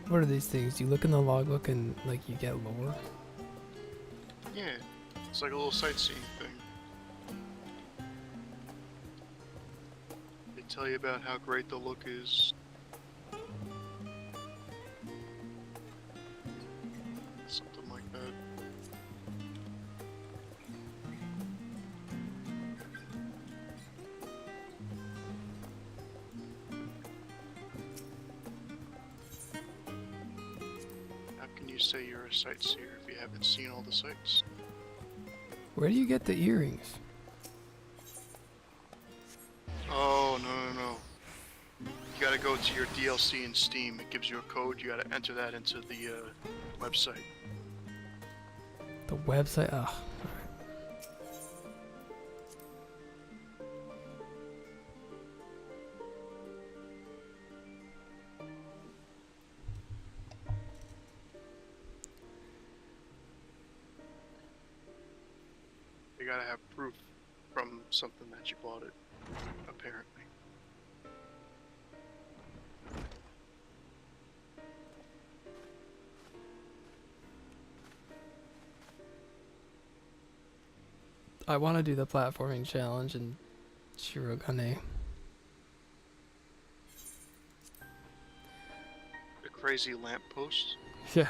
What are these things? Do you look in the logbook and like you get lore? Yeah, it's like a little sightseeing thing. They tell you about how great the look is. Something like that. How can you say you're a sightseer if you haven't seen all the sights? Where do you get the earrings? Oh, no. You gotta go to your DLC in Steam. It gives you a code. You gotta enter that into the website. The website? Ugh. You gotta have proof from something that you bought it, apparently. I want to do the platforming challenge in Shirogane. The crazy lamppost. Yeah.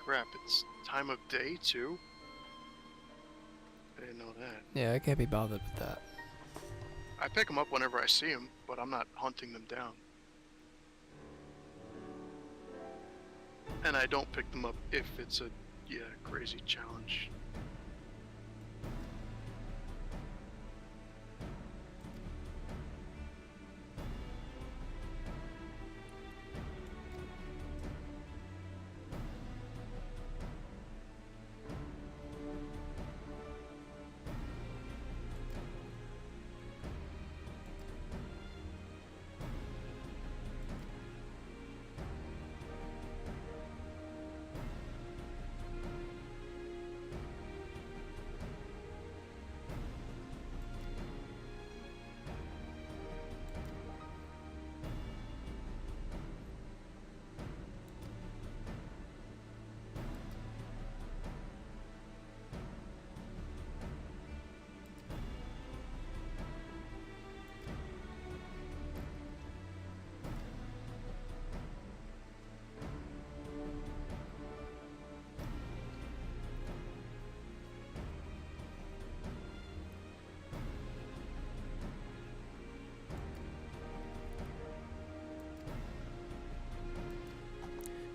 Crap, it's time of day too? I didn't know that. Yeah, I can't be bothered with that. I pick them up whenever I see them, but I'm not hunting them down. And I don't pick them up if it's a, crazy challenge.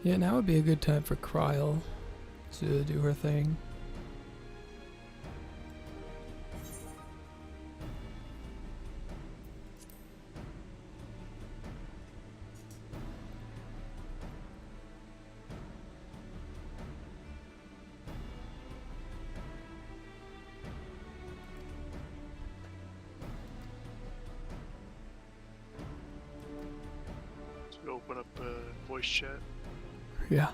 Yeah, now would be a good time for Kryl to do her thing. To open up voice chat. Yeah.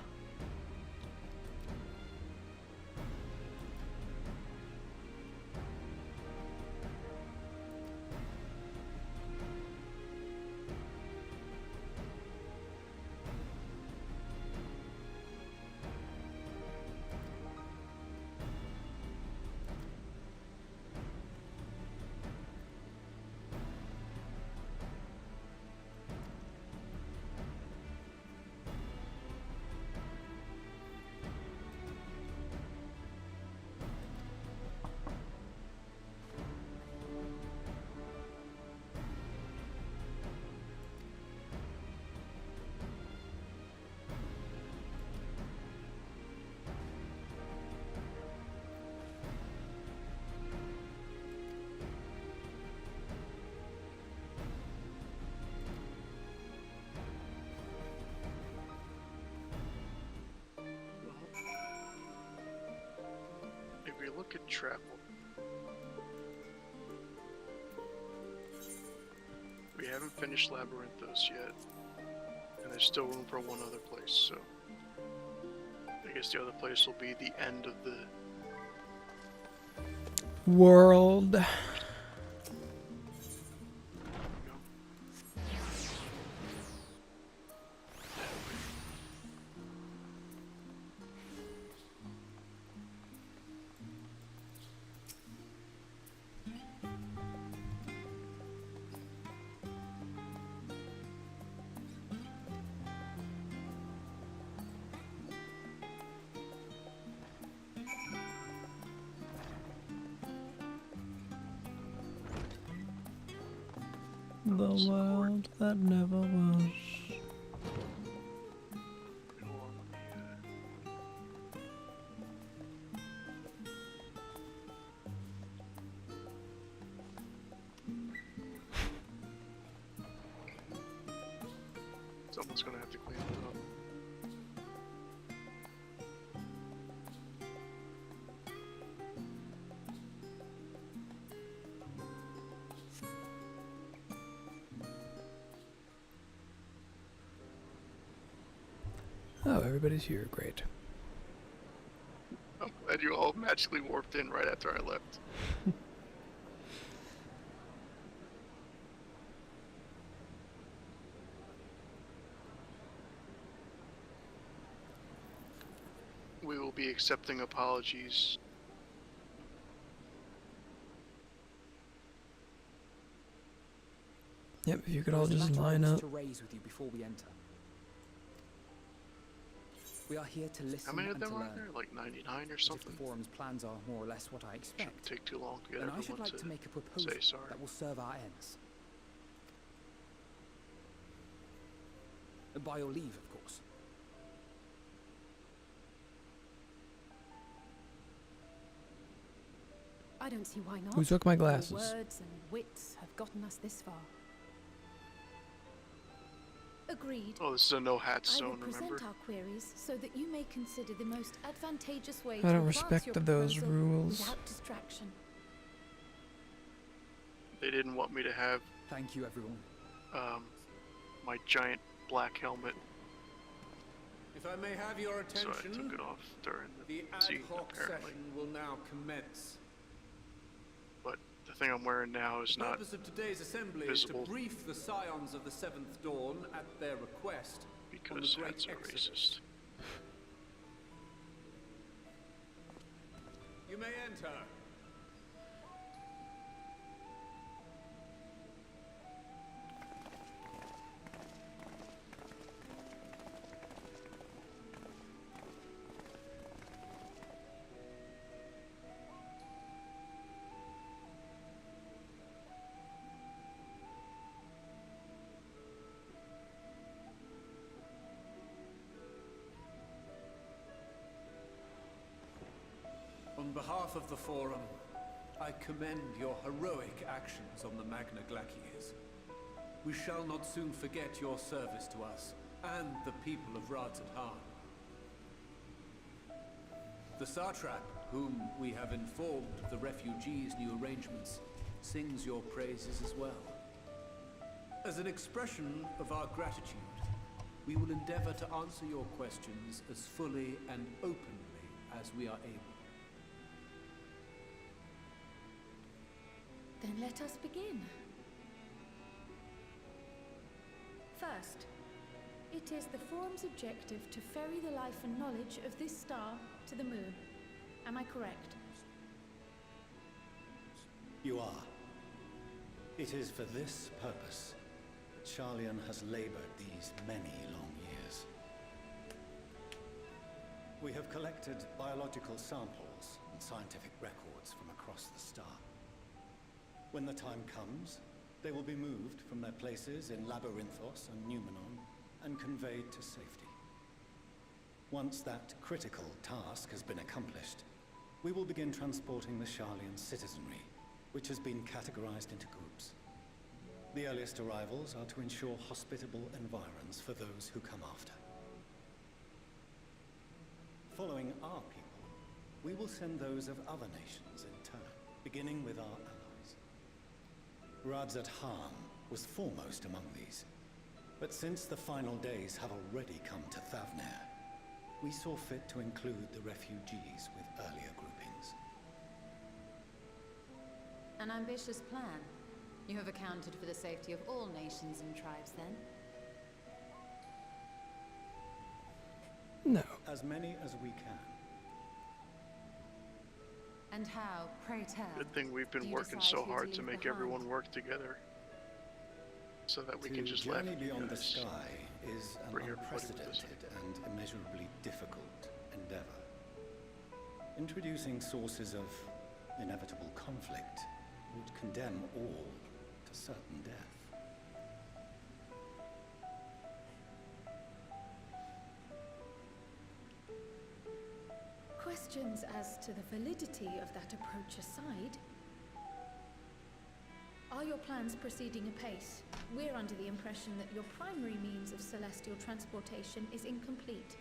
If we look at travel, We haven't finished Labyrinthos yet. And there's still room for one other place, so... I guess the other place will be the end of the... world. The world that never was. Someone's gonna have to clean it up. Oh, everybody's here. Great. I'm glad you all magically warped in right after I left. We will be accepting apologies. Yep, if you could all just line up. To raise with you before we enter. We are here to listen. How many of and them to are learn. there? Like 99 or If something? the forum's plans are more or less what I expect, Shouldn't take too long to get then I should everyone like to make a proposal say sorry. that will serve our ends. By your leave, of course. I don't see why not. Who took my Your glasses? words and wits have gotten us this far. Agreed. Oh, this is a no-hat I will zone, present remember? our queries so that you may consider the most advantageous way I to don't advance respect your those proposal rules. without distraction. They didn't want me to have Thank you, everyone. my giant black helmet, If I may have your so I attention, took it off during the the ad scene, hoc apparently. session will now commence. But the thing I'm wearing now is The not purpose of today's assembly visible is to brief the scions of the Seventh Dawn at their request on because the Great hats are Exodus. racist. You may enter. On behalf of the Forum, I commend your heroic actions on the Magna Glaciers. We shall not soon forget your service to us and the people of Radz-at-Han. The Satrap, whom we have informed of the refugees' new arrangements, sings your praises as well. As an expression of our gratitude, we will endeavor to answer your questions as fully and openly as we are able. Then let us begin. First, it is the Forum's objective to ferry the life and knowledge of this star to the moon. Am I correct? You are. It is for this purpose that Charlian has labored these many long years. We have collected biological samples and scientific records from across the star. When the time comes, they will be moved from their places in Labyrinthos and Numenon and conveyed to safety. Once that critical task has been accomplished, we will begin transporting the Charlian citizenry, which has been categorized into groups. The earliest arrivals are to ensure hospitable environs for those who come after. Following our people, we will send those of other nations in turn, beginning with our allies. Radz-at-Han was foremost among these. But since the final days have already come to Thavnair, we saw fit to include the refugees with earlier groupings. An ambitious plan. You have accounted for the safety of all nations and tribes, then? No. As many as we can. And how, pray tell? Good thing we've been working so hard to make everyone work together, so that we can just laugh journey at you beyond the guys. sky is an Bring everybody with us. unprecedented and immeasurably difficult endeavor. Introducing sources of inevitable conflict would condemn all to certain death. Questions as to the validity of that approach aside, are your plans proceeding apace? We're under the impression that your primary means of celestial transportation is incomplete.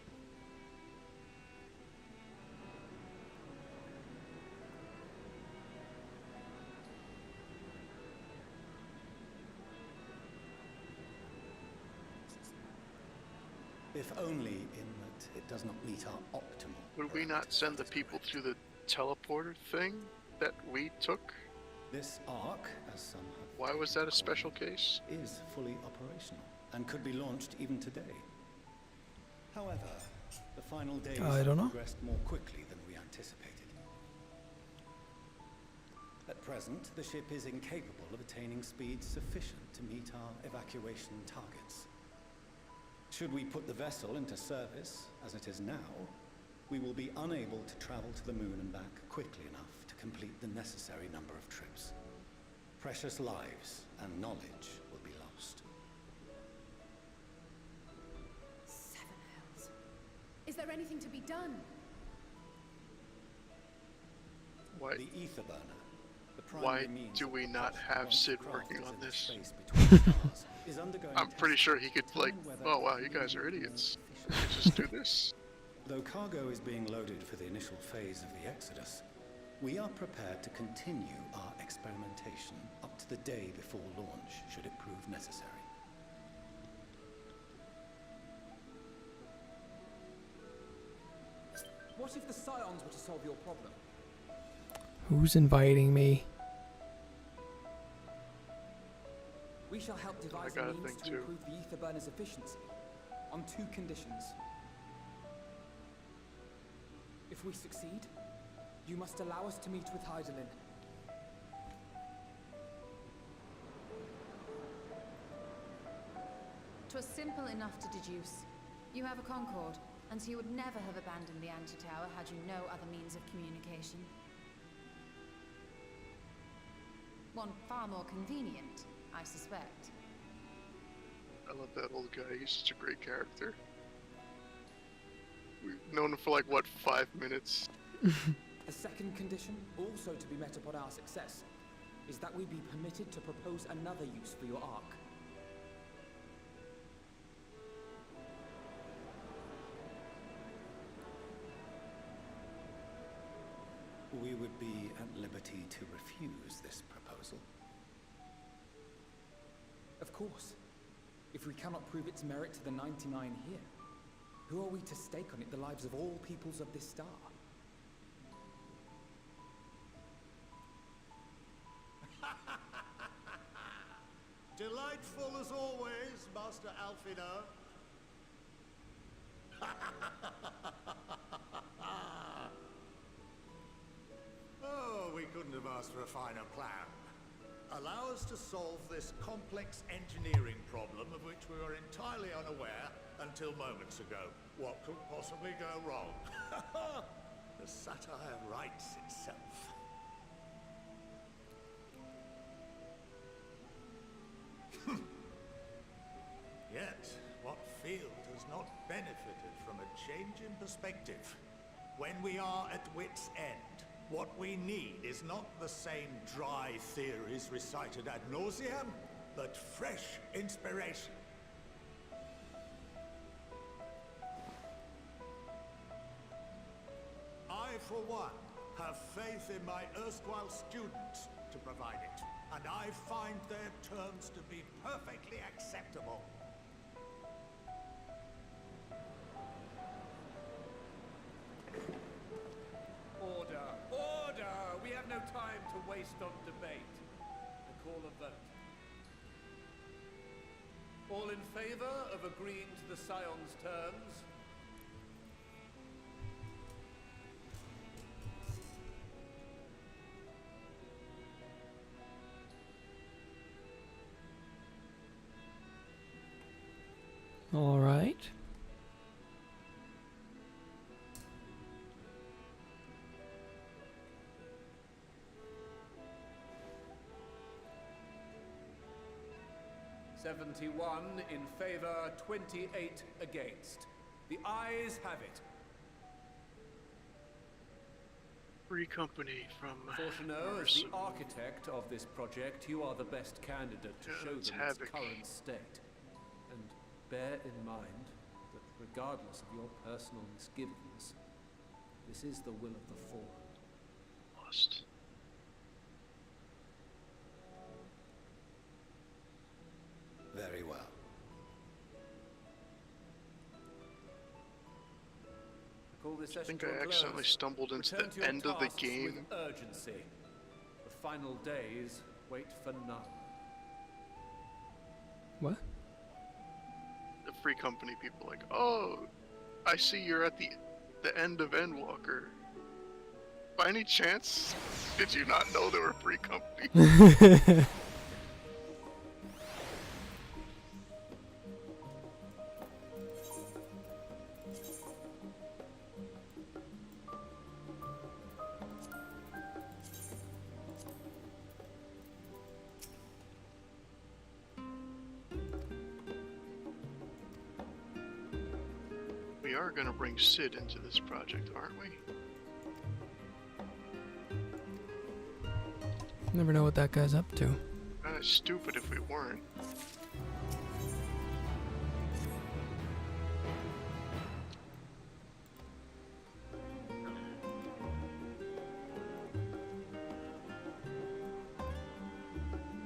If only in that it does not meet our optimal. Would we not send the people through the teleporter thing that we took? This arc, as some have Why was that a special case? is fully operational and could be launched even today. However, the final days I have don't know. progressed more quickly than we anticipated. At present, the ship is incapable of attaining speeds sufficient to meet our evacuation targets. Should we put the vessel into service, as it is now, we will be unable to travel to the moon and back quickly enough to complete the necessary number of trips. Precious lives and knowledge will be lost. Seven hells. Is there anything to be done? Why? The ether burner. Why do we not have Sid working on this? Is undergoing I'm pretty sure he could, like, oh wow, you guys are idiots. Just do this. Though cargo is being loaded for the initial phase of the Exodus, we are prepared to continue our experimentation up to the day before launch, should it prove necessary. What if the Scions were to solve your problem? Who's inviting me? We shall help devise a means to improve the ether burner's efficiency, on 2 conditions. If we succeed, you must allow us to meet with Hydaelyn. "'Twas simple enough to deduce. You have a Concord, and so you would never have abandoned the Antitower had you no other means of communication. One far more convenient, I suspect." I love that old guy, he's such a great character. We've known him for like, what, 5 minutes? The second condition, also to be met upon our success, is that we be permitted to propose another use for your Ark. We would be at liberty to refuse this proposal. Of course. If we cannot prove its merit to the 99 here, who are we to stake on it the lives of all peoples of this star? Delightful as always, Master Alfino. Oh, we couldn't have asked for a finer plan. Allow us to solve this complex engineering problem of which we were entirely unaware until moments ago. What could possibly go wrong? The satire writes itself. Yet, what field has not benefited from a change in perspective? When we are at wit's end, what we need is not the same dry theories recited ad nauseam, but fresh inspiration. I, for one, have faith in my erstwhile students to provide it. and I find their terms to be perfectly acceptable. Order! Order! We have no time to waste on debate. I call a vote. All in favor of agreeing to the Scion's terms? All right. "71 in favor, 28 against. The ayes have it. Free company from Fortuneau, as the architect of this project, you are the best candidate to show them its current state. And bear in mind that regardless of your personal misgivings, this is the will of the Forum. Lost. Very well. I call this I session think to a I accidentally close. stumbled into Return to the your end of the tasks game. with urgency. The final days wait for none. What? The free company people like, oh, I see you're at the end of Endwalker. By any chance, did you not know there were free company? We are gonna bring Sid into this project, aren't we? Never know what that guy's up to. Kinda stupid if we weren't.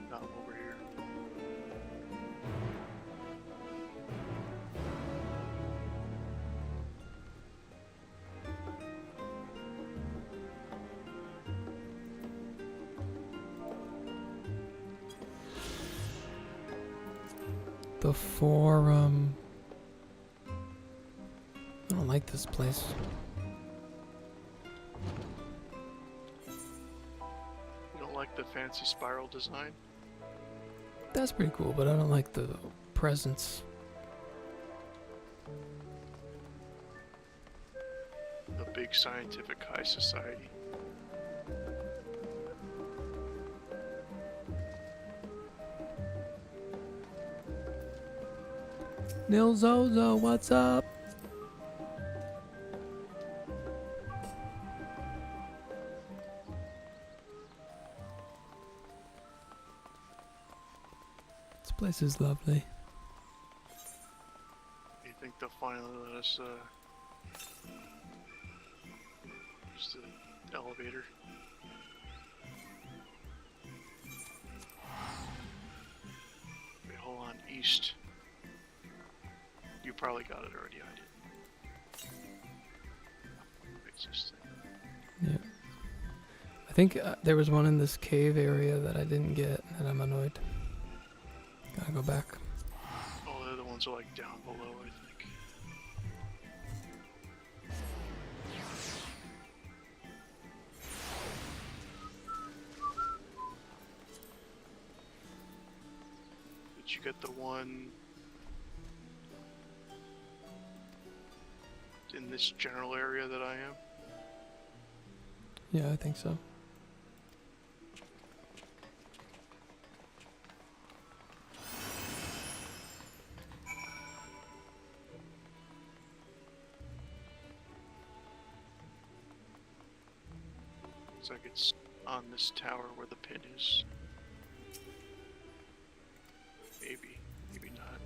Not over here. The Forum. I don't like this place. You don't like the fancy spiral design? That's pretty cool, but I don't like the presence. The big scientific high society. Nil Zozo, what's up? This place is lovely. You think they'll finally let us, use the elevator? Wait, hold on, east. You probably got it already, I did. Fix this thing. Yeah. I think there was one in this cave area that I didn't get, and I'm annoyed. Gotta go back. Oh, the other ones are like down below, I think. Did you get the one in this general area that I am? Yeah, I think so. Looks like it's on this tower where the pin is. Maybe, maybe not.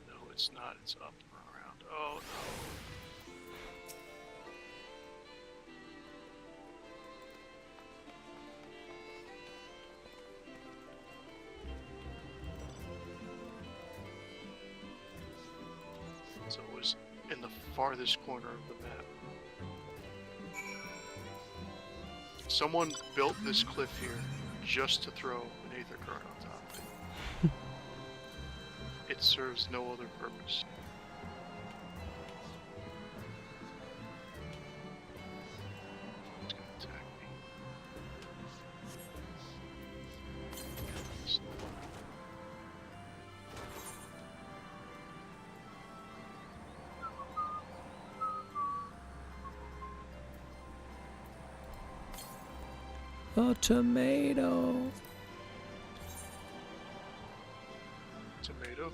No, it's not. It's up or around. Oh no. So it was in the farthest corner of the map. Someone built this cliff here just to throw an aether current on top of it. It serves no other purpose. It's gonna attack me. A tomato. Tomato.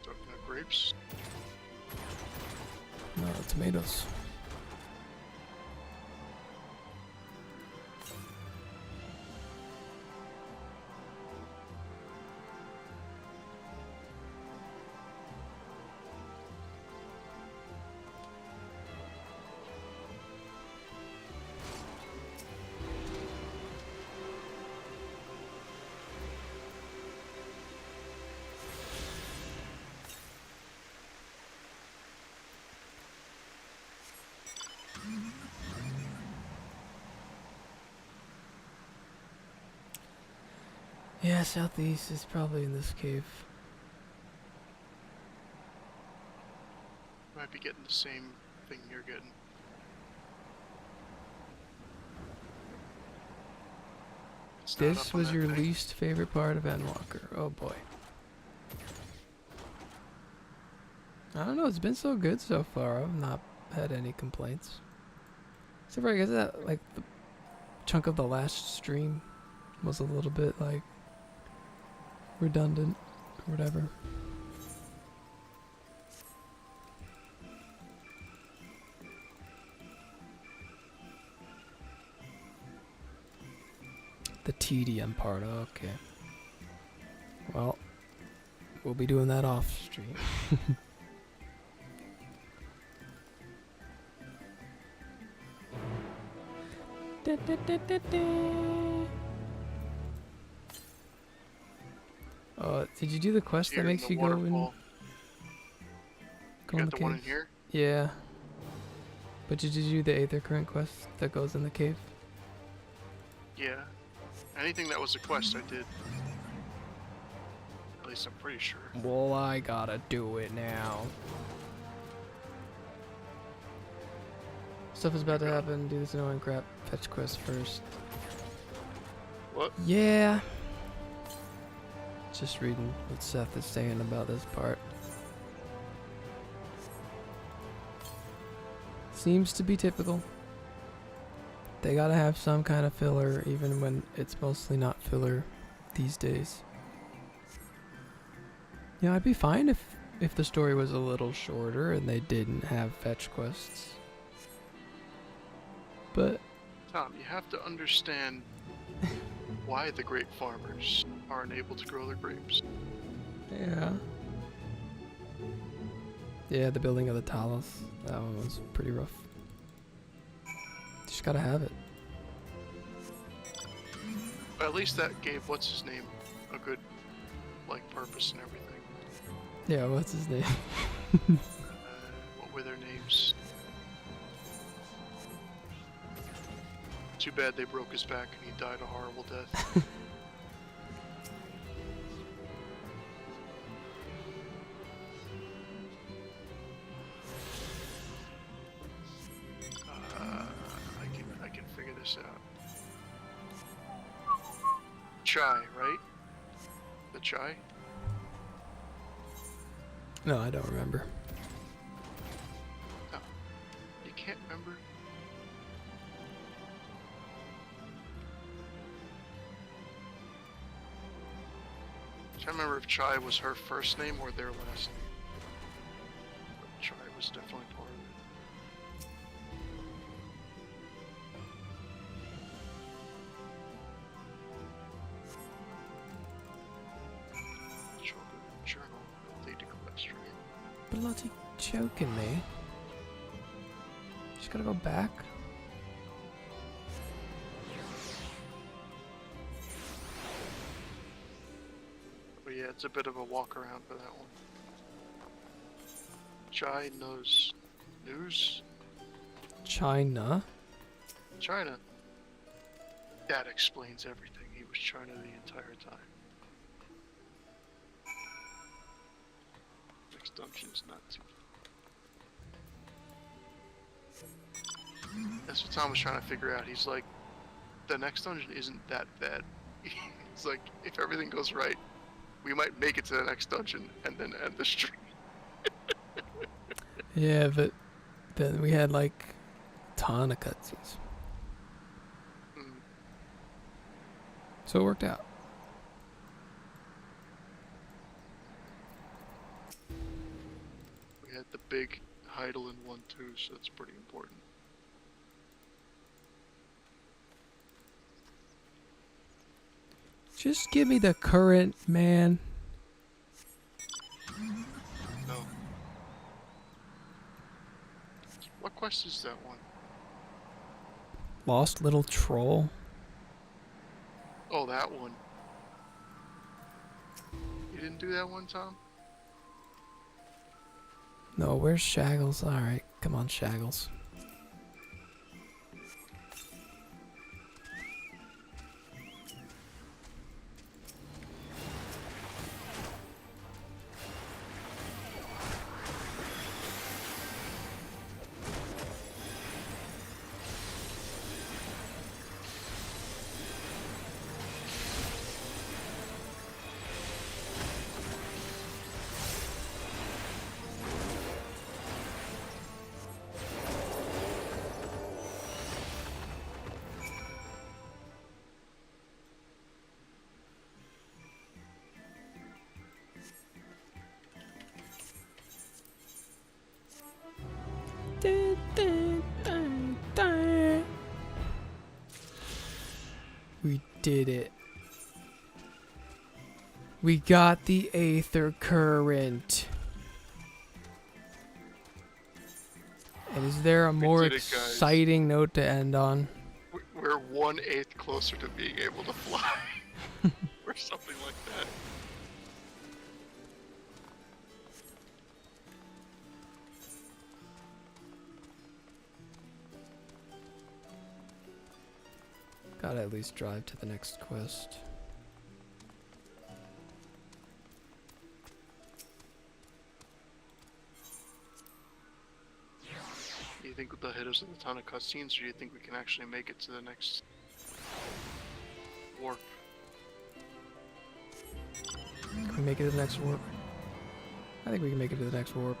Talking about grapes. No, tomatoes. Yeah, southeast is probably in this cave. Might be getting the same thing you're getting. It's not This up on was that your thing. least favorite part of Endwalker. Oh boy. I don't know, it's been so good so far. I've not had any complaints. Except for I guess that like the chunk of the last stream was a little bit like redundant or whatever. The tedium part, okay. Well, we'll be doing that off stream. Did you do the quest that Here in makes the you go in? waterfall. Go You in got the the one in cave? here? Yeah. But did you do the Aether Current quest that goes in the cave? Yeah. Anything that was a quest, I did. At least I'm pretty sure. Well, I gotta do it now. Stuff is about to happen. Do this annoying crap. Fetch quest first. What? Yeah. Just reading what Seth is saying about this part. Seems to be typical. They gotta have some kind of filler, even when it's mostly not filler these days. Yeah, I'd be fine if the story was a little shorter and they didn't have fetch quests. But Tom, you have to understand why the grape farmers aren't able to grow their grapes. yeah. Yeah, the building of the Talos. That one was pretty rough. Just gotta have it. But at least that gave what's his name a good like purpose and everything. Yeah, what's his name? What were their names? Too bad they broke his back and he died a horrible death. I can figure this out. Chai, right? The chai? No, I don't remember. Oh, you can't remember? I can't remember if Chai was her first name or their last name. But Chai was definitely part of it. Journal, update to quest, right? Bloody choking me. Just gotta go back. Oh yeah, it's a bit of a walk around for that one. China's news? China? China. That explains everything. He was China the entire time. Next dungeon is not too. That's what Tom was trying to figure out. He's like, the next dungeon isn't that bad. It's like, if everything goes right, we might make it to the next dungeon and then end the stream. Yeah, but then we had like a ton of cutscenes. So it worked out. We had the big Heidelin one too, so that's pretty important. Just give me the current, man. No. What quest is that one? Lost little troll. Oh, that one. You didn't do that one, Tom? No, where's Shaggles? Alright, come on, Shaggles. We did it. We got the Aether Current. And is there a more did it, guys. exciting note to end on? We're 1/8 closer to being able to fly. Or something like that. Gotta at least drive to the next quest. Do you think they'll hit us with a ton of cutscenes, or do you think we can actually make it to the next warp? Can we make it to the next warp? I think we can make it to the next warp.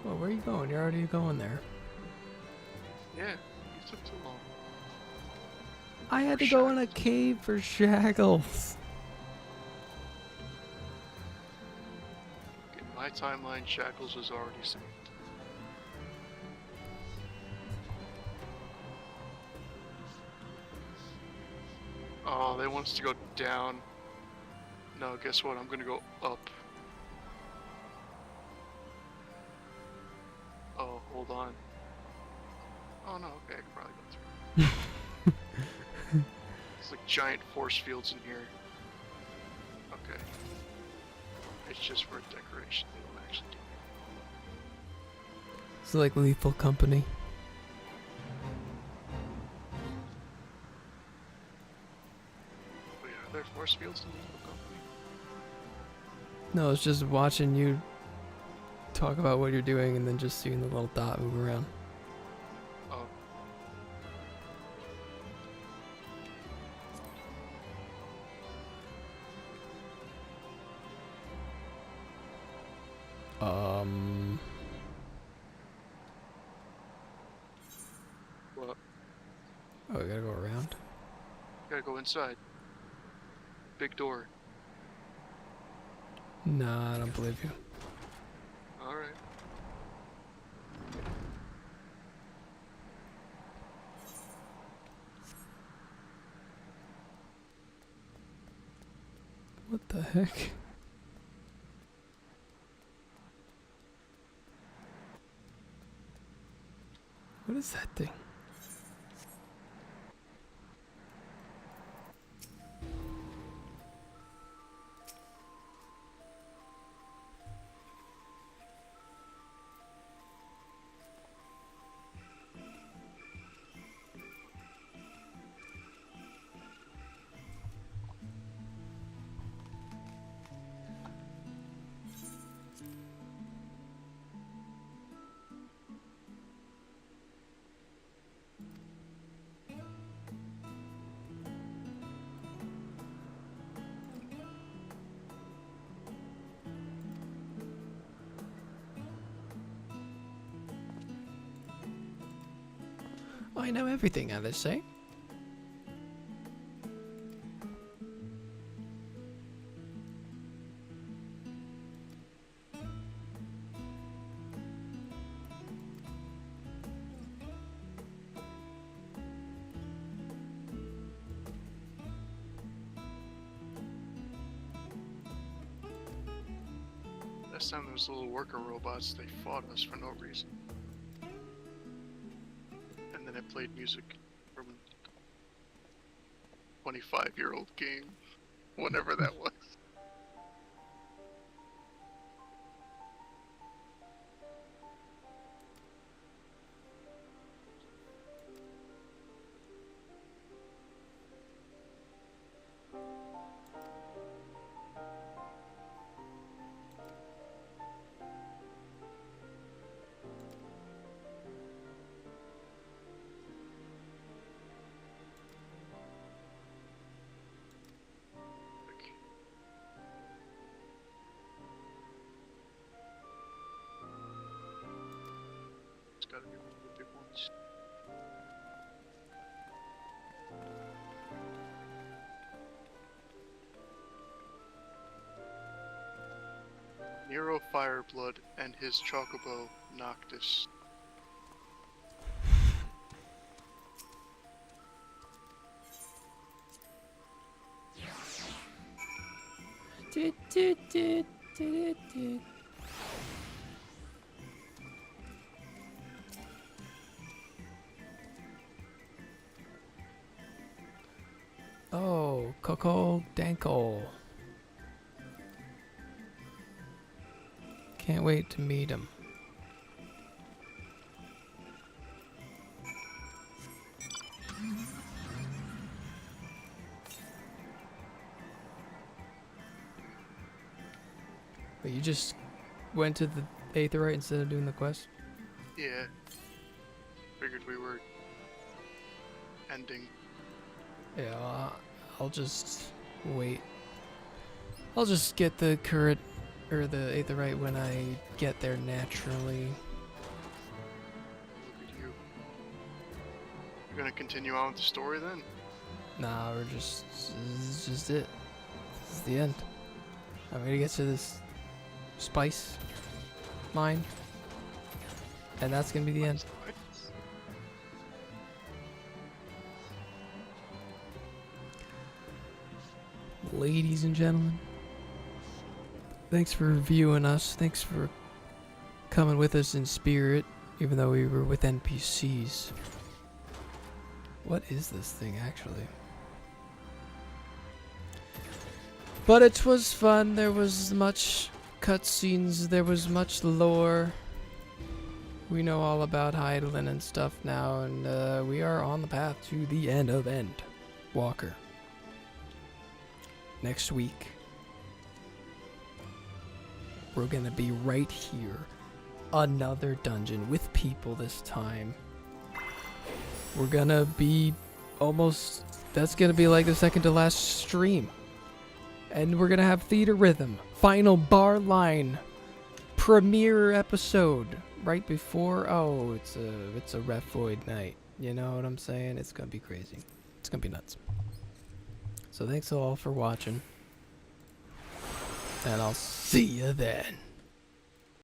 Well, where are you going? You're already going there. Yeah, you took too long. I had to go in a cave for Shaggles. In my timeline, Shackles was already saved. Oh, they want us to go down. No, guess what? I'm gonna go up. Oh, hold on. Oh no, okay, I can probably go through. It's like giant force fields in here. Okay. It's just for decoration, they don't actually do it. It's like Lethal Company. Wait, are there force fields in Lethal Company? No, it's just watching you talk about what you're doing and then just seeing the little dot move around. Oh. What? Oh, we gotta go around? Gotta go inside. Big door. Nah, I don't believe you. Alright. What the heck? What is that thing? I know everything, as they say. Last time there was little worker robots, they fought us for no reason. And then it played music from a 25-year-old game, whenever that was. Gotta be one of the big ones. Nero Fireblood and his Chocobo Noctis. Oh, Coco Dankle. Can't wait to meet him. But you just went to the Aetherite instead of doing the quest? Yeah. Figured we were ending. Yeah, I'll just wait. I'll just get the current, or the Aetherite when I get there naturally. Look at you. You're gonna continue on with the story then? Nah, this is just it. This is the end. I'm gonna get to this spice mine, and that's gonna be the end. Ladies and gentlemen, thanks for viewing us. Thanks for coming with us in spirit, even though we were with NPCs. What is this thing actually? But it was fun. There was much cutscenes. There was much lore. We know all about Hydaelyn and stuff now, and we are on the path to the end of Endwalker. Next week, we're gonna be right here. Another dungeon with people this time. We're gonna be almost, that's gonna be like the second to last stream. And we're gonna have Theater Rhythm, final bar line, premiere episode right before, oh, it's a Ref Void night. You know what I'm saying? It's gonna be crazy. It's gonna be nuts. So thanks all for watching, and I'll see you then.